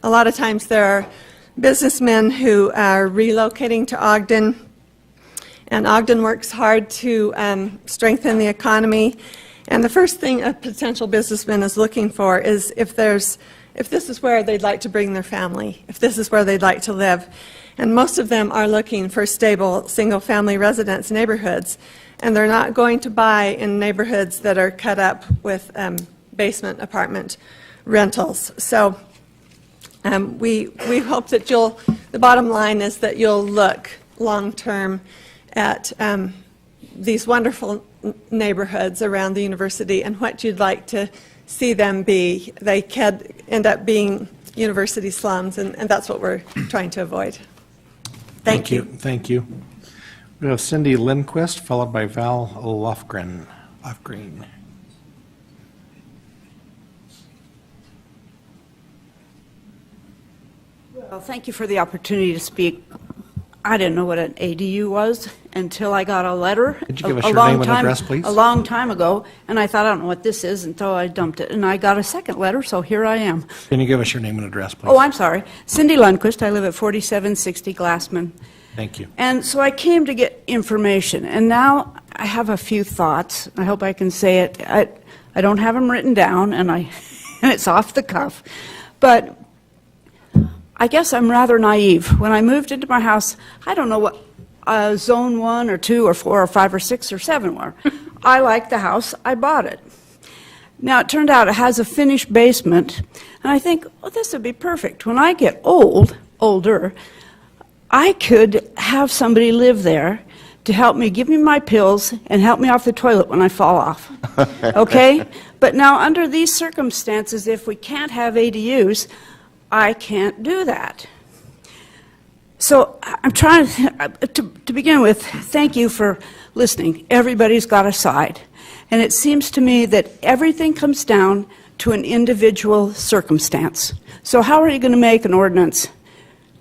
A lot of times there are businessmen who are relocating to Ogden, and Ogden works hard to strengthen the economy. And the first thing a potential businessman is looking for is if this is where they'd like to bring their family, if this is where they'd like to live. And most of them are looking for stable single-family residence neighborhoods, and they're not going to buy in neighborhoods that are cut up with basement apartment rentals. So we hope that the bottom line is that you'll look long-term at these wonderful neighborhoods around the university and what you'd like to see them be. They could end up being university slums, and that's what we're trying to avoid. Thank you. Thank you. We have Cindy Lindquist, followed by Val Lofgren. Well, thank you for the opportunity to speak. I didn't know what an ADU was until I got a letter. Could you give us your name and address, please? A long time ago, and I thought, I don't know what this is until I dumped it. And I got a second letter, so here I am. Can you give us your name and address, please? Oh, I'm sorry. Cindy Lundquist. I live at 4760 Glassman. Thank you. And so I came to get information, and now I have a few thoughts. I hope I can say it. I don't have them written down, and it's off the cuff. But I guess I'm rather naive. When I moved into my house, I don't know what zone 1 or 2 or 4 or 5 or 6 or 7 were. I liked the house. I bought it. Now, it turned out it has a finished basement, and I think, well, this would be perfect. When I get older, I could have somebody live there to help me, give me my pills, and help me off the toilet when I fall off. Okay? But now, under these circumstances, if we can't have ADUs, I can't do that. So I'm trying to begin with, thank you for listening. Everybody's got a side. And it seems to me that everything comes down to an individual circumstance. So how are you going to make an ordinance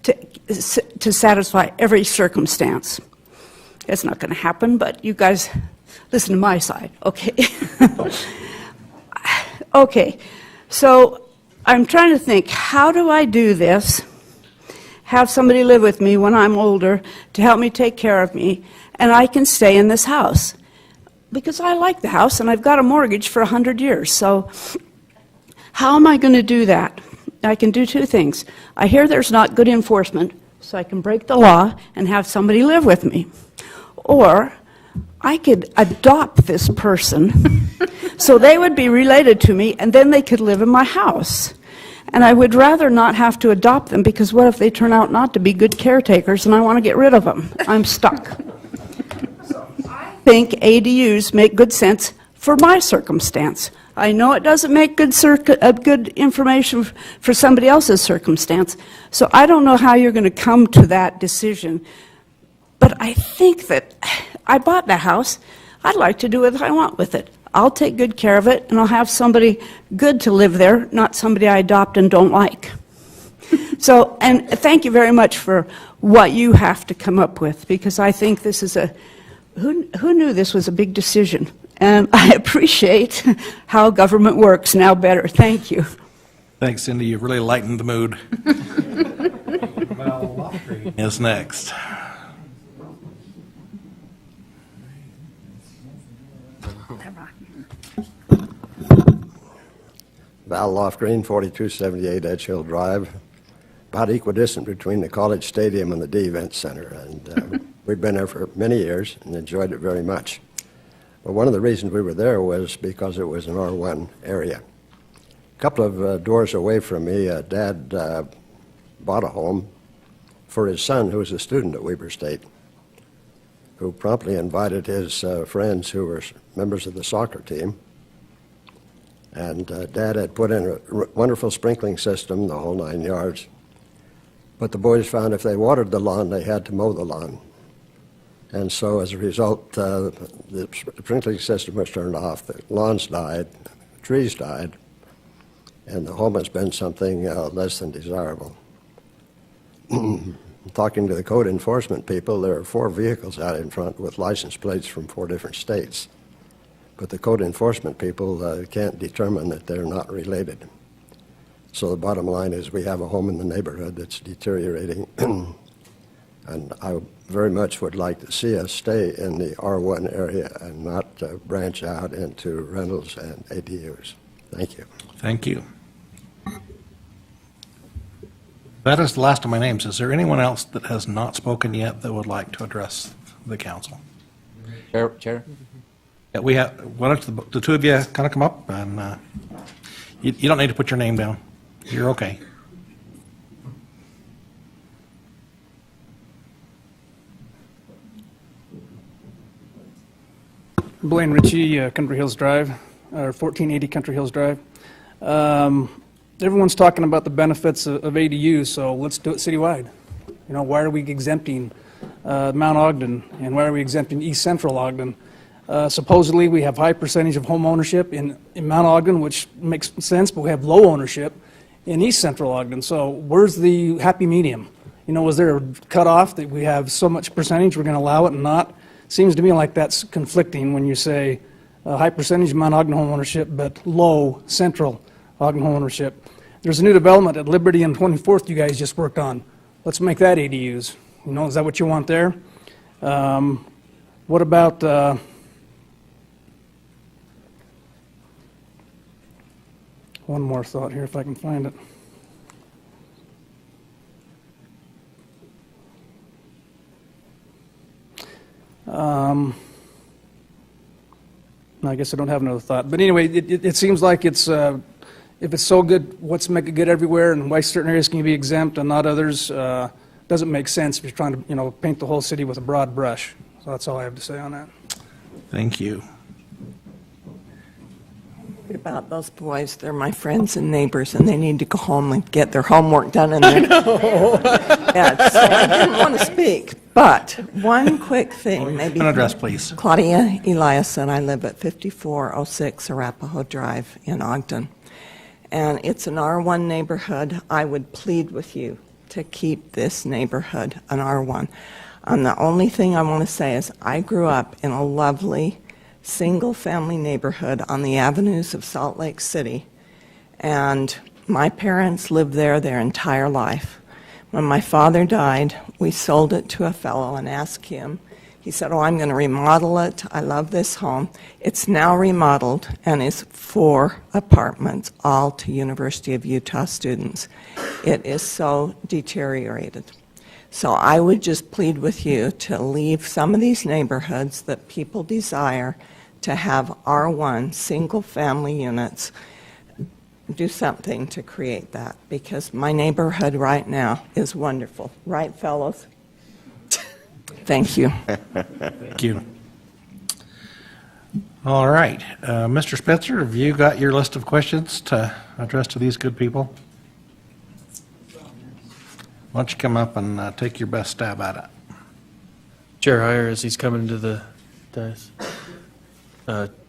to satisfy every circumstance? It's not going to happen, but you guys listen to my side, okay? Okay, so I'm trying to think, how do I do this? Have somebody live with me when I'm older to help me take care of me, and I can stay in this house. Because I like the house, and I've got a mortgage for 100 years, so how am I going to do that? I can do two things. I hear there's not good enforcement, so I can break the law and have somebody live with me. Or I could adopt this person so they would be related to me, and then they could live in my house. And I would rather not have to adopt them, because what if they turn out not to be good caretakers and I want to get rid of them? I'm stuck. So I think ADUs make good sense for my circumstance. I know it doesn't make good information for somebody else's circumstance, so I don't know how you're going to come to that decision. But I think that I bought the house. I'd like to do what I want with it. I'll take good care of it, and I'll have somebody good to live there, not somebody I adopt and don't like. So, and thank you very much for what you have to come up with, because I think this is who knew this was a big decision? And I appreciate how government works now better. Thank you. Thanks, Cindy. You've really lightened the mood. Val Lofgren is next. Val Lofgren, 4278 Edge Hill Drive, about equidistant between the College Stadium and the D-Event Center. And we've been there for many years and enjoyed it very much. But one of the reasons we were there was because it was an R1 area. A couple of doors away from me, Dad bought a home for his son, who was a student at Weber State, who promptly invited his friends who were members of the soccer team. And Dad had put in a wonderful sprinkling system, the whole 9 yards. But the boys found if they watered the lawn, they had to mow the lawn. And so as a result, the sprinkling system was turned off, the lawns died, the trees died, and the home has been something less than desirable. Talking to the code enforcement people, there are 4 vehicles out in front with license plates from 4 different states. But the code enforcement people can't determine that they're not related. So the bottom line is we have a home in the neighborhood that's deteriorating. And I very much would like to see us stay in the R1 area and not branch out into rentals and ADUs. Thank you. Thank you. That is the last of my names. Is there anyone else that has not spoken yet that would like to address the council? Chair? Yeah, we have, why don't the two of you kind of come up, and you don't need to put your name down. You're okay. Blaine Ritchie, Country Hills Drive, or 1480 Country Hills Drive. Everyone's talking about the benefits of ADUs, so let's do it citywide. You know, why are we exempting Mount Ogden, and why are we exempting East Central Ogden? Supposedly, we have high percentage of home ownership in Mount Ogden, which makes sense, but we have low ownership in East Central Ogden. So where's the happy medium? You know, was there a cutoff that we have so much percentage, we're going to allow it and not? Seems to me like that's conflicting when you say high percentage of Mount Ogden home ownership, but low Central Ogden home ownership. There's a new development at Liberty and 24th you guys just worked on. Let's make that ADUs. You know, is that what you want there? What about one more thought here if I can find it. I guess I don't have another thought. But anyway, it seems like it's, if it's so good, what's make it good everywhere, and why certain areas can be exempt and not others, doesn't make sense if you're trying to, you know, paint the whole city with a broad brush. So that's all I have to say on that. Thank you. About those boys, they're my friends and neighbors, and they need to go home and get their homework done. And I didn't want to speak, but one quick thing, maybe. An address, please. Claudia Eliason. I live at 5406 Arapahoe Drive in Ogden, and it's an R1 neighborhood. I would plead with you to keep this neighborhood an R1. And the only thing I want to say is I grew up in a lovely single-family neighborhood on the avenues of Salt Lake City, and my parents lived there their entire life. When my father died, we sold it to a fellow and asked him. He said, "Oh, I'm going to remodel it. I love this home." It's now remodeled and is 4 apartments, all to University of Utah students. It is so deteriorated. So I would just plead with you to leave some of these neighborhoods that people desire to have R1 single-family units, do something to create that, because my neighborhood right now is wonderful. Right, fellows? Thank you. Thank you. All right. Mr. Spitzer, have you got your list of questions to address to these good people? Why don't you come up and take your best stab at it? Chair Heyer, as he's coming to the dais.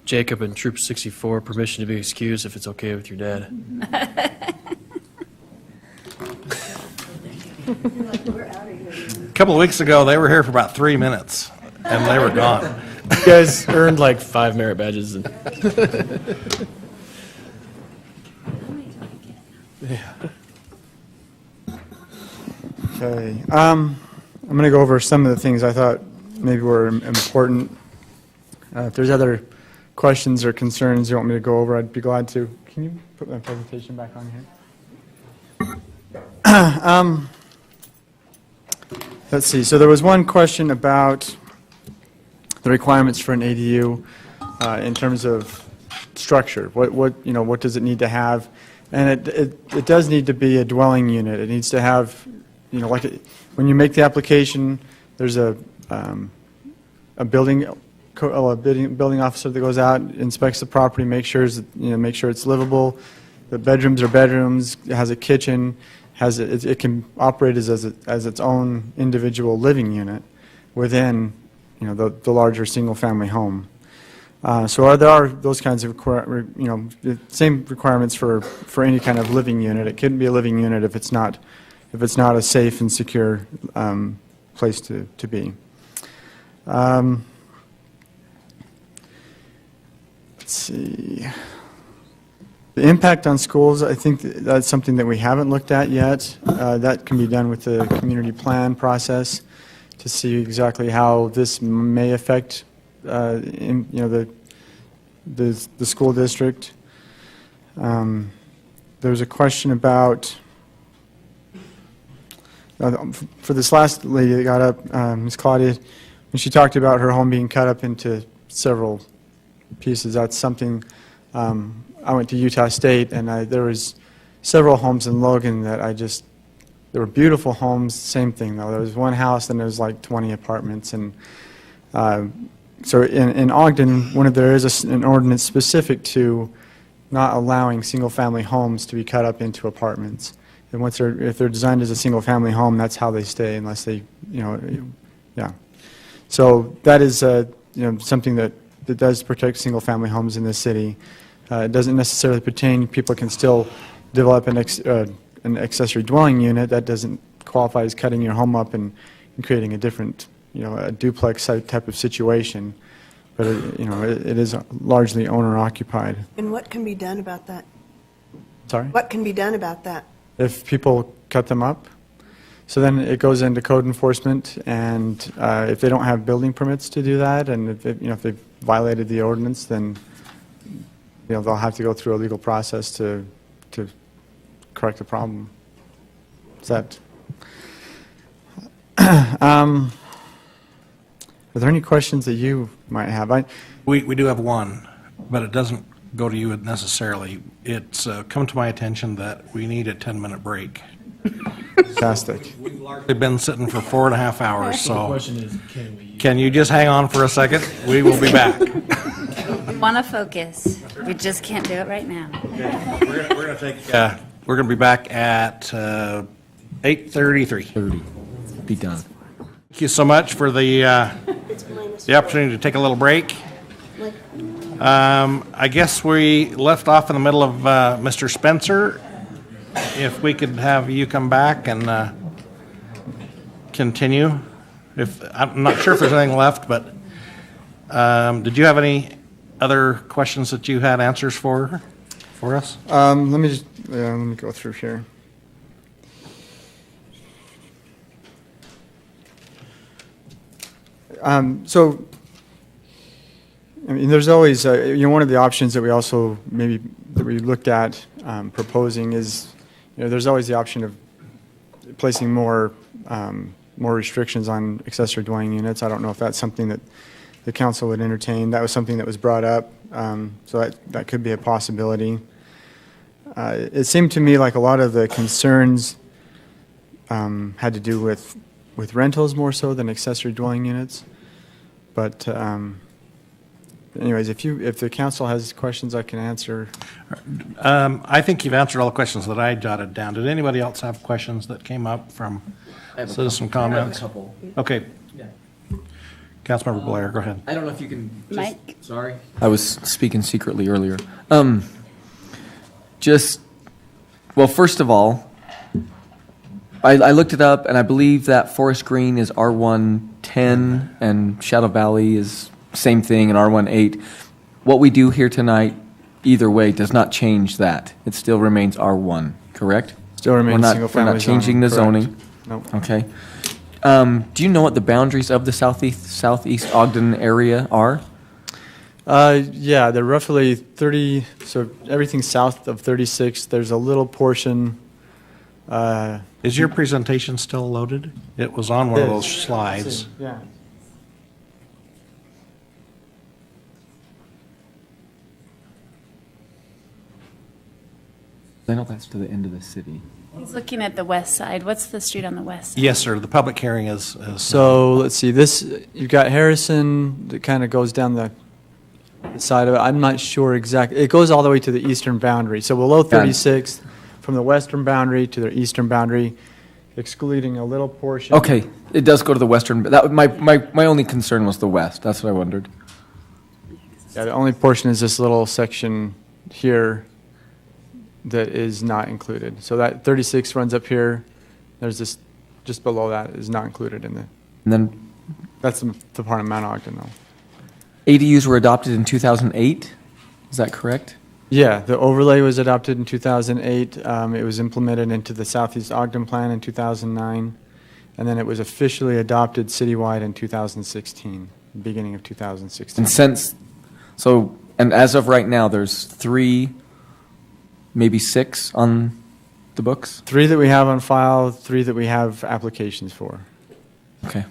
Jacob and Troop 64, permission to be excused if it's okay with your dad. A couple of weeks ago, they were here for about 3 minutes, and they were gone. You guys earned like 5 merit badges. And Yeah. Okay. I'm going to go over some of the things I thought maybe were important. If there's other questions or concerns you want me to go over, I'd be glad to. Can you put my presentation back on here? Let's see. So there was one question about the requirements for an ADU in terms of structure. What does it need to have? And it does need to be a dwelling unit. It needs to have, when you make the application, there's a building officer that goes out, inspects the property, makes sure it's livable. The bedrooms are bedrooms. It has a kitchen. It can operate as its own individual living unit within the larger single-family home. So there are those kinds of the same requirements for any kind of living unit. It couldn't be a living unit if it's not a safe and secure place to be. Let's see. The impact on schools, I think that's something that we haven't looked at yet. That can be done with the community plan process to see exactly how this may affect the school district. There was a question about, for this last lady that got up, Ms. Claudia, when she talked about her home being cut up into several pieces, that's something, I went to Utah State, and there was several homes in Logan that there were beautiful homes, same thing though. There was one house and there was like 20 apartments, and so in Ogden, there is an ordinance specific to not allowing single-family homes to be cut up into apartments. And if they're designed as a single-family home, that's how they stay, unless they, yeah. So that is, something that does protect single-family homes in this city. It doesn't necessarily pertain. People can still develop an accessory dwelling unit. That doesn't qualify as cutting your home up and creating a different, a duplex type of situation. But it is largely owner-occupied. And what can be done about that? Sorry? What can be done about that? If people cut them up, so then it goes into code enforcement, and if they don't have building permits to do that, and if they've violated the ordinance, then they'll have to go through a legal process to correct the problem. Is that? Are there any questions that you might have? We do have one, but it doesn't go to you necessarily. It's come to my attention that we need a 10-minute break. Fantastic. largely been sitting for 4.5 hours, The so question is, can we? can you just hang on for a second? We will be back. We want to focus. We just can't do it right now. We're going to take, we're going to be back at 8:33. Be done. Thank you so much for the opportunity to take a little break. I guess we left off in the middle of Mr. Spencer. If we could have you come back and continue. I'm not sure if there's anything left, but did you have any other questions that you had answers for us? Let me go through here. So, I mean, there's always, one of the options that we also that we looked at proposing is, there's always the option of placing more restrictions on accessory dwelling units. I don't know if that's something that the council would entertain. That was something that was brought up, so that could be a possibility. It seemed to me like a lot of the concerns had to do with rentals more so than accessory dwelling units. But anyways, if the council has questions, I can answer. I think you've answered all the questions that I jotted down. Did anybody else have questions that came up from citizen comments? I have a couple. Okay. Councilmember Blair, go ahead. I don't know if you can. Mike? Sorry. I was speaking secretly earlier. Well, first of all, I looked it up, and I believe that Forest Green is R110, and Shadow Valley is same thing, and R18. What we do here tonight, either way, does not change that. It still remains R1, correct? Still remains single-family We're not changing the zoning, zoning. correct. No. Okay. Do you know what the boundaries of the southeast Ogden area are? Yeah, they're roughly 30, so everything south of 36, there's a little portion. Is your presentation still loaded? It was on one of those slides. Yeah. I know that's to the end of the city. He's looking at the west side. What's the street on the west side? Yes, sir. The public hearing is So let's see, you've got Harrison that kind of goes down the side of it. I'm not sure exactly. It goes all the way to the eastern boundary. So below 36, from the western boundary to the eastern boundary, excluding a little portion. Okay, it does go to the western. My only concern was the west. That's what I wondered. Yeah, the only portion is this little section here that is not included. So that 36 runs up here. There's this, just below that is not included in the. And then. That's the part of Mount Ogden, though. ADUs were adopted in 2008. Is that correct? Yeah, the overlay was adopted in 2008. It was implemented into the Southeast Ogden Plan in 2009. And then it was officially adopted citywide in 2016, beginning of 2016. And as of right now, there's 3, maybe 6 on the books? 3 that we have on file, 3 that we have applications for. Okay.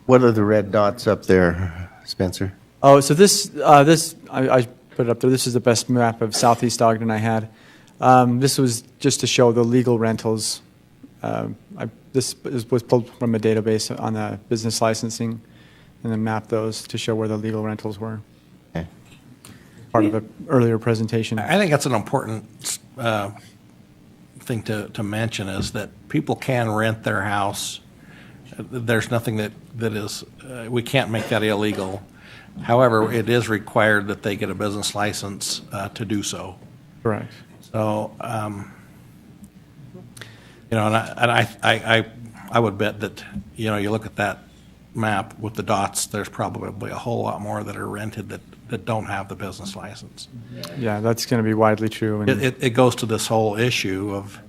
What are the red dots up there, Spencer? Oh, so I put it up there. This is the best map of Southeast Ogden I had. This was just to show the legal rentals. This was pulled from a database on the business licensing, and then mapped those to show where the legal rentals were. Okay. Part of an earlier presentation. I think that's an important thing to mention is that people can rent their house. There's nothing that is, we can't make that illegal. However, it is required that they get a business license to do so. Correct. So, and I would bet that, you look at that map with the dots, there's probably a whole lot more that are rented that don't have the business license. Yeah, that's going to be widely true. And It goes to this whole issue of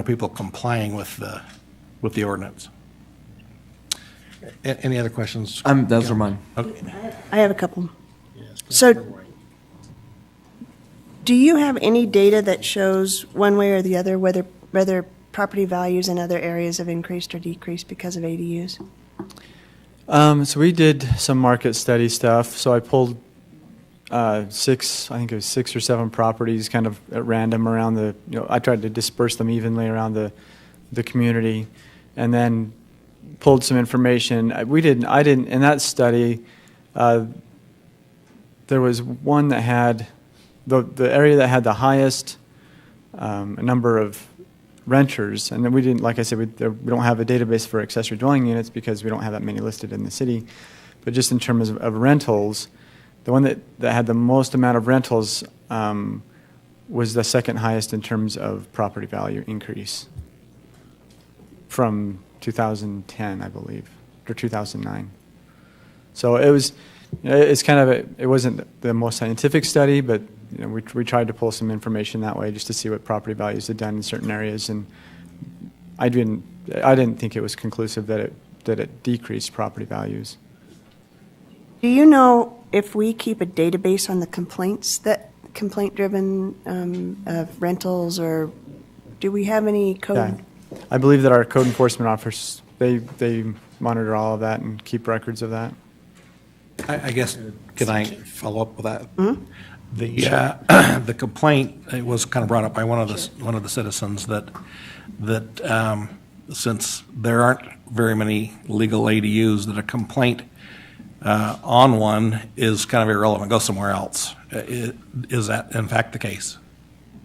people complying with the ordinance. Any other questions? Those are mine. Okay. I have a couple. So, do you have any data that shows one way or the other whether property values in other areas have increased or decreased because of ADUs? So we did some market study stuff. So I pulled six, I think it was 6 or 7 properties kind of at random around I tried to disperse them evenly around the community, and then pulled some information. I didn't, in that study, there was one that had, the area that had the highest number of renters, and then we didn't, like I said, we don't have a database for accessory dwelling units because we don't have that many listed in the city, but just in terms of rentals, the one that had the most amount of rentals was the second highest in terms of property value increase from 2010, I believe, or 2009. So it's kind of it wasn't the most scientific study, but we tried to pull some information that way just to see what property values had done in certain areas, and I didn't think it was conclusive that it decreased property values. Do you know if we keep a database on the complaint-driven rentals, or do we have any code? Yeah. I believe that our code enforcement officers, they monitor all of that and keep records of that. I guess, can I follow up with that? Mm-hmm. The complaint, it was kind of brought up by one of the citizens that since there aren't very many legal ADUs, that a complaint on one is kind of irrelevant, go somewhere else. Is that in fact the case?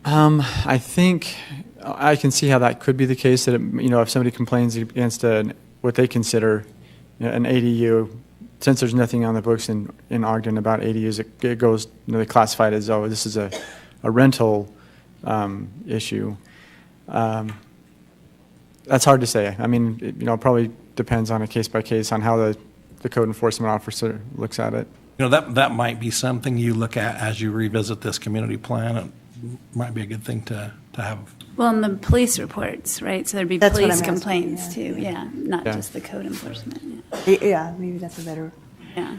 I think I can see how that could be the case, that if somebody complains against what they consider an ADU, since there's nothing on the books in Ogden about ADUs, it goes, they classify it as, oh, this is a rental issue. That's hard to say. I mean, it probably depends on a case by case on how the code enforcement officer looks at it. That might be something you look at as you revisit this community plan. It might be a good thing to have. Well, and the police reports, right? So there'd be That's what police I'm asking, complaints yeah. too, not Yeah. just the code enforcement. Yeah, maybe that's a better. Yeah.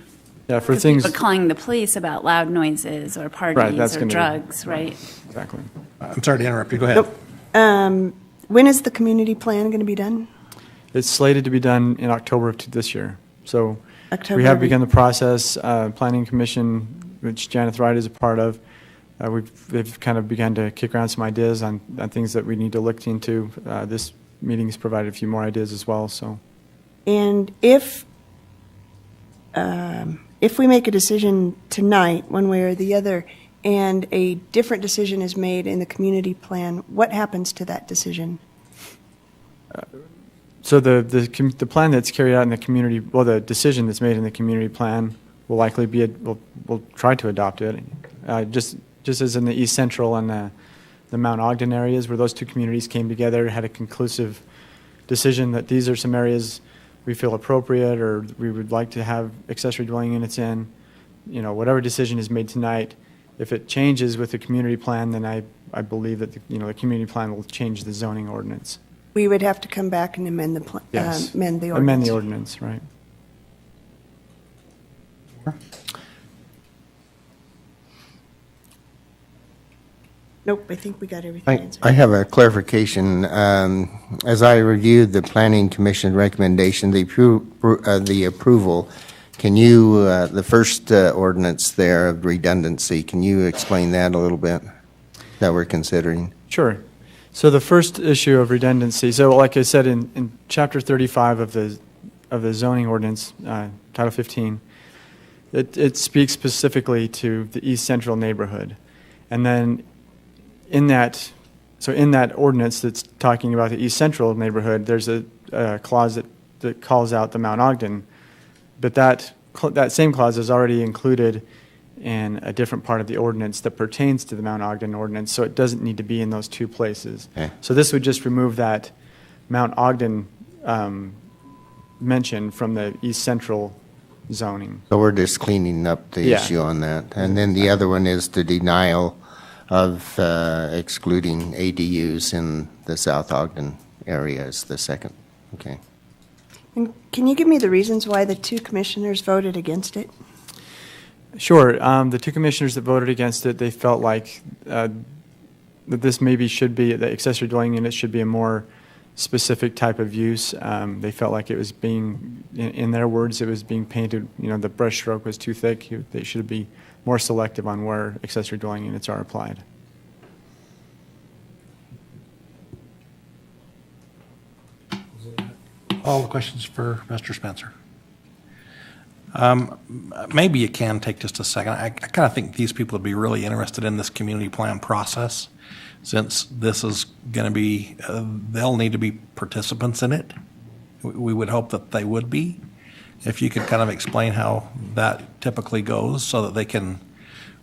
Yeah, for things. But calling the police about loud noises or parties that's or gonna be- drugs, right? Exactly. I'm sorry to interrupt you. Go ahead. Nope. When is the community plan going to be done? It's slated to be done in October of this year. So October. we have begun the process. Planning Commission, which Janeth Wright is a part of, they've kind of begun to kick around some ideas on things that we need to look into. This meeting has provided a few more ideas as well. So, And if we make a decision tonight, one way or the other, and a different decision is made in the community plan, what happens to that decision? so the plan that's carried out in the community, well, the decision that's made in the community plan will likely be, we'll try to adopt it. Just as in the East Central and the Mount Ogden areas, where those two communities came together, had a conclusive decision that these are some areas we feel appropriate or we would like to have accessory dwelling units in. Whatever decision is made tonight, if it changes with the community plan, then I believe that the community plan will change the zoning ordinance. We would have to come back and amend the Yes. amend the ordinance. Amend the ordinance, right. Nope, I think we got everything answered. I have a clarification. As I reviewed the Planning Commission recommendation, the approval, can you, the first ordinance there of redundancy, can you explain that a little bit that we're considering? Sure. So the first issue of redundancy, so like I said, in Chapter 35 of the zoning ordinance, Title 15, it speaks specifically to the East Central neighborhood. And then in that ordinance that's talking about the East Central neighborhood, there's a clause that calls out the Mount Ogden, but that same clause is already included in a different part of the ordinance that pertains to the Mount Ogden ordinance, so it doesn't need to be in those two places. Okay. So this would just remove that Mount Ogden mention from the East Central zoning. So we're just cleaning up the Yeah. issue on that. And then the other one is the denial of excluding ADUs in the South Ogden area is the second. Okay. And can you give me the reasons why the two commissioners voted against it? Sure. The two commissioners that voted against it, they felt like that this maybe should be, the accessory dwelling unit should be a more specific type of use. They felt like it was being, in their words, it was being painted, the brush stroke was too thick. They should be more selective on where accessory dwelling units are applied. All the questions for Mr. Spencer? Maybe you can take just a second. I kind of think these people would be really interested in this community plan process, since this is going to be, they'll need to be participants in it. We would hope that they would be. If you could kind of explain how that typically goes so that they can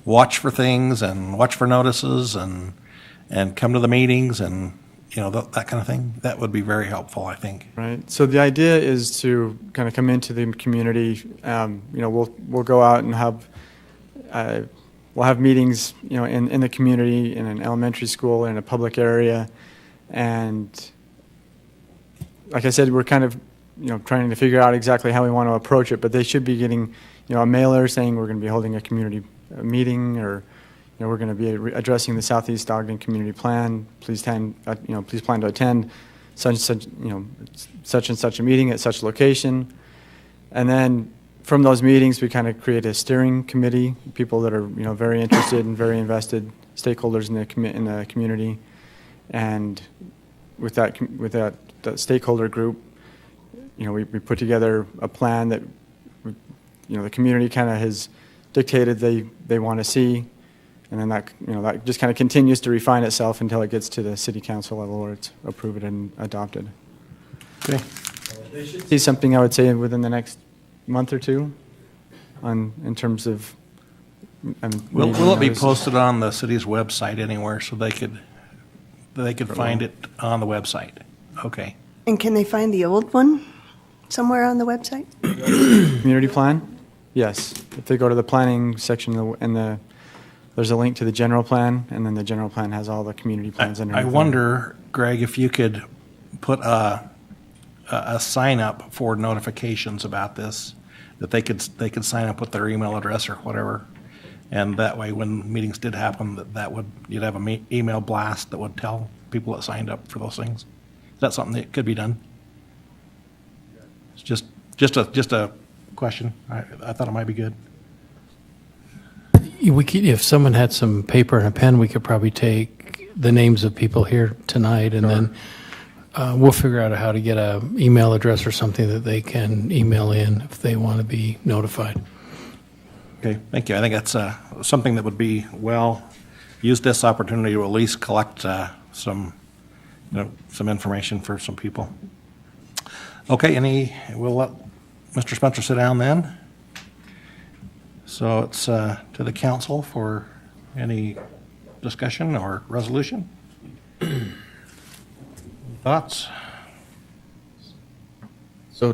watch for things and watch for notices and come to the meetings and, you know, that kind of thing, that would be very helpful, I think. Right. So the idea is to kind of come into the community. You know, we'll go out and have we'll have meetings, you know, in the community, in an elementary school, in a public area, and like I said, we're kind of, you know, trying to figure out exactly how we want to approach it. But they should be getting, you know, a mailer saying we're going to be holding a community meeting, or, you know, we're going to be addressing the Southeast Ogden Community Plan. Please plan to attend such and such a meeting at such location. And then from those meetings, we kind of create a steering committee, people that are, you know, very interested and very invested, stakeholders in the community. And with that stakeholder group, you know, we put together a plan that, you know, the community kind of has dictated they want to see. And then that, you know, that just kind of continues to refine itself until it gets to the city council level where it's approved and adopted. Okay. See something, I would say, within the next month or two in terms of... Will it be posted on the city's website anywhere so they could find it on the website? Okay. And can they find the old one somewhere on the website? Community plan? Yes. If they go to the planning section there's a link to the general plan, and then the general plan has all the community plans underneath. I wonder, Greg, if you could put a sign up for notifications about this, that they could sign up with their email address or whatever, and that way when meetings did happen, you'd have an email blast that would tell people that signed up for those things. Is that something that could be done? It's just a question. I thought it might be good. If someone had some paper and a pen, we could probably take the names of people here tonight, and then we'll figure out how to get an email address or something that they can email in if they want to be notified. Okay, thank you. I think that's something that would be use this opportunity to at least collect some information for some people. Okay, we'll let Mr. Spencer sit down then. So it's to the council for any discussion or resolution. Thoughts? So,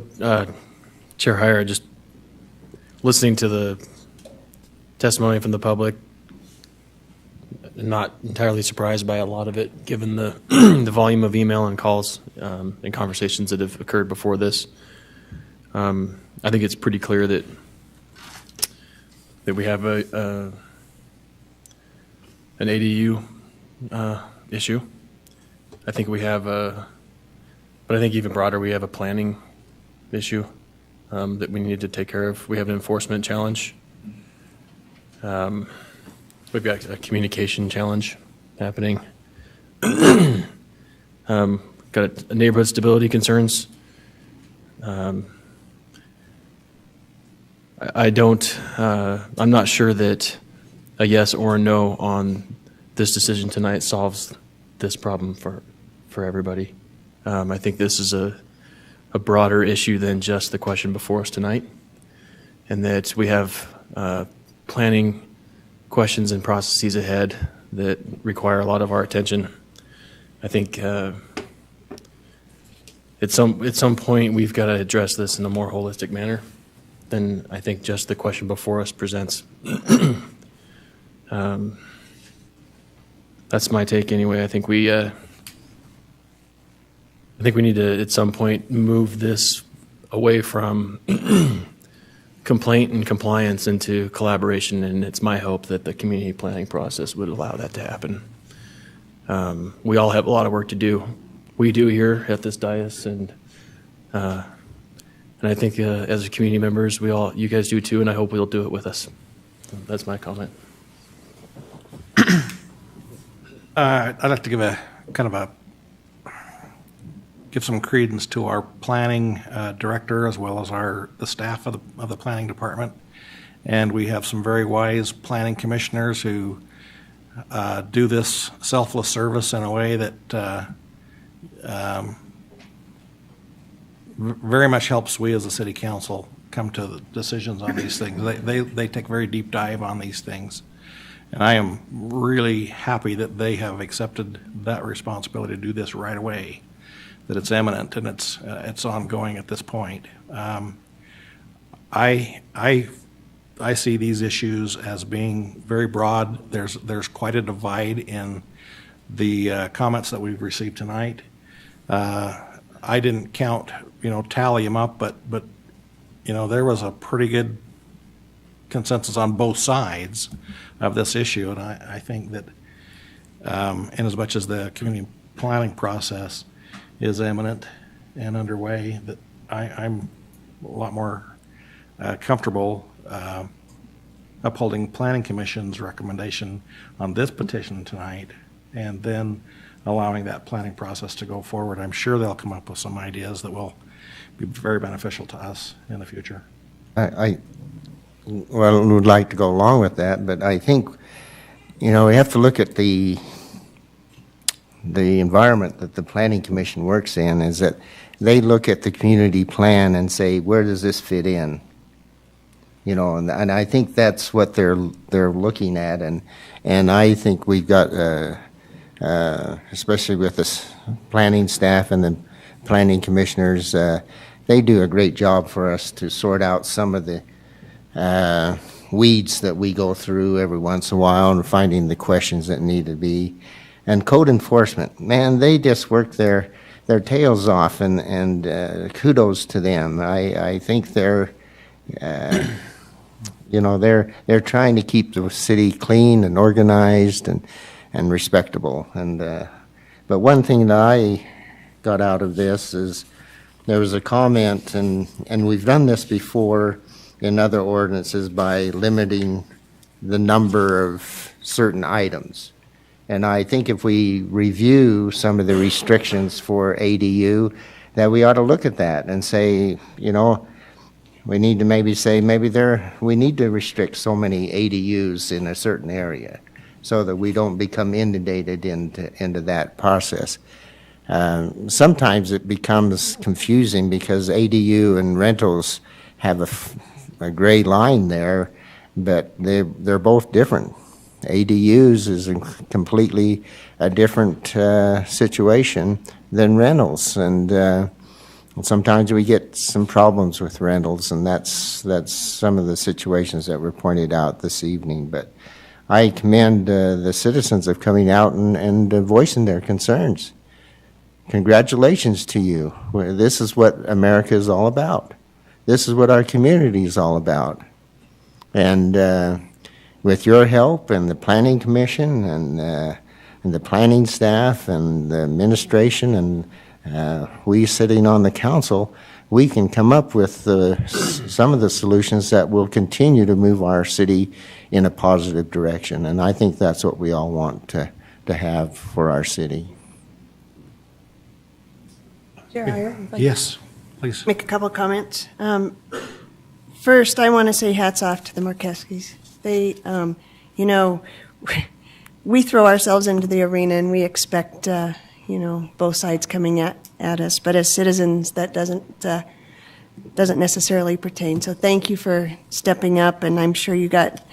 Chair Heyer, just listening to the testimony from the public, not entirely surprised by a lot of it, given the the volume of email and calls and conversations that have occurred before this. I think it's pretty clear that we have an ADU issue. I think we have but I think even broader, we have a planning issue that we need to take care of. We have an enforcement challenge. We've got a communication challenge happening. Got neighborhood stability concerns. I'm not sure that a yes or a no on this decision tonight solves this problem for everybody. I think this is a broader issue than just the question before us tonight, and that we have planning questions and processes ahead that require a lot of our attention. I think at some point we've got to address this in a more holistic manner than I think just the question before us presents. That's my take anyway. I think we need to at some point move this away from complaint and compliance into collaboration, and it's my hope that the community planning process would allow that to happen. We all have a lot of work to do. We do here at this dais, and I think as community members, you guys do too, and I hope we'll do it with us. That's my comment. I'd like to give give some credence to our planning director as well as the staff of the planning department. And we have some very wise planning commissioners who do this selfless service in a way that very much helps we as a city council come to the decisions on these things. They take a very deep dive on these things. And I am really happy that they have accepted that responsibility to do this right away, that it's imminent and it's ongoing at this point. I see these issues as being very broad. There's quite a divide in the comments that we've received tonight. I didn't tally them up, but there was a pretty good consensus on both sides of this issue, and I think that in as much as the community planning process is imminent and underway, that I'm a lot more comfortable upholding Planning Commission's recommendation on this petition tonight, and then allowing that planning process to go forward. I'm sure they'll come up with some ideas that will be very beneficial to us in the future. I would like to go along with that, but I think, we have to look at the environment that the Planning Commission works in, is that they look at the community plan and say, where does this fit in? And I think that's what they're looking at, and I think we've got, especially with the planning staff and the planning commissioners, they do a great job for us to sort out some of the weeds that we go through every once in a while and finding the questions that need to be. And code enforcement, man, they just work their tails off, and kudos to them. I think they're trying to keep the city clean and organized and respectable. But one thing that I got out of this is there was a comment, and we've done this before in other ordinances by limiting the number of certain items. And I think if we review some of the restrictions for ADU, that we ought to look at that and say, we need to we need to restrict so many ADUs in a certain area so that we don't become inundated into that process. Sometimes it becomes confusing because ADU and rentals have a gray line there, but they're both different. ADUs is completely a different situation than rentals, and sometimes we get some problems with rentals, and that's some of the situations that were pointed out this evening. But I commend the citizens of coming out and voicing their concerns. Congratulations to you. This is what America is all about. This is what our community is all about. And with your help and the Planning Commission and the planning staff and the administration and we sitting on the council, we can come up with some of the solutions that will continue to move our city in a positive direction. And I think that's what we all want to have for our city. Yes, please. Make a couple comments. First, I want to say hats off to the Markeskis. They, we throw ourselves into the arena and we expect, both sides coming at us. But as citizens, that doesn't necessarily pertain. So thank you for stepping up, and I'm sure you got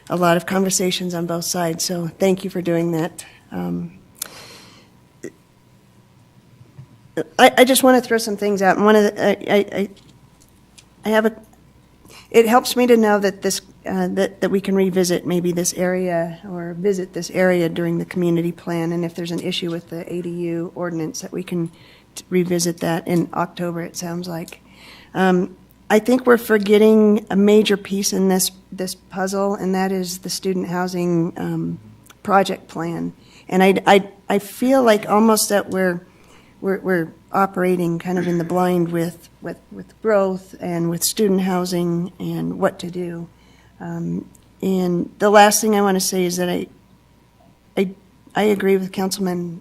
a lot of conversations on both sides. So thank you for doing that. I just want to throw some things out. And one of the, it helps me to know that that we can revisit maybe this area or visit this area during the community plan, and if there's an issue with the ADU ordinance, that we can revisit that in October, it sounds like. I think we're forgetting a major piece in this puzzle, and that is the student housing project plan. And I feel like almost that we're operating kind of in the blind with growth and with student housing and what to do. And the last thing I want to say is that I agree with Councilman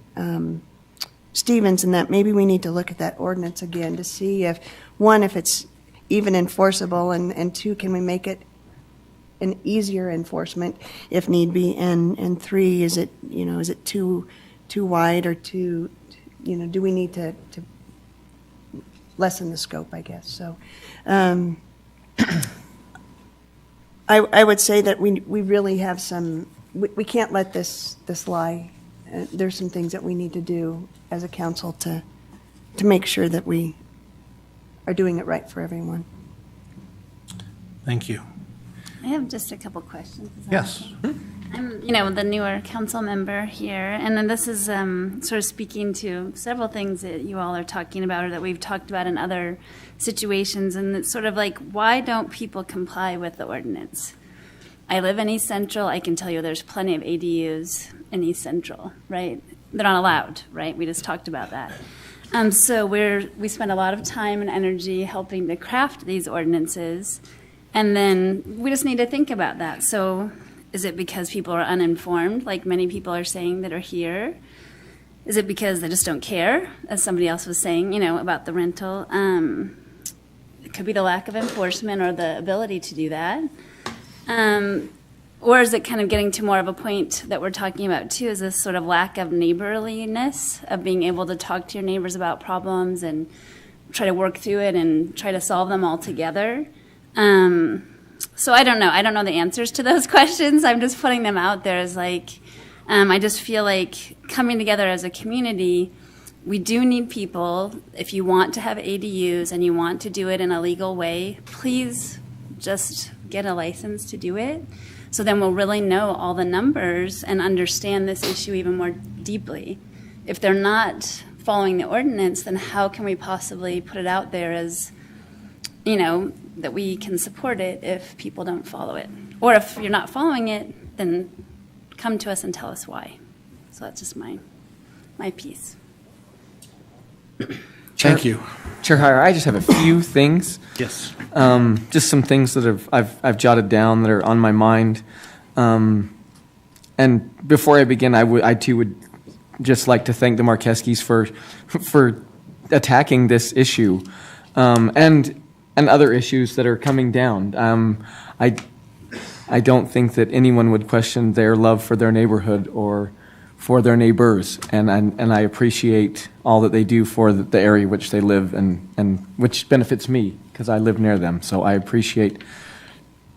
Stevens in that maybe we need to look at that ordinance again to see if, one, if it's even enforceable, and two, can we make it an easier enforcement if need be, and three, is it too wide or too, do we need to lessen the scope, I guess. So I would say that we really have some, we can't let this lie. There's some things that we need to do as a council to make sure that we are doing it right for everyone. Thank you. I have just a couple questions. Yes. I'm, the newer council member here, and then this is sort of speaking to several things that you all are talking about or that we've talked about in other situations, and it's sort of like, why don't people comply with the ordinance? I live in East Central. I can tell you there's plenty of ADUs in East Central, right? They're not allowed, right? We just talked about that. So we spend a lot of time and energy helping to craft these ordinances, and then we just need to think about that. So is it because people are uninformed, like many people are saying that are here? Is it because they just don't care, as somebody else was saying, about the rental? It could be the lack of enforcement or the ability to do that. Or is it kind of getting to more of a point that we're talking about too, is this sort of lack of neighborliness, of being able to talk to your neighbors about problems and try to work through it and try to solve them all together? So I don't know. I don't know the answers to those questions. I'm just putting them out there as like, I just feel like coming together as a community, we do need people. If you want to have ADUs and you want to do it in a legal way, please just get a license to do it. So then we'll really know all the numbers and understand this issue even more deeply. If they're not following the ordinance, then how can we possibly put it out there as, that we can support it if people don't follow it? Or if you're not following it, then come to us and tell us why. So that's just my piece. Thank you. Chair Heyer, I just have a few things. Yes. Just some things that I've jotted down that are on my mind. And before I begin, I too would just like to thank the Marqueskis for attacking this issue, and other issues that are coming down. I don't think that anyone would question their love for their neighborhood or for their neighbors, and I appreciate all that they do for the area which they live and which benefits me because I live near them. So I appreciate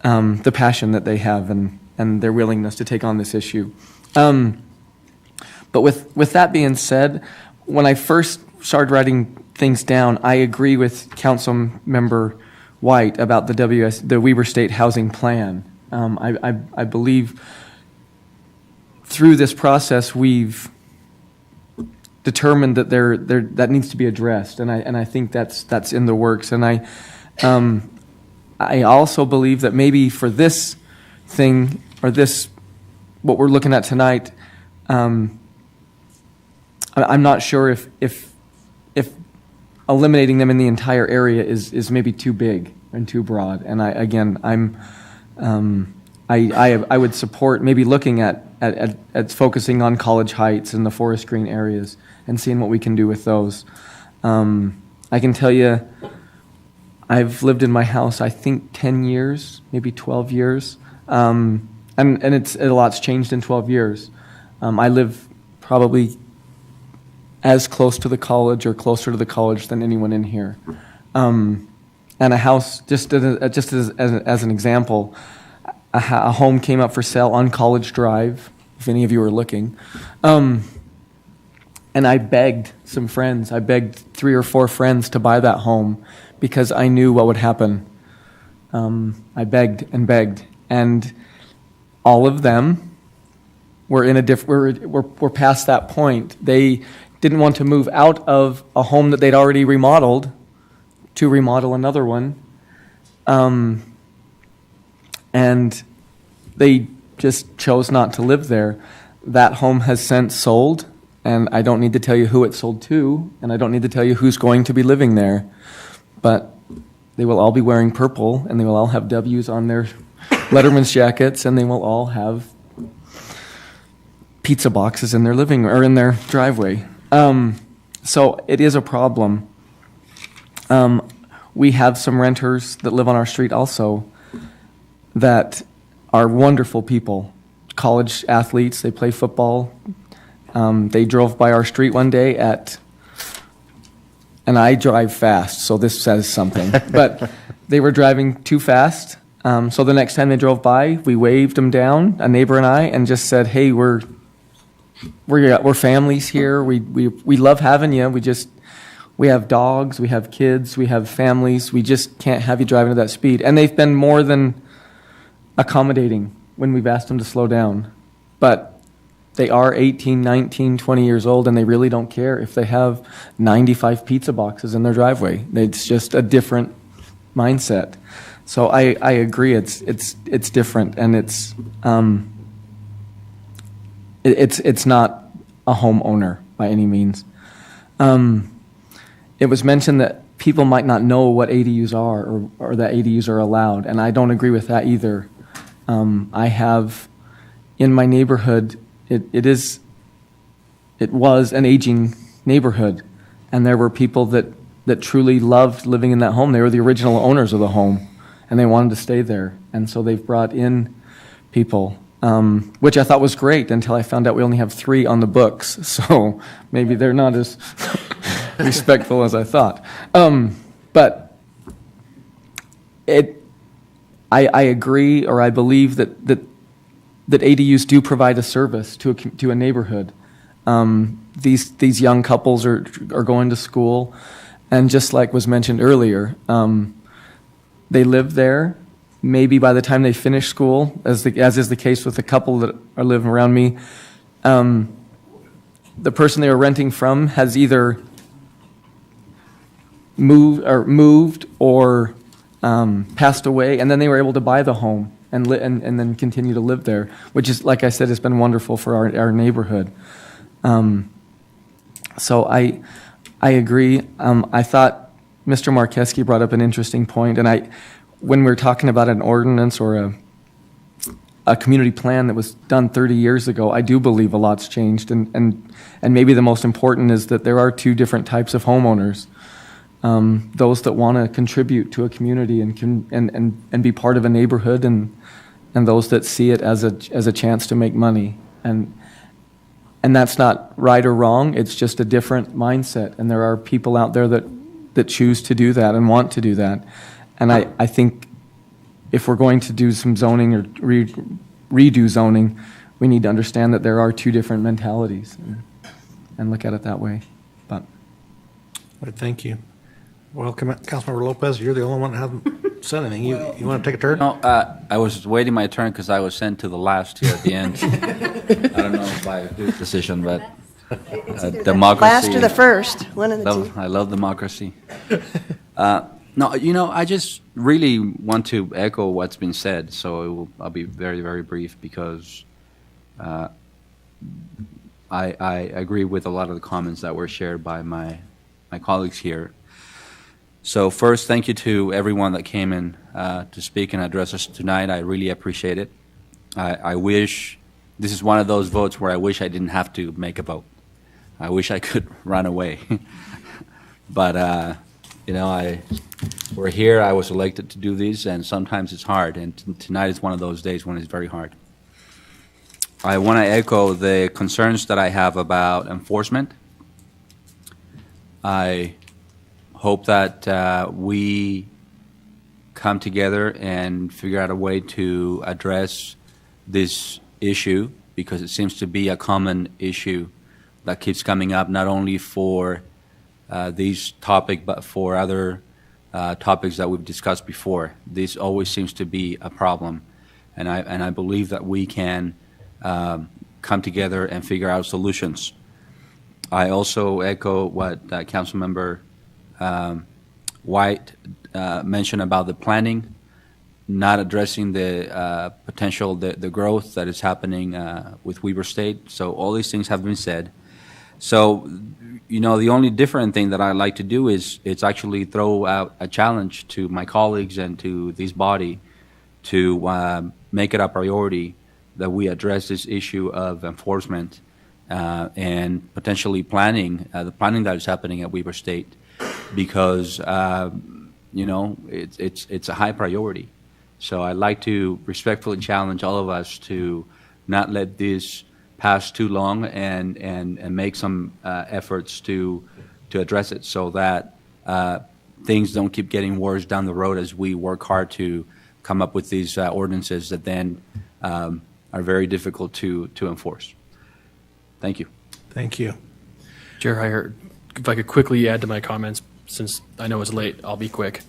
the passion that they have and their willingness to take on this issue. But with that being said, when I first started writing things down, I agree with Council Member White about the Weber State Housing Plan. I believe through this process, we've determined that that needs to be addressed, and I think that's in the works. And I also believe that maybe for this thing or this what we're looking at tonight, I'm not sure if eliminating them in the entire area is maybe too big and too broad. And I would support maybe looking at focusing on College Heights and the Forest Green areas and seeing what we can do with those. I can tell you, I've lived in my house, I think 10 years, maybe 12 years, and a lot's changed in 12 years. I live probably as close to the college or closer to the college than anyone in here. And a house, just as an example, a home came up for sale on College Drive, if any of you are looking. And I begged some friends. I begged 3 or 4 friends to buy that home because I knew what would happen. I begged and begged, and all of them were were past that point. They didn't want to move out of a home that they'd already remodeled to remodel another one. And they just chose not to live there. That home has since sold, and I don't need to tell you who it sold to, and I don't need to tell you who's going to be living there. But they will all be wearing purple, and they will all have W's on their letterman's jackets, and they will all have pizza boxes in their living or in their driveway. So it is a problem. We have some renters that live on our street also that are wonderful people, college athletes. They play football. They drove by our street one day and I drive fast, so this says something, but they were driving too fast. So the next time they drove by, we waved them down, a neighbor and I, and just said, "Hey, we're families here. We love having you. We have dogs, we have kids, we have families. We just can't have you driving at that speed." And they've been more than accommodating when we've asked them to slow down. But they are 18, 19, 20 years old, and they really don't care if they have 95 pizza boxes in their driveway. It's just a different mindset. So I agree. It's different, and it's not a homeowner by any means. It was mentioned that people might not know what ADUs are or that ADUs are allowed, and I don't agree with that either. I have in my neighborhood. It was an aging neighborhood, and there were people that truly loved living in that home. They were the original owners of the home, and they wanted to stay there. And so they've brought in people, which I thought was great until I found out we only have 3 on the books. So maybe they're not as respectful as I thought. But I agree, or I believe that ADUs do provide a service to a neighborhood. These young couples are going to school, and just like was mentioned earlier, they live there. Maybe by the time they finish school, as is the case with the couple that are living around me, the person they were renting from has either moved or passed away, and then they were able to buy the home and then continue to live there, which is, like I said, has been wonderful for our neighborhood. So I agree. I thought Mr. Markeski brought up an interesting point, and when we're talking about an ordinance or a community plan that was done 30 years ago, I do believe a lot's changed, and maybe the most important is that there are 2 different types of homeowners. Those that want to contribute to a community and be part of a neighborhood, and those that see it as a chance to make money. And that's not right or wrong. It's just a different mindset. And there are people out there that choose to do that and want to do that. And I think if we're going to do some zoning or redo zoning, we need to understand that there are 2 different mentalities and look at it that way. But All right, thank you. Well, Councilmember Lopez, you're the only one that hasn't said anything. You want to take a turn? No, I was waiting my turn because I was sent to the last here at the end. I don't know by whose decision, but democracy. Last or the first, one of the 2. I love democracy. No, I just really want to echo what's been said, so I'll be very, very brief because I agree with a lot of the comments that were shared by my colleagues here. So first, thank you to everyone that came in to speak and address us tonight. I really appreciate it. I wish, this is one of those votes where I wish I didn't have to make a vote. I wish I could run away. But, we're here. I was elected to do these, and sometimes it's hard. And tonight is one of those days when it's very hard. I want to echo the concerns that I have about enforcement. I hope that we come together and figure out a way to address this issue, because it seems to be a common issue that keeps coming up, not only for these topic, but for other topics that we've discussed before. This always seems to be a problem, and I believe that we can come together and figure out solutions. I also echo what Councilmember White mentioned about the planning, not addressing the potential, the growth that is happening with Weber State. So all these things have been said. So, the only different thing that I like to do is it's actually throw out a challenge to my colleagues and to this body to make it a priority that we address this issue of enforcement and potentially planning, the planning that is happening at Weber State, because it's a high priority. So I'd like to respectfully challenge all of us to not let this pass too long and make some efforts to address it so that things don't keep getting worse down the road as we work hard to come up with these ordinances that then are very difficult to enforce. Thank you. Thank you. Chair Heyer, if I could quickly add to my comments, since I know it's late, I'll be quick.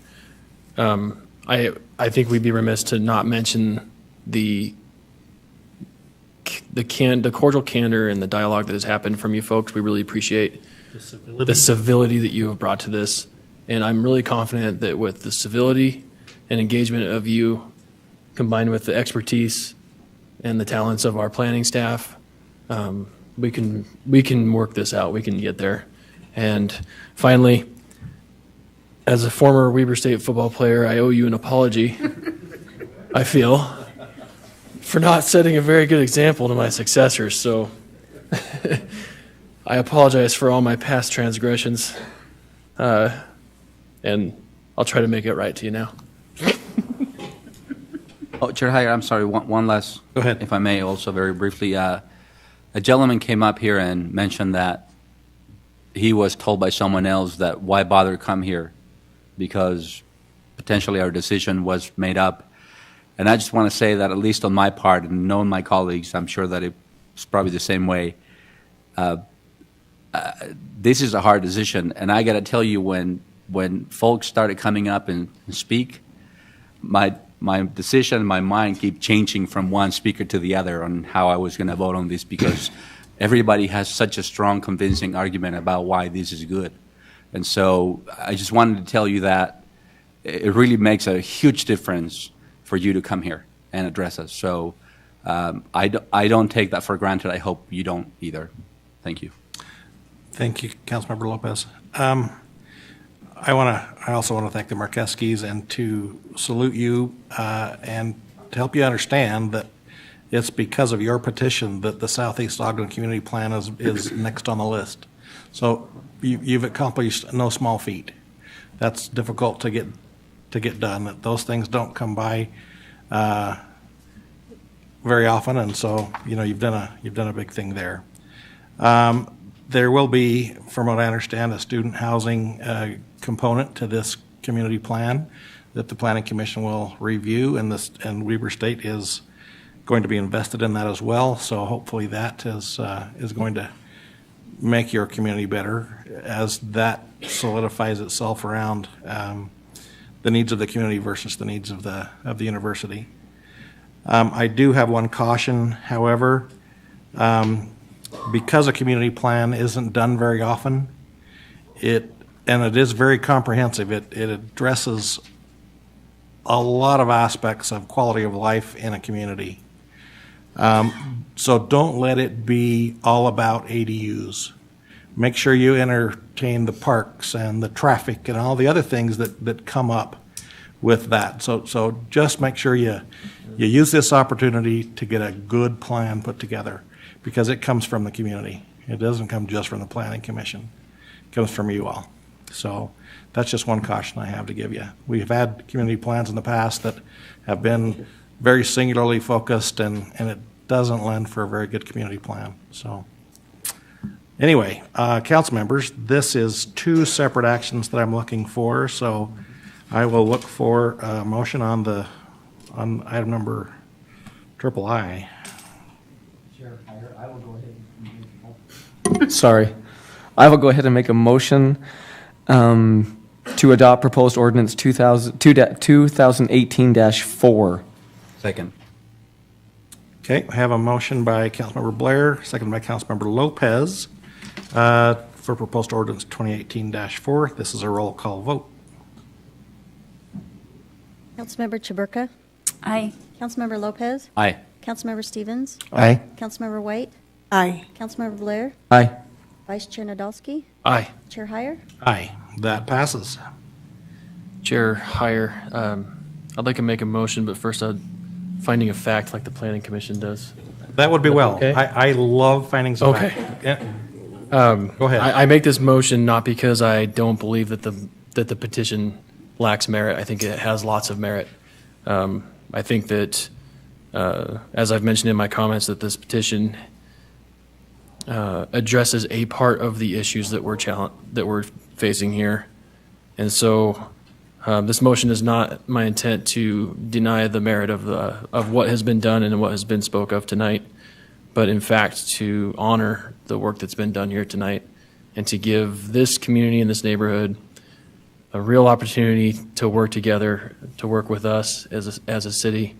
I think we'd be remiss to not mention the cordial candor and the dialogue that has happened from you folks. We really appreciate the civility that you have brought to this. And I'm really confident that with the civility and engagement of you, combined with the expertise and the talents of our planning staff, we can work this out. We can get there. And finally, as a former Weber State football player, I owe you an apology, I feel, for not setting a very good example to my successors. So I apologize for all my past transgressions, and I'll try to make it right to you now. Oh, Chair Heyer, I'm sorry, one last, Go ahead. if I may, also very briefly. A gentleman came up here and mentioned that he was told by someone else that why bother come here because potentially our decision was made up. And I just want to say that at least on my part, and knowing my colleagues, I'm sure that it's probably the same way. This is a hard decision, and I got to tell you, when folks started coming up and speak, my decision, my mind keep changing from one speaker to the other on how I was going to vote on this, because everybody has such a strong, convincing argument about why this is good. And so I just wanted to tell you that it really makes a huge difference for you to come here and address us. So I don't take that for granted. I hope you don't either. Thank you. Thank you, Councilmember Lopez. I also want to thank the Marqueskis and to salute you and to help you understand that it's because of your petition that the Southeast Ogden Community Plan is next on the list. So you've accomplished no small feat. That's difficult to get done. Those things don't come by very often, and so you've done a big thing there. There will be, from what I understand, a student housing component to this community plan that the Planning Commission will review, and Weber State is going to be invested in that as well. So hopefully that is going to make your community better as that solidifies itself around the needs of the community versus the needs of the university. I do have one caution, however. Because a community plan isn't done very often, and it is very comprehensive. It addresses a lot of aspects of quality of life in a community. So don't let it be all about ADUs. Make sure you entertain the parks and the traffic and all the other things that come up with that. So just make sure you use this opportunity to get a good plan put together, because it comes from the community. It doesn't come just from the Planning Commission. It comes from you all. So that's just one caution I have to give you. We've had community plans in the past that have been very singularly focused, and it doesn't lend for a very good community plan. So anyway, council members, this is two separate actions that I'm looking for. So I will look for a motion on item number III. Sorry. I will go ahead and make a motion to adopt proposed ordinance 2018-4. Second. Okay, I have a motion by Councilmember Blair, second by Councilmember Lopez for proposed ordinance 2018-4. This is a roll call vote. Councilmember Chaburka? Aye. Councilmember Lopez? Aye. Councilmember Stevens? Aye. Councilmember White? Aye. Councilmember Blair? Aye. Vice Chair Nadolski? Aye. Chair Heyer? Aye, that passes. Chair Heyer, I'd like to make a motion, but first finding a fact like the planning commission does. That would be well. Okay. I love findings of Okay. fact. Yeah. Go ahead. I make this motion not because I don't believe that the petition lacks merit. I think it has lots of merit. I think that, as I've mentioned in my comments, that this petition addresses a part of the issues that we're facing here, and so this motion is not my intent to deny the merit of what has been done and what has been spoke of tonight, but in fact to honor the work that's been done here tonight and to give this community and this neighborhood a real opportunity to work together, to work with us as a city,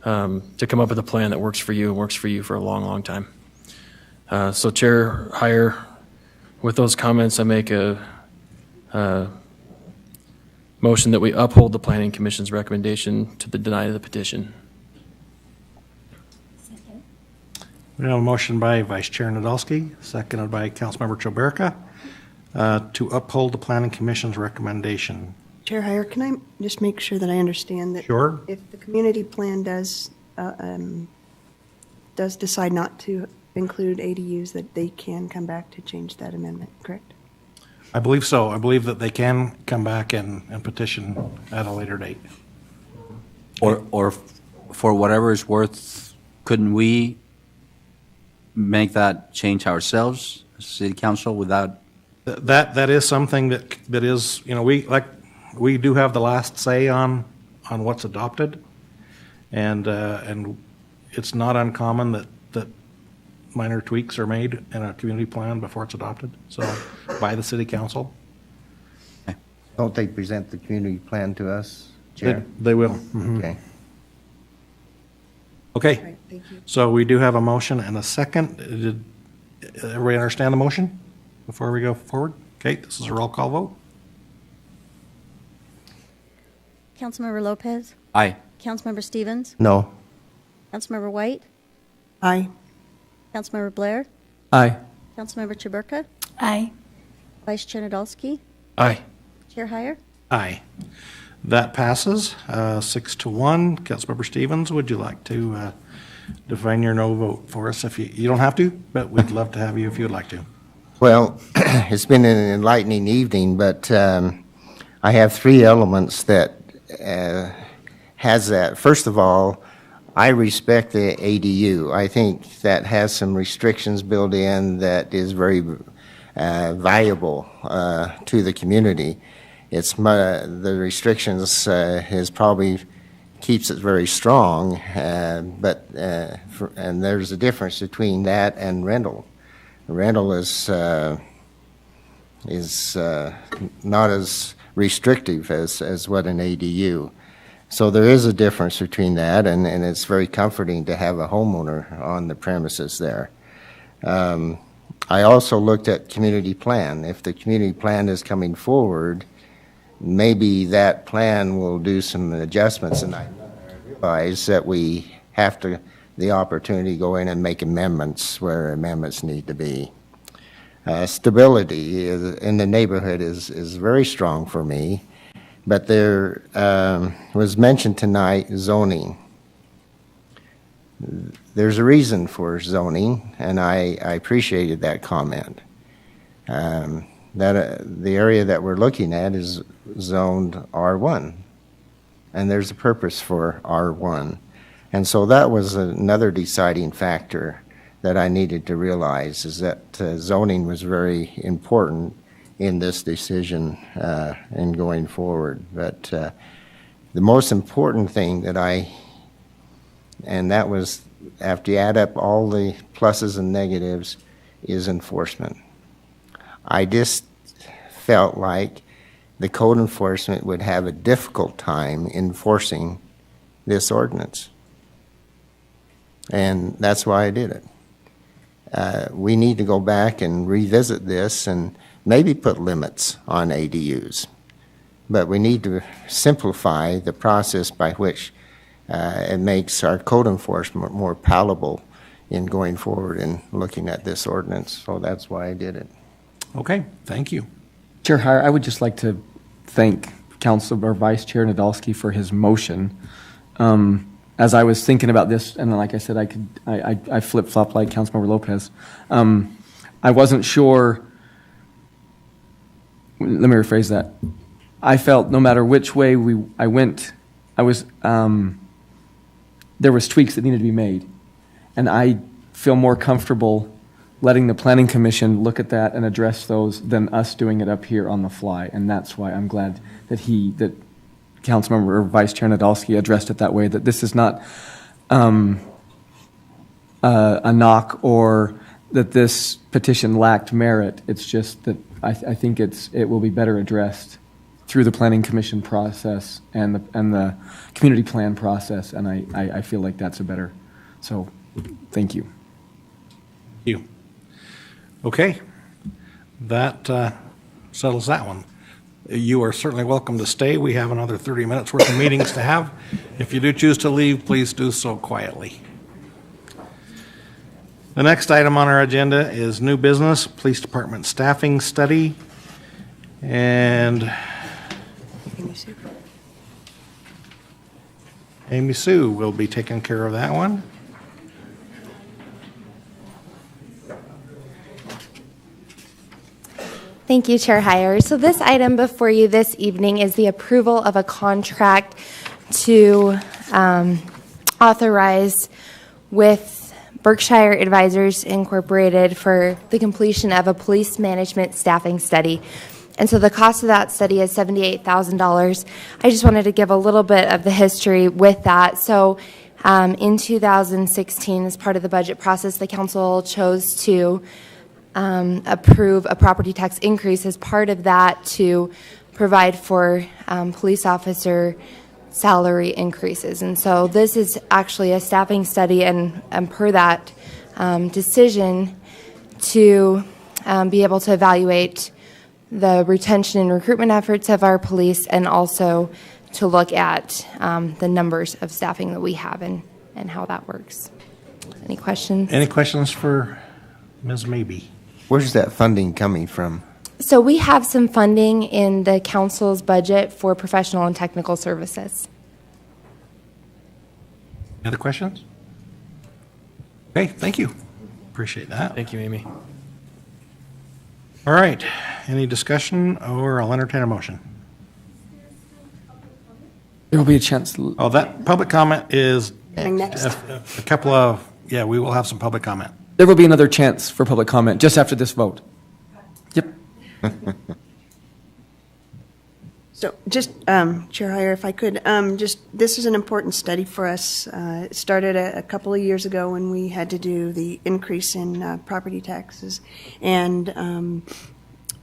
to come up with a plan that works for you and works for you for a long, long time. So Chair Heyer, with those comments, I make a motion that we uphold the Planning Commission's recommendation to deny the petition. We have a motion by Vice Chair Nadolski, seconded by Councilmember Choberka, to uphold the Planning Commission's recommendation. Chair Heyer, can I just make sure that I understand that? Sure. If the community plan does decide not to include ADUs, that they can come back to change that amendment, correct? I believe so. I believe that they can come back and petition at a later date. Or for whatever it's worth, couldn't we make that change ourselves, city council, without? That is something that is, we do have the last say on what's adopted, and it's not uncommon that minor tweaks are made in a community plan before it's adopted, so by the city council. Don't they present the community plan to us, Chair? They will. Mhm. Okay. Okay. Right, thank you. So we do have a motion and a second. Did everybody understand the motion before we go forward? Okay, this is a roll call vote. Councilmember Lopez? Aye. Councilmember Stevens? No. Councilmember White? Aye. Councilmember Blair? Aye. Councilmember Chaburka? Aye. Vice Chair Nadolski? Aye. Chair Heyer? Aye. That passes 6-1. Councilmember Stevens, would you like to define your no vote for us? If you don't have to, but we'd love to have you if you'd like to. Well, it's been an enlightening evening, but I have three elements that has that. First of all, I respect the ADU. I think that has some restrictions built in that is very valuable to the community. The restrictions is probably keeps it very strong, and there's a difference between that and rental. Rental is not as restrictive as what an ADU. So there is a difference between that, and it's very comforting to have a homeowner on the premises there. I also looked at community plan. If the community plan is coming forward, maybe that plan will do some adjustments, and I realize that we have the opportunity to go in and make amendments where amendments need to be. Stability in the neighborhood is very strong for me. But there was mentioned tonight zoning. There's a reason for zoning, and I appreciated that comment. That the area that we're looking at is zoned R1, and there's a purpose for R1. And so that was another deciding factor that I needed to realize, is that zoning was very important in this decision and going forward. But the most important thing and that was after you add up all the pluses and negatives, is enforcement. I just felt like the code enforcement would have a difficult time enforcing this ordinance. And that's why I did it. We need to go back and revisit this and maybe put limits on ADUs, but we need to simplify the process by which it makes our code enforcement more palatable in going forward and looking at this ordinance. So that's why I did it. Okay, thank you. Chair Heyer, I would just like to thank Councilor Vice Chair Nadolski for his motion. As I was thinking about this, and like I said, I flip-flop like Councilmember Lopez. I wasn't sure. Let me rephrase that. I felt no matter which way I went, there was tweaks that needed to be made, and I feel more comfortable letting the Planning Commission look at that and address those than us doing it up here on the fly, and that's why I'm glad that Councilmember or Vice Chair Nadolski addressed it that way. That this is not a knock or that this petition lacked merit. It's just that I think it will be better addressed through the Planning Commission process and the community plan process, and I feel like that's a better. So, thank you. Thank you. Okay, that settles that one. You are certainly welcome to stay. We have another 30 minutes worth of meetings to have. If you do choose to leave, please do so quietly. The next item on our agenda is new business, Police Department staffing study. And Amy Sue will be taking care of that one. Thank you, Chair Heyer. So this item before you this evening is the approval of a contract to authorize with Berkshire Advisors Incorporated for the completion of a police management staffing study. And so the cost of that study is $78,000. I just wanted to give a little bit of the history with that. So in 2016, as part of the budget process, the council chose to approve a property tax increase as part of that to provide for police officer salary increases. And so this is actually a staffing study, and per that decision to be able to evaluate the retention and recruitment efforts of our police, and also to look at the numbers of staffing that we have and how that works. Any questions? Any questions for Ms. Mabee? Where's that funding coming from? So we have some funding in the council's budget for professional and technical services. Any other questions? Okay, thank you. Appreciate that. Thank you, Amy. All right, any discussion, or I'll entertain a motion? There will be a chance. Oh, that public comment is Next. a couple of, yeah, we will have some public comment. There will be another chance for public comment just after this vote. Yep. So just, Chair Heyer, if I could, this is an important study for us. It started a couple of years ago when we had to do the increase in property taxes. And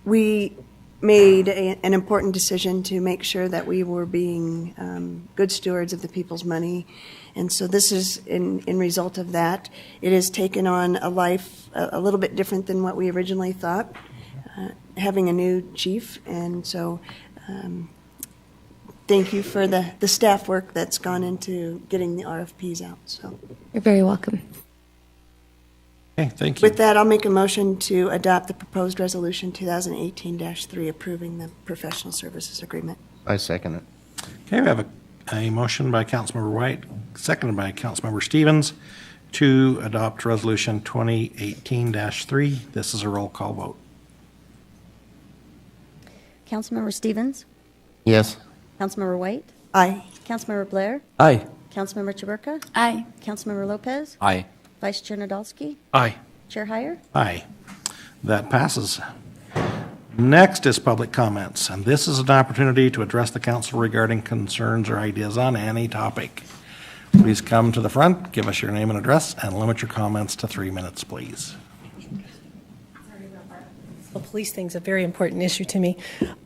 we made an important decision to make sure that we were being good stewards of the people's money. And so this is in result of that. It has taken on a life a little bit different than what we originally thought, having a new chief. And so thank you for the staff work that's gone into getting the RFPs out. So You're very welcome. Okay, thank you. with that, I'll make a motion to adopt the proposed resolution 2018-3 approving the professional services agreement. I second it. Okay, we have a motion by Councilmember White, seconded by Councilmember Stevens, to adopt Resolution 2018-3. This is a roll call vote. Councilmember Stevens? Yes. Councilmember White? Aye. Councilmember Blair? Aye. Councilmember Chaburka? Aye. Councilmember Lopez? Aye. Vice Chair Nadolski? Aye. Chair Heyer? Aye. That passes. Next is public comments, and this is an opportunity to address the council regarding concerns or ideas on any topic. Please come to the front, give us your name and address, and limit your comments to 3 minutes, please. Well, police thing's a very important issue to me.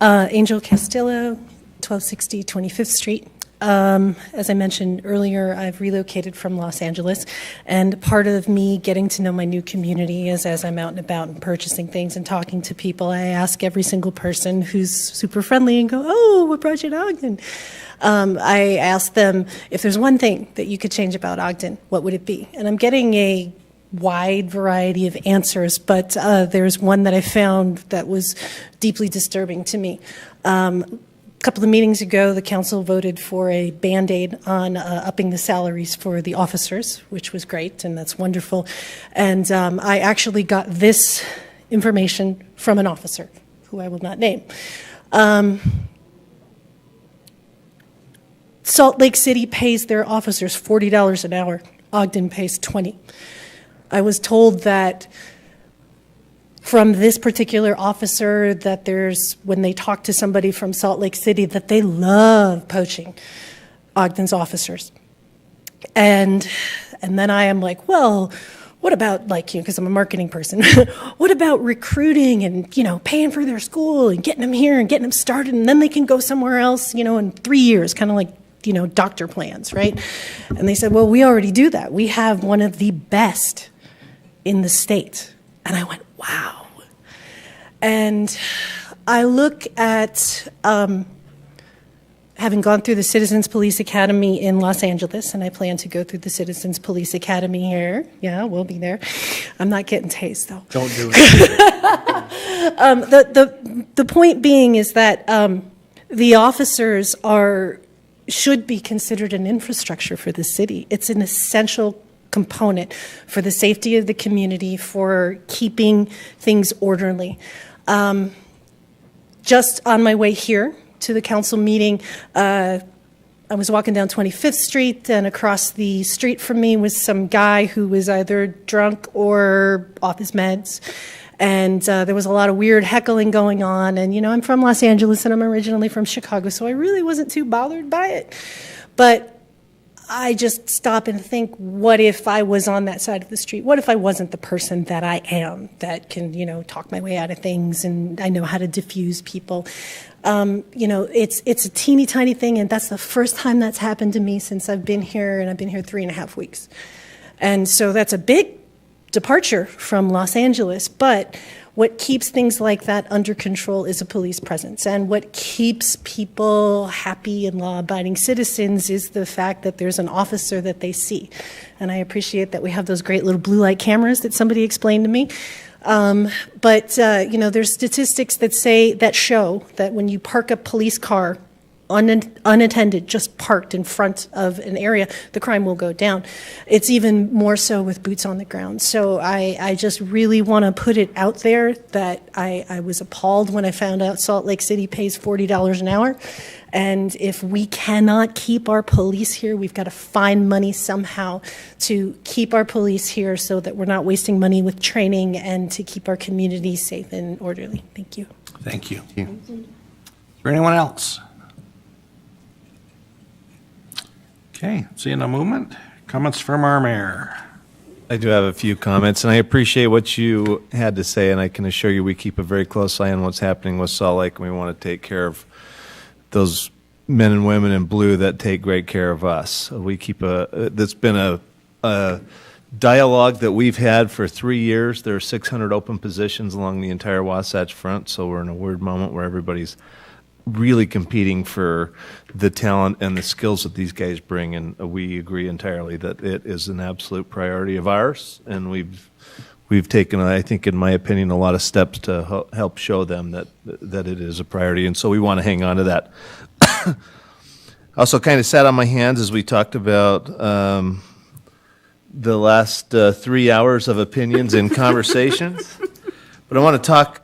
Angel Castillo, 1260 25th Street. As I mentioned earlier, I've relocated from Los Angeles, and part of me getting to know my new community is as I'm out and about and purchasing things and talking to people, I ask every single person who's super friendly and go, "Oh, what brought you to Ogden?" I ask them, if there's one thing that you could change about Ogden, what would it be? And I'm getting a wide variety of answers, but there's one that I found that was deeply disturbing to me. couple of meetings ago, the council voted for a Band-Aid on upping the salaries for the officers, which was great, and that's wonderful. And I actually got this information from an officer, who I will not name. Salt Lake City pays their officers $40 an hour. Ogden pays $20. I was told that from this particular officer that when they talk to somebody from Salt Lake City, that they love poaching Ogden's officers. And then I am like, well, what about, because I'm a marketing person, what about recruiting and, paying for their school and getting them here and getting them started, and then they can go somewhere else, in 3 years, kind of like, doctor plans, right? And they said, well, we already do that. We have one of the best in the state. And I went, wow. And I look at having gone through the Citizens Police Academy in Los Angeles, and I plan to go through the Citizens Police Academy here. Yeah, we'll be there. I'm not getting tased, though. Don't do it. The point being is that the officers should be considered an infrastructure for the city. It's an essential component for the safety of the community, for keeping things orderly. Just on my way here to the council meeting, I was walking down 25th Street, and across the street from me was some guy who was either drunk or off his meds. And there was a lot of weird heckling going on. And, I'm from Los Angeles, and I'm originally from Chicago, so I really wasn't too bothered by it. But I just stop and think, what if I was on that side of the street? What if I wasn't the person that I am, that can, talk my way out of things, and I know how to diffuse people? It's a teeny tiny thing, and that's the first time that's happened to me since I've been here, and I've been here 3.5 weeks. And so that's a big departure from Los Angeles, but what keeps things like that under control is a police presence. And what keeps people happy and law-abiding citizens is the fact that there's an officer that they see. And I appreciate that we have those great little blue light cameras that somebody explained to me. But there's statistics that show that when you park a police car unattended, just parked in front of an area, the crime will go down. It's even more so with boots on the ground. So I just really want to put it out there that I was appalled when I found out Salt Lake City pays $40 an hour. And if we cannot keep our police here, we've got to find money somehow to keep our police here so that we're not wasting money with training, and to keep our community safe and orderly. Thank you. Thank you. Is there anyone else? Okay, seeing no movement. Comments from our mayor. I do have a few comments, and I appreciate what you had to say, and I can assure you we keep a very close eye on what's happening with Salt Lake, and we want to take care of those men and women in blue that take great care of us. We keep that's been a dialogue that we've had for 3 years. There are 600 open positions along the entire Wasatch Front, so we're in a weird moment where everybody's really competing for the talent and the skills that these guys bring, and we agree entirely that it is an absolute priority of ours, and we've taken, I think, in my opinion, a lot of steps to help show them that it is a priority, and so we want to hang on to that. Also kind of sat on my hands as we talked about the last 3 hours of opinions and conversations. But I want to talk,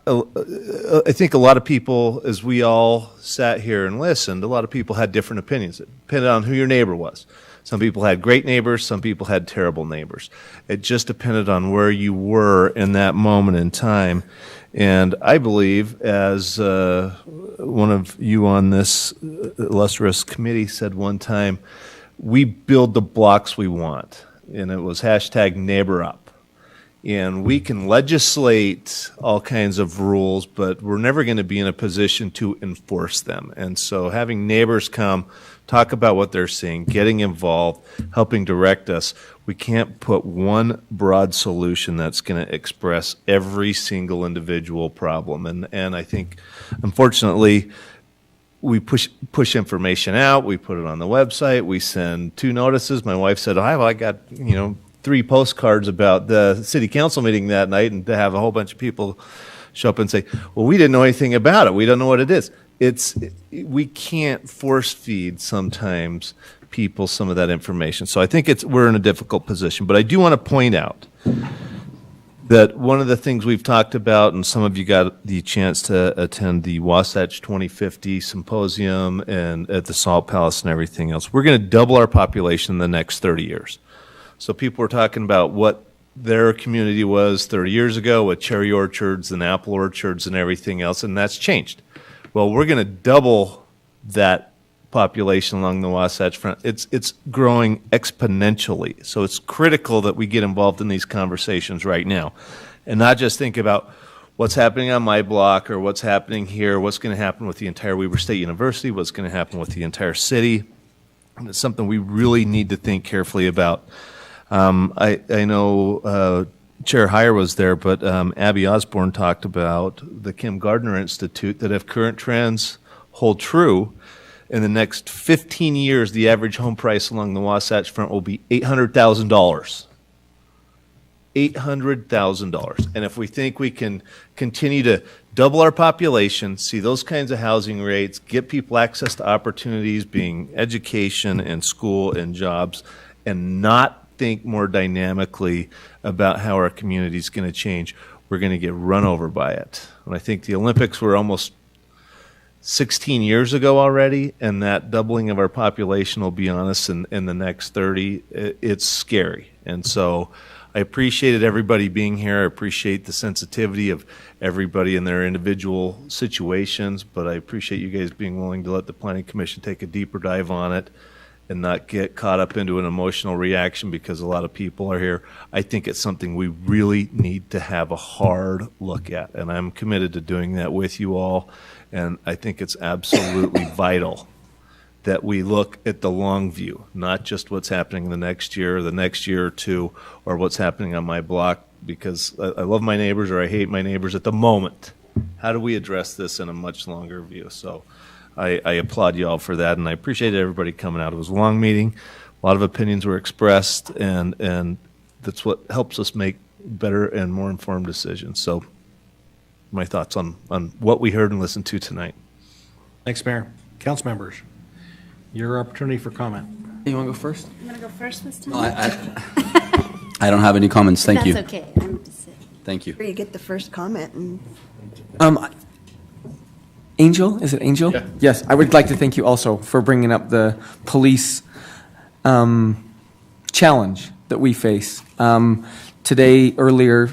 I think a lot of people, as we all sat here and listened, a lot of people had different opinions. It depended on who your neighbor was. Some people had great neighbors, some people had terrible neighbors. It just depended on where you were in that moment in time. And I believe, as one of you on this illustrious committee said one time, we build the blocks we want. And it was #NeighborUp. And we can legislate all kinds of rules, but we're never going to be in a position to enforce them. And so having neighbors come, talk about what they're seeing, getting involved, helping direct us, we can't put one broad solution that's going to express every single individual problem. And I think, unfortunately, we push information out, we put it on the website, we send 2 notices. My wife said, I got, 3 postcards about the city council meeting that night, and to have a whole bunch of people show up and say, well, we didn't know anything about it. We don't know what it is. we can't force feed sometimes people some of that information. So I think we're in a difficult position. But I do want to point out that one of the things we've talked about, and some of you got the chance to attend the Wasatch 2050 Symposium and at the Salt Palace and everything else, we're going to double our population in the next 30 years. So people were talking about what their community was 30 years ago with cherry orchards and apple orchards and everything else, and that's changed. Well, we're going to double that population along the Wasatch Front. It's growing exponentially. So it's critical that we get involved in these conversations right now and not just think about what's happening on my block or what's happening here, what's going to happen with the entire Weber State University, what's going to happen with the entire city. And it's something we really need to think carefully about. I know Chair Heyer was there, but Abby Osborne talked about the Kim Gardner Institute, that if current trends hold true, in the next 15 years, the average home price along the Wasatch Front will be $800,000. $800,000. And if we think we can continue to double our population, see those kinds of housing rates, get people access to opportunities, being education and school and jobs, and not think more dynamically about how our community is going to change, we're going to get run over by it. And I think the Olympics were almost 16 years ago already, and that doubling of our population will be on us in the next 30. It's scary. And so I appreciated everybody being here. I appreciate the sensitivity of everybody in their individual situations, but I appreciate you guys being willing to let the Planning Commission take a deeper dive on it and not get caught up into an emotional reaction because a lot of people are here. I think it's something we really need to have a hard look at, and I'm committed to doing that with you all. And I think it's absolutely vital that we look at the long view, not just what's happening the next year or two, or what's happening on my block, because I love my neighbors or I hate my neighbors at the moment. How do we address this in a much longer view? So I applaud you all for that, and I appreciate everybody coming out. It was a long meeting. A lot of opinions were expressed, and that's what helps us make better and more informed decisions. So my thoughts on what we heard and listened to tonight. Thanks, Mayor. Council members, your opportunity for comment. You want to go first? I'm going to go first this time? No, I don't have any comments. Thank you. That's okay. I'm just Thank you. You get the first comment. And Angel, is it Angel? Yeah. Yes, I would like to thank you also for bringing up the police challenge that we face. Today, earlier,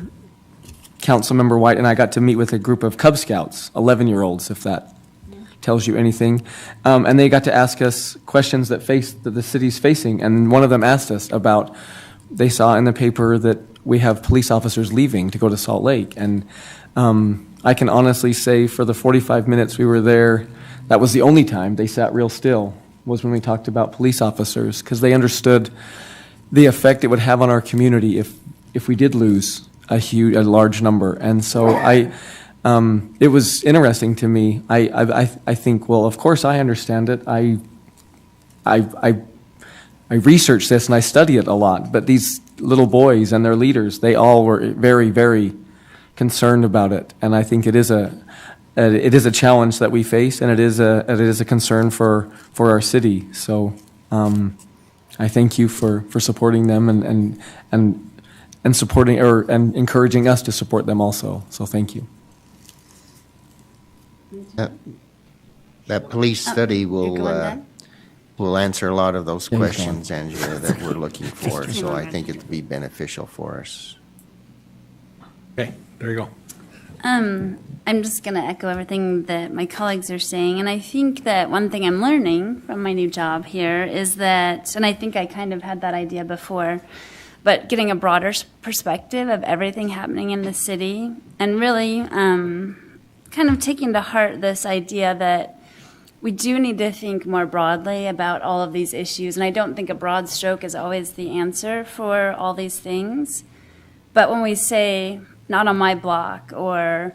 Councilmember White and I got to meet with a group of Cub Scouts, 11-year-olds, if that tells you anything. And they got to ask us questions that the city's facing. And one of them asked us about, they saw in the paper that we have police officers leaving to go to Salt Lake. And I can honestly say for the 45 minutes we were there, that was the only time they sat real still, was when we talked about police officers, because they understood the effect it would have on our community if we did lose a large number. And so it was interesting to me. I think, well, of course I understand it. I researched this and I study it a lot, but these little boys and their leaders, they all were very, very concerned about it. And I think it is a challenge that we face, and it is a concern for our city. So I thank you for supporting them and supporting and encouraging us to support them also. So thank you. That police study will answer a lot of those Yeah, questions, Angela, that we're looking for. So I think it'll be beneficial for us. Okay, there you go. I'm just going to echo everything that my colleagues are saying. And I think that one thing I'm learning from my new job here is that, and I think I kind of had that idea before, but getting a broader perspective of everything happening in the city, and really kind of taking to heart this idea that we do need to think more broadly about all of these issues. And I don't think a broad stroke is always the answer for all these things. But when we say, not on my block, or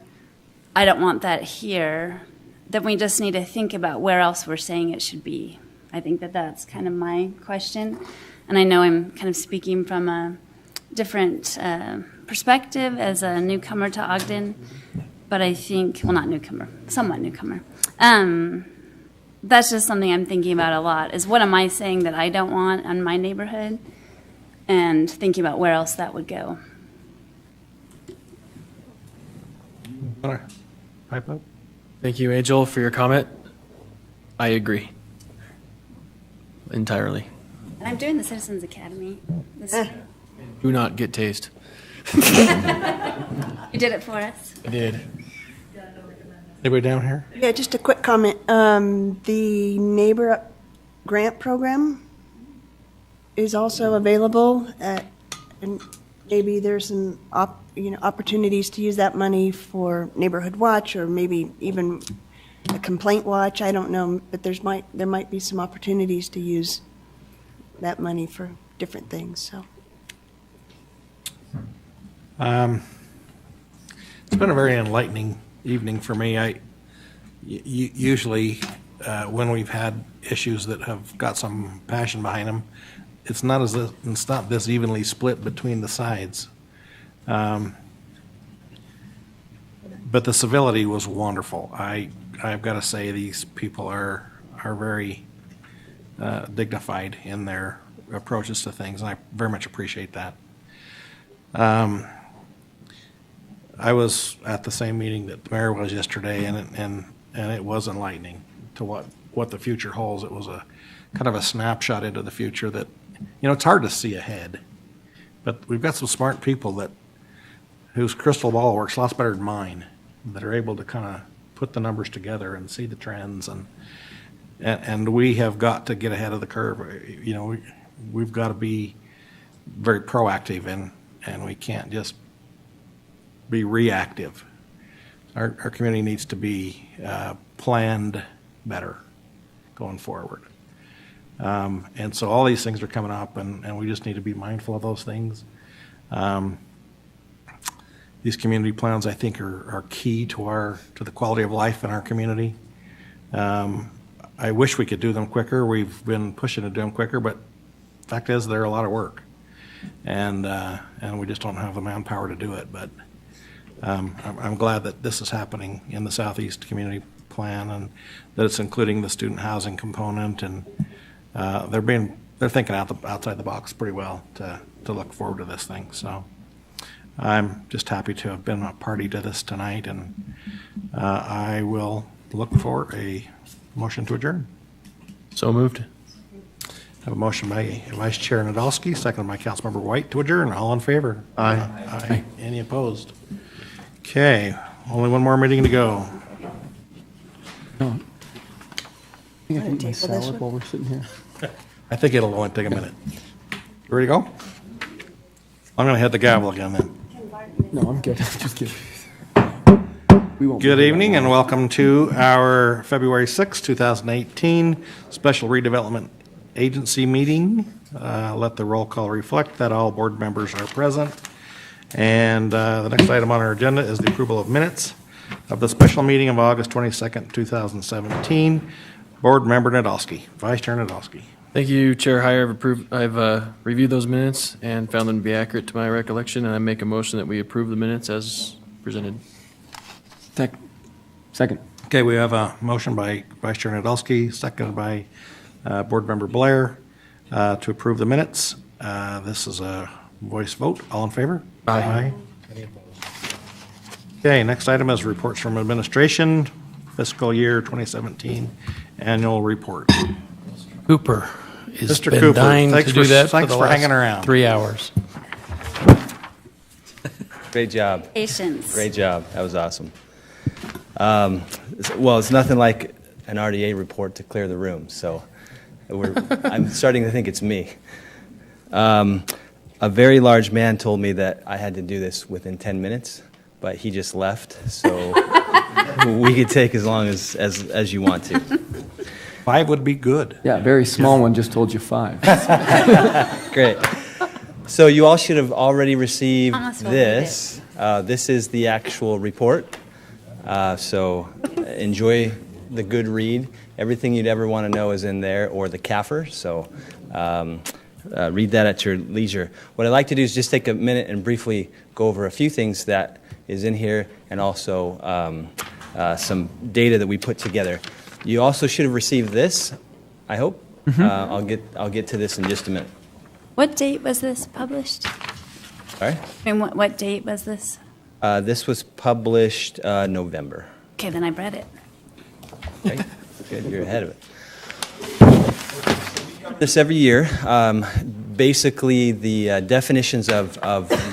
I don't want that here, then we just need to think about where else we're saying it should be. I think that that's kind of my question. And I know I'm kind of speaking from a different perspective as a newcomer to Ogden. but I think, well, not newcomer, somewhat newcomer. That's just something I'm thinking about a lot, is what am I saying that I don't want in my neighborhood, and thinking about where else that would go. Pipe up? Thank you, Angel, for your comment. I agree entirely. And I'm doing the Citizens Academy. Do not get tased. You did it for us. I did. Anybody down here? Yeah, just a quick comment. The neighbor grant program is also available and maybe there's some opportunities to use that money for neighborhood watch or maybe even a complaint watch. I don't know, but there might be some opportunities to use that money for different things. So. It's been a very enlightening evening for me. Usually when we've had issues that have got some passion behind them, it's not this evenly split between the sides. But the civility was wonderful. I've got to say these people are very dignified in their approaches to things, and I very much appreciate that. I was at the same meeting that the mayor was yesterday, and it was enlightening to what the future holds. It was a kind of a snapshot into the future that, it's hard to see ahead, but we've got some smart people whose crystal ball works lots better than mine, that are able to kind of put the numbers together and see the trends, and we have got to get ahead of the curve. We've got to be very proactive, and we can't just be reactive. Our community needs to be planned better going forward. And so all these things are coming up, and we just need to be mindful of those things. These community plans, I think, are key to the quality of life in our community. I wish we could do them quicker. We've been pushing to do them quicker, but the fact is they're a lot of work, and we just don't have the manpower to do it. But I'm glad that this is happening in the Southeast Community Plan, and that it's including the student housing component, and they're thinking outside the box pretty well to look forward to this thing. So I'm just happy to have been a party to this tonight, and I will look for a motion to adjourn. So moved. I have a motion by Vice Chair Nadolski, seconded by Councilmember White to adjourn. All in favor? Aye. Aye. Any opposed? Okay, only one more meeting to go. No. I think I can eat my salad while we're sitting here. I think it'll only take a minute. You ready to go? I'm going to hit the gavel again then. No, I'm good. Just kidding. Good evening and welcome to our February 6, 2018 Special Redevelopment Agency meeting. Let the roll call reflect that all board members are present. And the next item on our agenda is the approval of minutes of the special meeting of August 22nd, 2017. Board Member Nadolski, Vice Chair Nadolski. Thank you, Chair Heyer. I've reviewed those minutes and found them to be accurate to my recollection, and I make a motion that we approve the minutes as presented. Second. Okay, we have a motion by Vice Chair Nadolski, seconded by Board Member Blair to approve the minutes. This is a voice vote. All in favor? Aye. Any opposed? Okay, next item is reports from administration, fiscal year 2017 annual report. Cooper has Mr. been Cooper, dying thanks to do that thanks for the for last hanging around. 3 hours. Great job. Patience. Great job. That was awesome. Well, it's nothing like an RDA report to clear the room, so I'm starting to think it's me. A very large man told me that I had to do this within 10 minutes, but he just left, so we could take as long as you want to. 5 would be good. Yeah, a very small one just told you 5. Great. So you all should have already received Almost will this. This is the actual report. So enjoy the good read. Everything you'd ever want to know is in there, or the CAFR. So read that at your leisure. What I'd like to do is just take a minute and briefly go over a few things that is in here, and also some data that we put together. You also should have received this, I hope. I'll get to this in just a minute. What date was this published? Sorry? And what date was this? This was published November. Okay, then I read it. Okay, good, you're ahead of it. This every year, basically the definitions of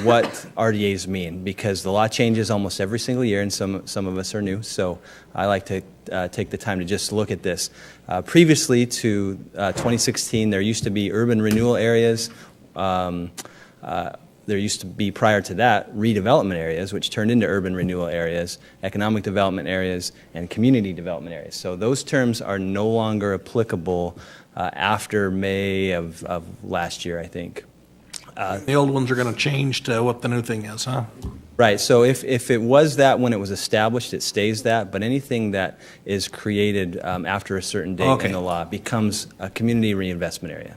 what RDAs mean, because the law changes almost every single year, and some of us are new, so I like to take the time to just look at this. Previously to 2016, there used to be urban renewal areas. There used to be, prior to that, redevelopment areas, which turned into urban renewal areas, economic development areas, and community development areas. So those terms are no longer applicable after May of last year, I think. The old ones are going to change to what the new thing is, huh? Right, so if it was that when it was established, it stays that, but anything that is created after a certain date in the law becomes a community reinvestment area.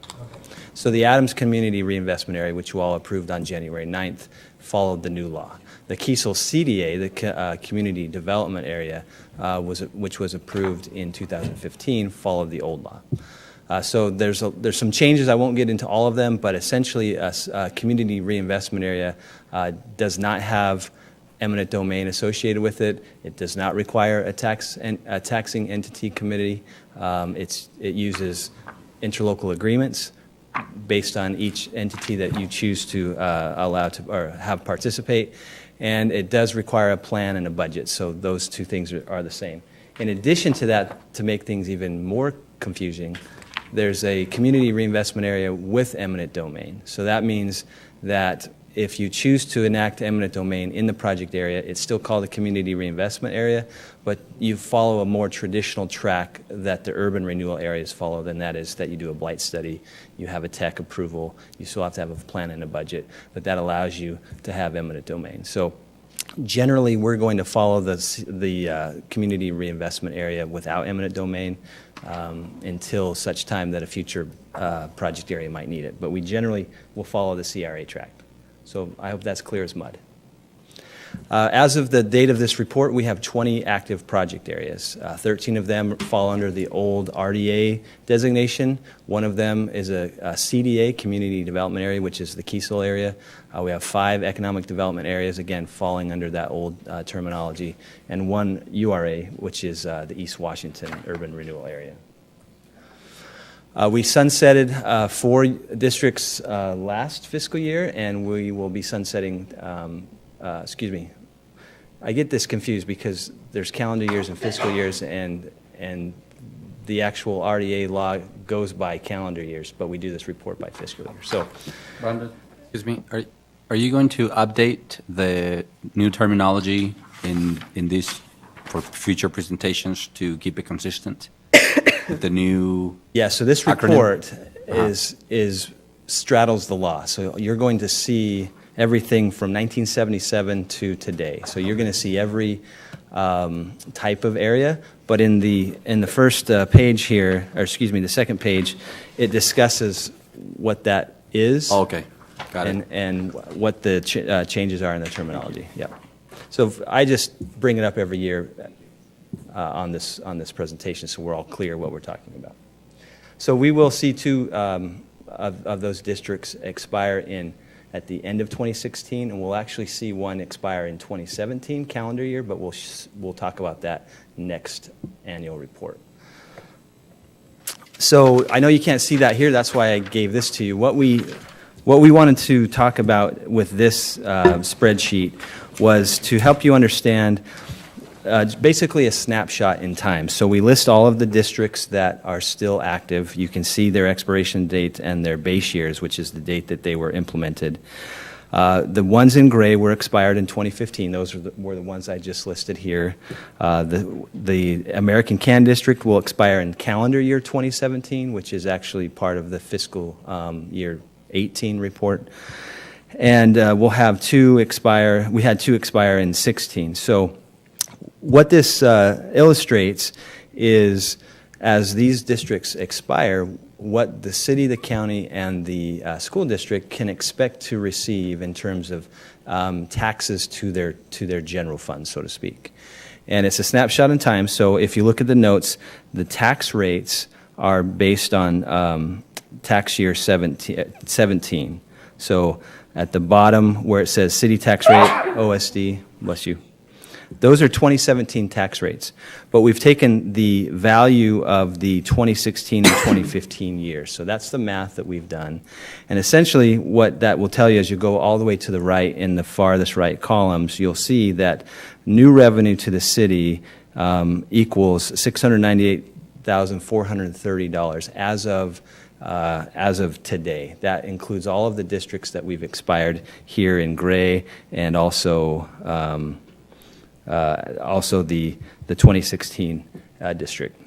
So the Adams Community Reinvestment Area, which you all approved on January 9th, followed the new law. The Kiesel CDA, the Community Development Area, which was approved in 2015, followed the old law. So there's some changes. I won't get into all of them, but essentially a community reinvestment area does not have eminent domain associated with it. It does not require a taxing entity committee. It uses interlocal agreements based on each entity that you choose to allow to or have participate, and it does require a plan and a budget. So those two things are the same. In addition to that, to make things even more confusing, there's a community reinvestment area with eminent domain. So that means that if you choose to enact eminent domain in the project area, it's still called a community reinvestment area, but you follow a more traditional track that the urban renewal areas follow, and that is that you do a blight study, you have a tech approval, you still have to have a plan and a budget, but that allows you to have eminent domain. So generally, we're going to follow the community reinvestment area without eminent domain until such time that a future project area might need it. But we generally will follow the CRA track. So I hope that's clear as mud. As of the date of this report, we have 20 active project areas. 13 of them fall under the old RDA designation. One of them is a CDA, Community Development Area, which is the Kiesel area. We have 5 economic development areas, again, falling under that old terminology, and 1 URA, which is the East Washington Urban Renewal Area. We sunsetted 4 districts last fiscal year, and we will be sunsetting, excuse me, I get this confused because there's calendar years and fiscal years, and the actual RDA law goes by calendar years, but we do this report by fiscal year. So, Brandon, excuse me, are you going to update the new terminology in this for future presentations to keep it consistent? The new so this report is straddles the law. So you're going to see everything from 1977 to today. So you're going to see every type of area. But in the first page here, or excuse me, the second page, it discusses what that is. Okay, got it. And what the changes are in the terminology. Yeah. So I just bring it up every year. On this presentation, so we're all clear what we're talking about. So we will see 2 of those districts expire at the end of 2016, and we'll actually see 1 expire in 2017 calendar year, but we'll talk about that next annual report. So I know you can't see that here. That's why I gave this to you. What we wanted to talk about with this spreadsheet was to help you understand basically a snapshot in time. So we list all of the districts that are still active. You can see their expiration date and their base years, which is the date that they were implemented. The ones in gray were expired in 2015. Those were the ones I just listed here. The American Can District will expire in calendar year 2017, which is actually part of the fiscal year 18 report. And we'll have 2 expire. We had 2 expire in 16. So what this illustrates is, as these districts expire, what the city, the county, and the school district can expect to receive in terms of taxes to their general fund, so to speak. And it's a snapshot in time, so if you look at the notes, the tax rates are based on tax year 17. So at the bottom where it says city tax rate, OSD, bless you, those are 2017 tax rates. But we've taken the value of the 2016 and 2015 years. So that's the math that we've done. And essentially what that will tell you as you go all the way to the right in the farthest right columns, you'll see that new revenue to the city equals $698,430 as of today. That includes all of the districts that we've expired here in gray, and also the 2016 district.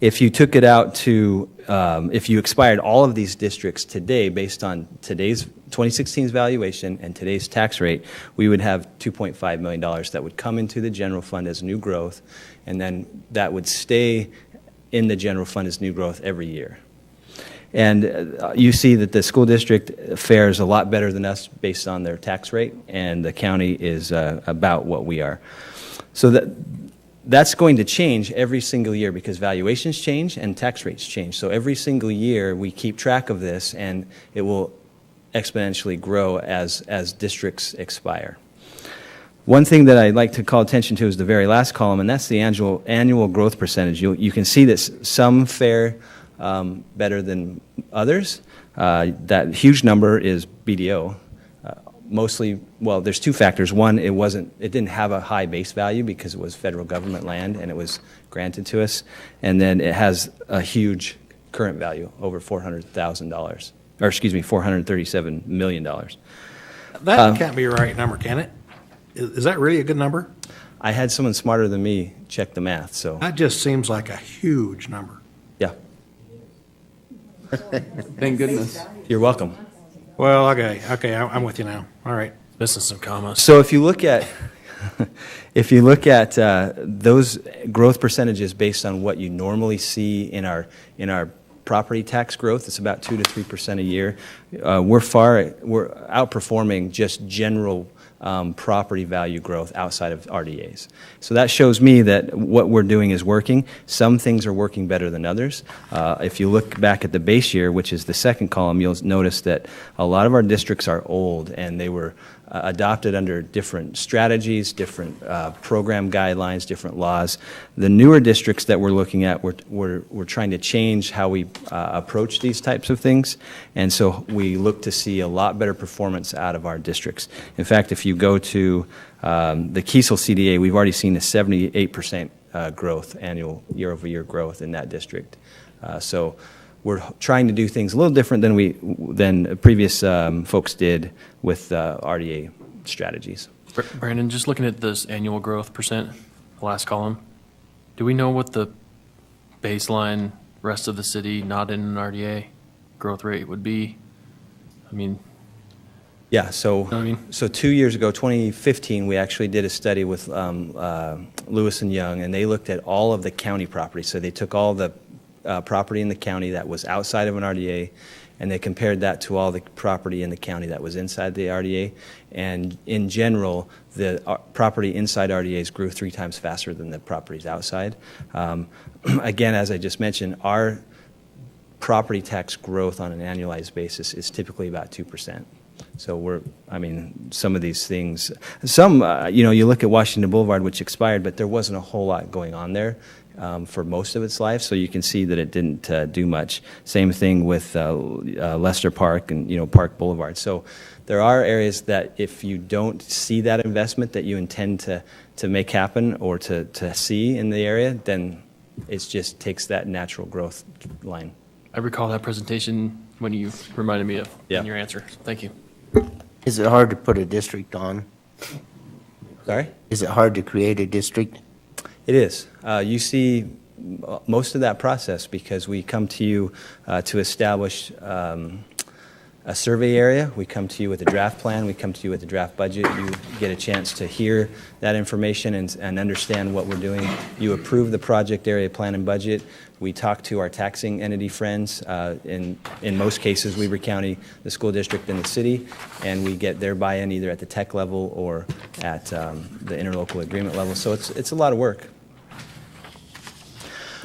If you took it out to, if you expired all of these districts today based on today's 2016's valuation and today's tax rate, we would have $2.5 million that would come into the general fund as new growth, and then that would stay in the general fund as new growth every year. And you see that the school district fares a lot better than us based on their tax rate, and the county is about what we are. So that's going to change every single year because valuations change and tax rates change. So every single year we keep track of this, and it will exponentially grow as districts expire. One thing that I'd like to call attention to is the very last column, and that's the annual growth percentage. You can see that some fare better than others. That huge number is BDO. Mostly, well, there's two factors. One, it didn't have a high base value because it was federal government land and it was granted to us. And then it has a huge current value, over $400,000, or excuse me, $437 million. That can't be a right number, can it? Is that really a good number? I had someone smarter than me check the math, so. That just seems like a huge number. Yeah. Thank goodness. You're welcome. Well, okay, I'm with you now. All right. Business of commas. So if you look at those growth percentages based on what you normally see in our property tax growth, it's about 2 to 3% a year. We're outperforming just general property value growth outside of RDAs. So that shows me that what we're doing is working. Some things are working better than others. If you look back at the base year, which is the second column, you'll notice that a lot of our districts are old, and they were adopted under different strategies, different program guidelines, different laws. The newer districts that we're looking at, we're trying to change how we approach these types of things, and so we look to see a lot better performance out of our districts. In fact, if you go to the Kiesel CDA, we've already seen a 78% growth, annual year-over-year growth in that district. So we're trying to do things a little different than previous folks did with RDA strategies. Brandon, just looking at this annual growth percent, the last column, do we know what the baseline rest of the city not in an RDA growth rate would be? I mean, yeah, so you know what I mean? So 2 years ago, 2015, we actually did a study with Lewis and Young, and they looked at all of the county property. So they took all the property in the county that was outside of an RDA, and they compared that to all the property in the county that was inside the RDA. And in general, the property inside RDAs grew 3 times faster than the properties outside. Again, as I just mentioned, our property tax growth on an annualized basis is typically about 2%. So some of these things, you look at Washington Boulevard, which expired, but there wasn't a whole lot going on there for most of its life, so you can see that it didn't do much. Same thing with Lester Park and Park Boulevard. So there are areas that if you don't see that investment that you intend to make happen or to see in the area, then it just takes that natural growth line. I recall that presentation when you reminded me of in your answer. Thank you. Is it hard to put a district on? Sorry? Is it hard to create a district? It is. You see most of that process because we come to you to establish a survey area. We come to you with a draft plan. We come to you with a draft budget. You get a chance to hear that information and understand what we're doing. You approve the project area plan and budget. We talk to our taxing entity friends. In most cases, Weber County, the school district, and the city, and we get their buy-in either at the tech level or at the interlocal agreement level. So it's a lot of work.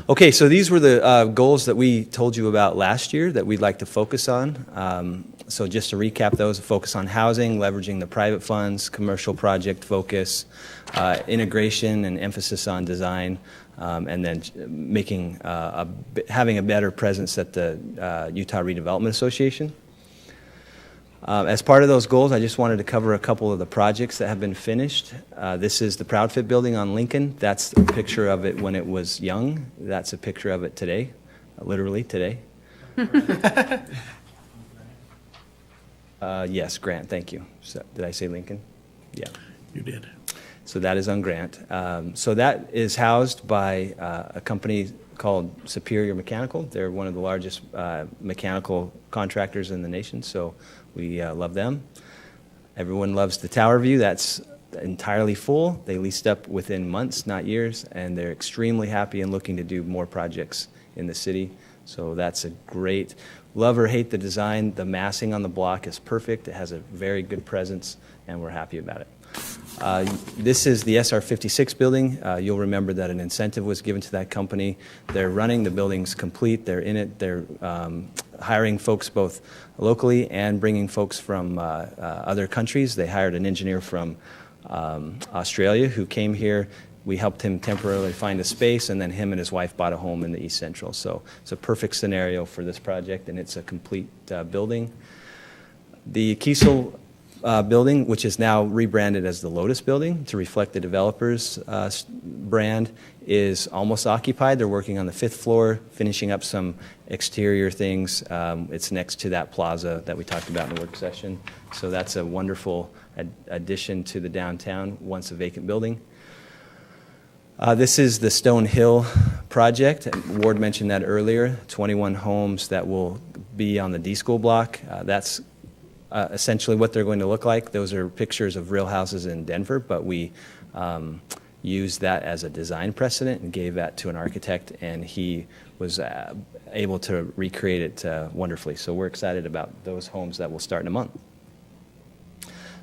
Okay, so these were the goals that we told you about last year that we'd like to focus on. So just to recap those, focus on housing, leveraging the private funds, commercial project focus, integration and emphasis on design, and then making having a better presence at the Utah Redevelopment Association. As part of those goals, I just wanted to cover a couple of the projects that have been finished. This is the Proud Fit building on Lincoln. That's a picture of it when it was young. That's a picture of it today, literally today. Yes, Grant, thank you. So, did I say Lincoln? Yeah. You did. So that is on Grant. So that is housed by a company called Superior Mechanical. They're one of the largest mechanical contractors in the nation, so we love them. Everyone loves the tower view. That's entirely full. They leased up within months, not years, and they're extremely happy and looking to do more projects in the city. So that's a great, love or hate the design. The massing on the block is perfect. It has a very good presence, and we're happy about it. This is the SR 56 building. You'll remember that an incentive was given to that company. They're running, the building's complete, they're in it, they're hiring folks both locally and bringing folks from other countries. They hired an engineer from Australia who came here. We helped him temporarily find a space, and then him and his wife bought a home in the East Central. So it's a perfect scenario for this project, and it's a complete building. The Kiesel building, which is now rebranded as the Lotus building to reflect the developer's brand, is almost occupied. They're working on the 5th floor, finishing up some exterior things. It's next to that plaza that we talked about in the work session. So that's a wonderful addition to the downtown, once a vacant building. This is the Stone Hill project. Ward mentioned that earlier, 21 homes that will be on the D-School block. That's essentially what they're going to look like. Those are pictures of real houses in Denver, but we used that as a design precedent and gave that to an architect, and he was able to recreate it wonderfully. So we're excited about those homes that will start in a month.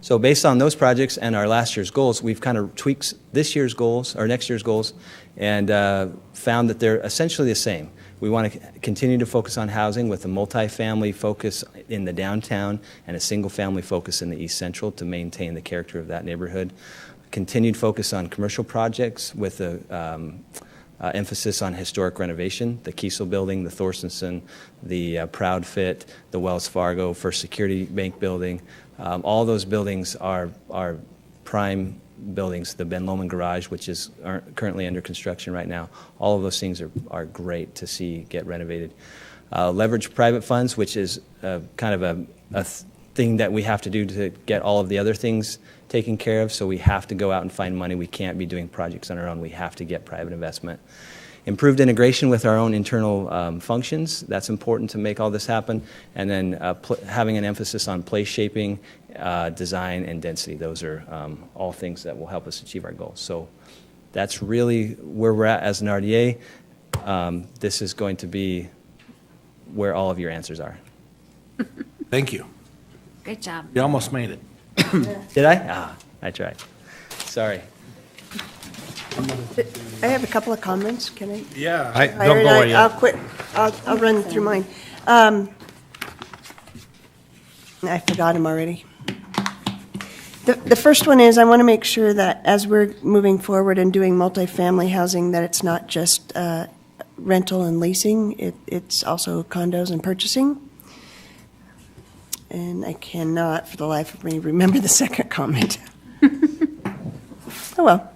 So based on those projects and our last year's goals, we've kind of tweaked this year's goals, or next year's goals, and found that they're essentially the same. We want to continue to focus on housing with a multifamily focus in the downtown and a single-family focus in the East Central to maintain the character of that neighborhood. Continued focus on commercial projects with a emphasis on historic renovation, the Kiesel building, the Thorstensen, the Proud Fit, the Wells Fargo First Security Bank building. All those buildings are prime buildings, the Ben Lomond Garage, which is currently under construction right now. All of those things are great to see get renovated. Leverage private funds, which is kind of a thing that we have to do to get all of the other things taken care of, so we have to go out and find money. We can't be doing projects on our own. We have to get private investment. Improved integration with our own internal functions. That's important to make all this happen. And then having an emphasis on place shaping, design, and density. Those are all things that will help us achieve our goals. So that's really where we're at as an RDA. This is going to be where all of your answers are. Thank you. Great job. You almost made it. Did I? I tried. Sorry. I have a couple of comments. Can I? Yeah. Don't go yet. I'll quit. I'll run through mine. I forgot them already. The first one is I want to make sure that as we're moving forward and doing multifamily housing, that it's not just rental and leasing. It's also condos and purchasing. And I cannot, for the life of me, remember the second comment. Oh, well.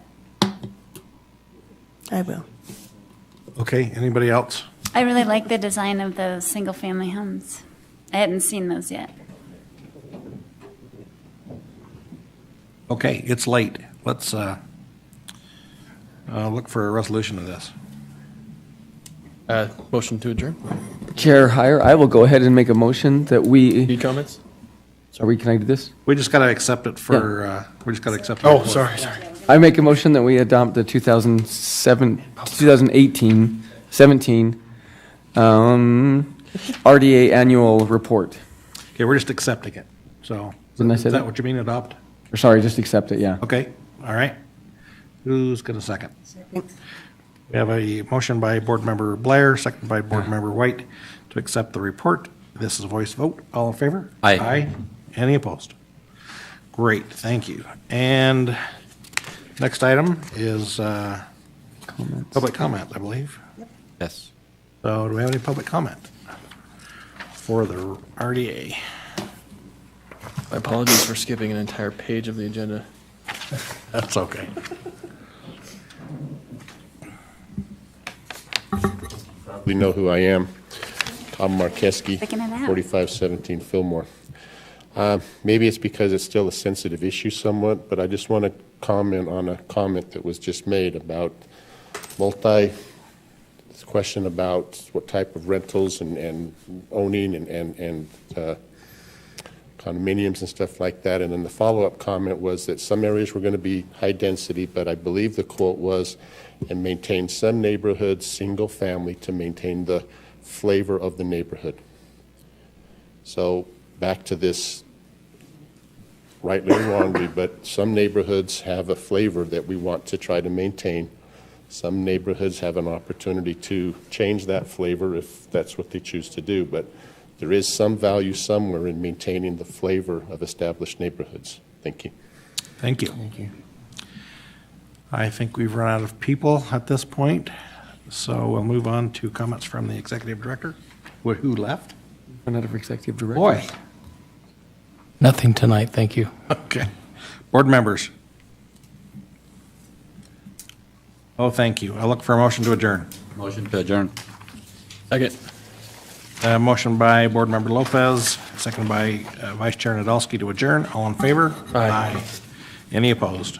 I will. Okay, anybody else? I really like the design of those single-family homes. I hadn't seen those yet. Okay, it's late. Let's look for a resolution of this. Motion to adjourn. Chair Heyer, I will go ahead and make a motion that we. Any comments? Can I do this? We just got to accept it for, we just got to accept it. Oh, sorry. I make a motion that we adopt the 2017 RDA annual report. Okay, we're just accepting it, so. Didn't I say Is that? that what you mean, adopt? Or sorry, just accept it, yeah. Okay, all right. Who's going to second? We have a motion by Board Member Blair, second by Board Member White to accept the report. This is a voice vote. All in favor? Aye. Aye. Any opposed? Great, thank you. And next item is public comment, I believe. Yes. So do we have any public comment for the RDA? My apologies for skipping an entire page of the agenda. That's okay. Probably know who I am. Tom Markeski, Sticking it out. 4517 Fillmore. Maybe it's because it's still a sensitive issue somewhat, but I just want to comment on a comment that was just made about this question about what type of rentals and owning and condominiums and stuff like that. And then the follow-up comment was that some areas were going to be high density, but I believe the quote was, and maintain some neighborhoods single family to maintain the flavor of the neighborhood. So back to this, rightly or wrongly, but some neighborhoods have a flavor that we want to try to maintain. Some neighborhoods have an opportunity to change that flavor if that's what they choose to do, but there is some value somewhere in maintaining the flavor of established neighborhoods. Thank you. Thank you. Thank you. I think we've run out of people at this point, so we'll move on to comments from the executive director. Who left? Run out of executive director. Boy. Nothing tonight, thank you. Okay. Board members. Oh, thank you. I look for a motion to adjourn. Motion to adjourn. Second. Motion by Board Member Lopez, seconded by Vice Chair Nadolski to adjourn. All in favor? Aye. Any opposed?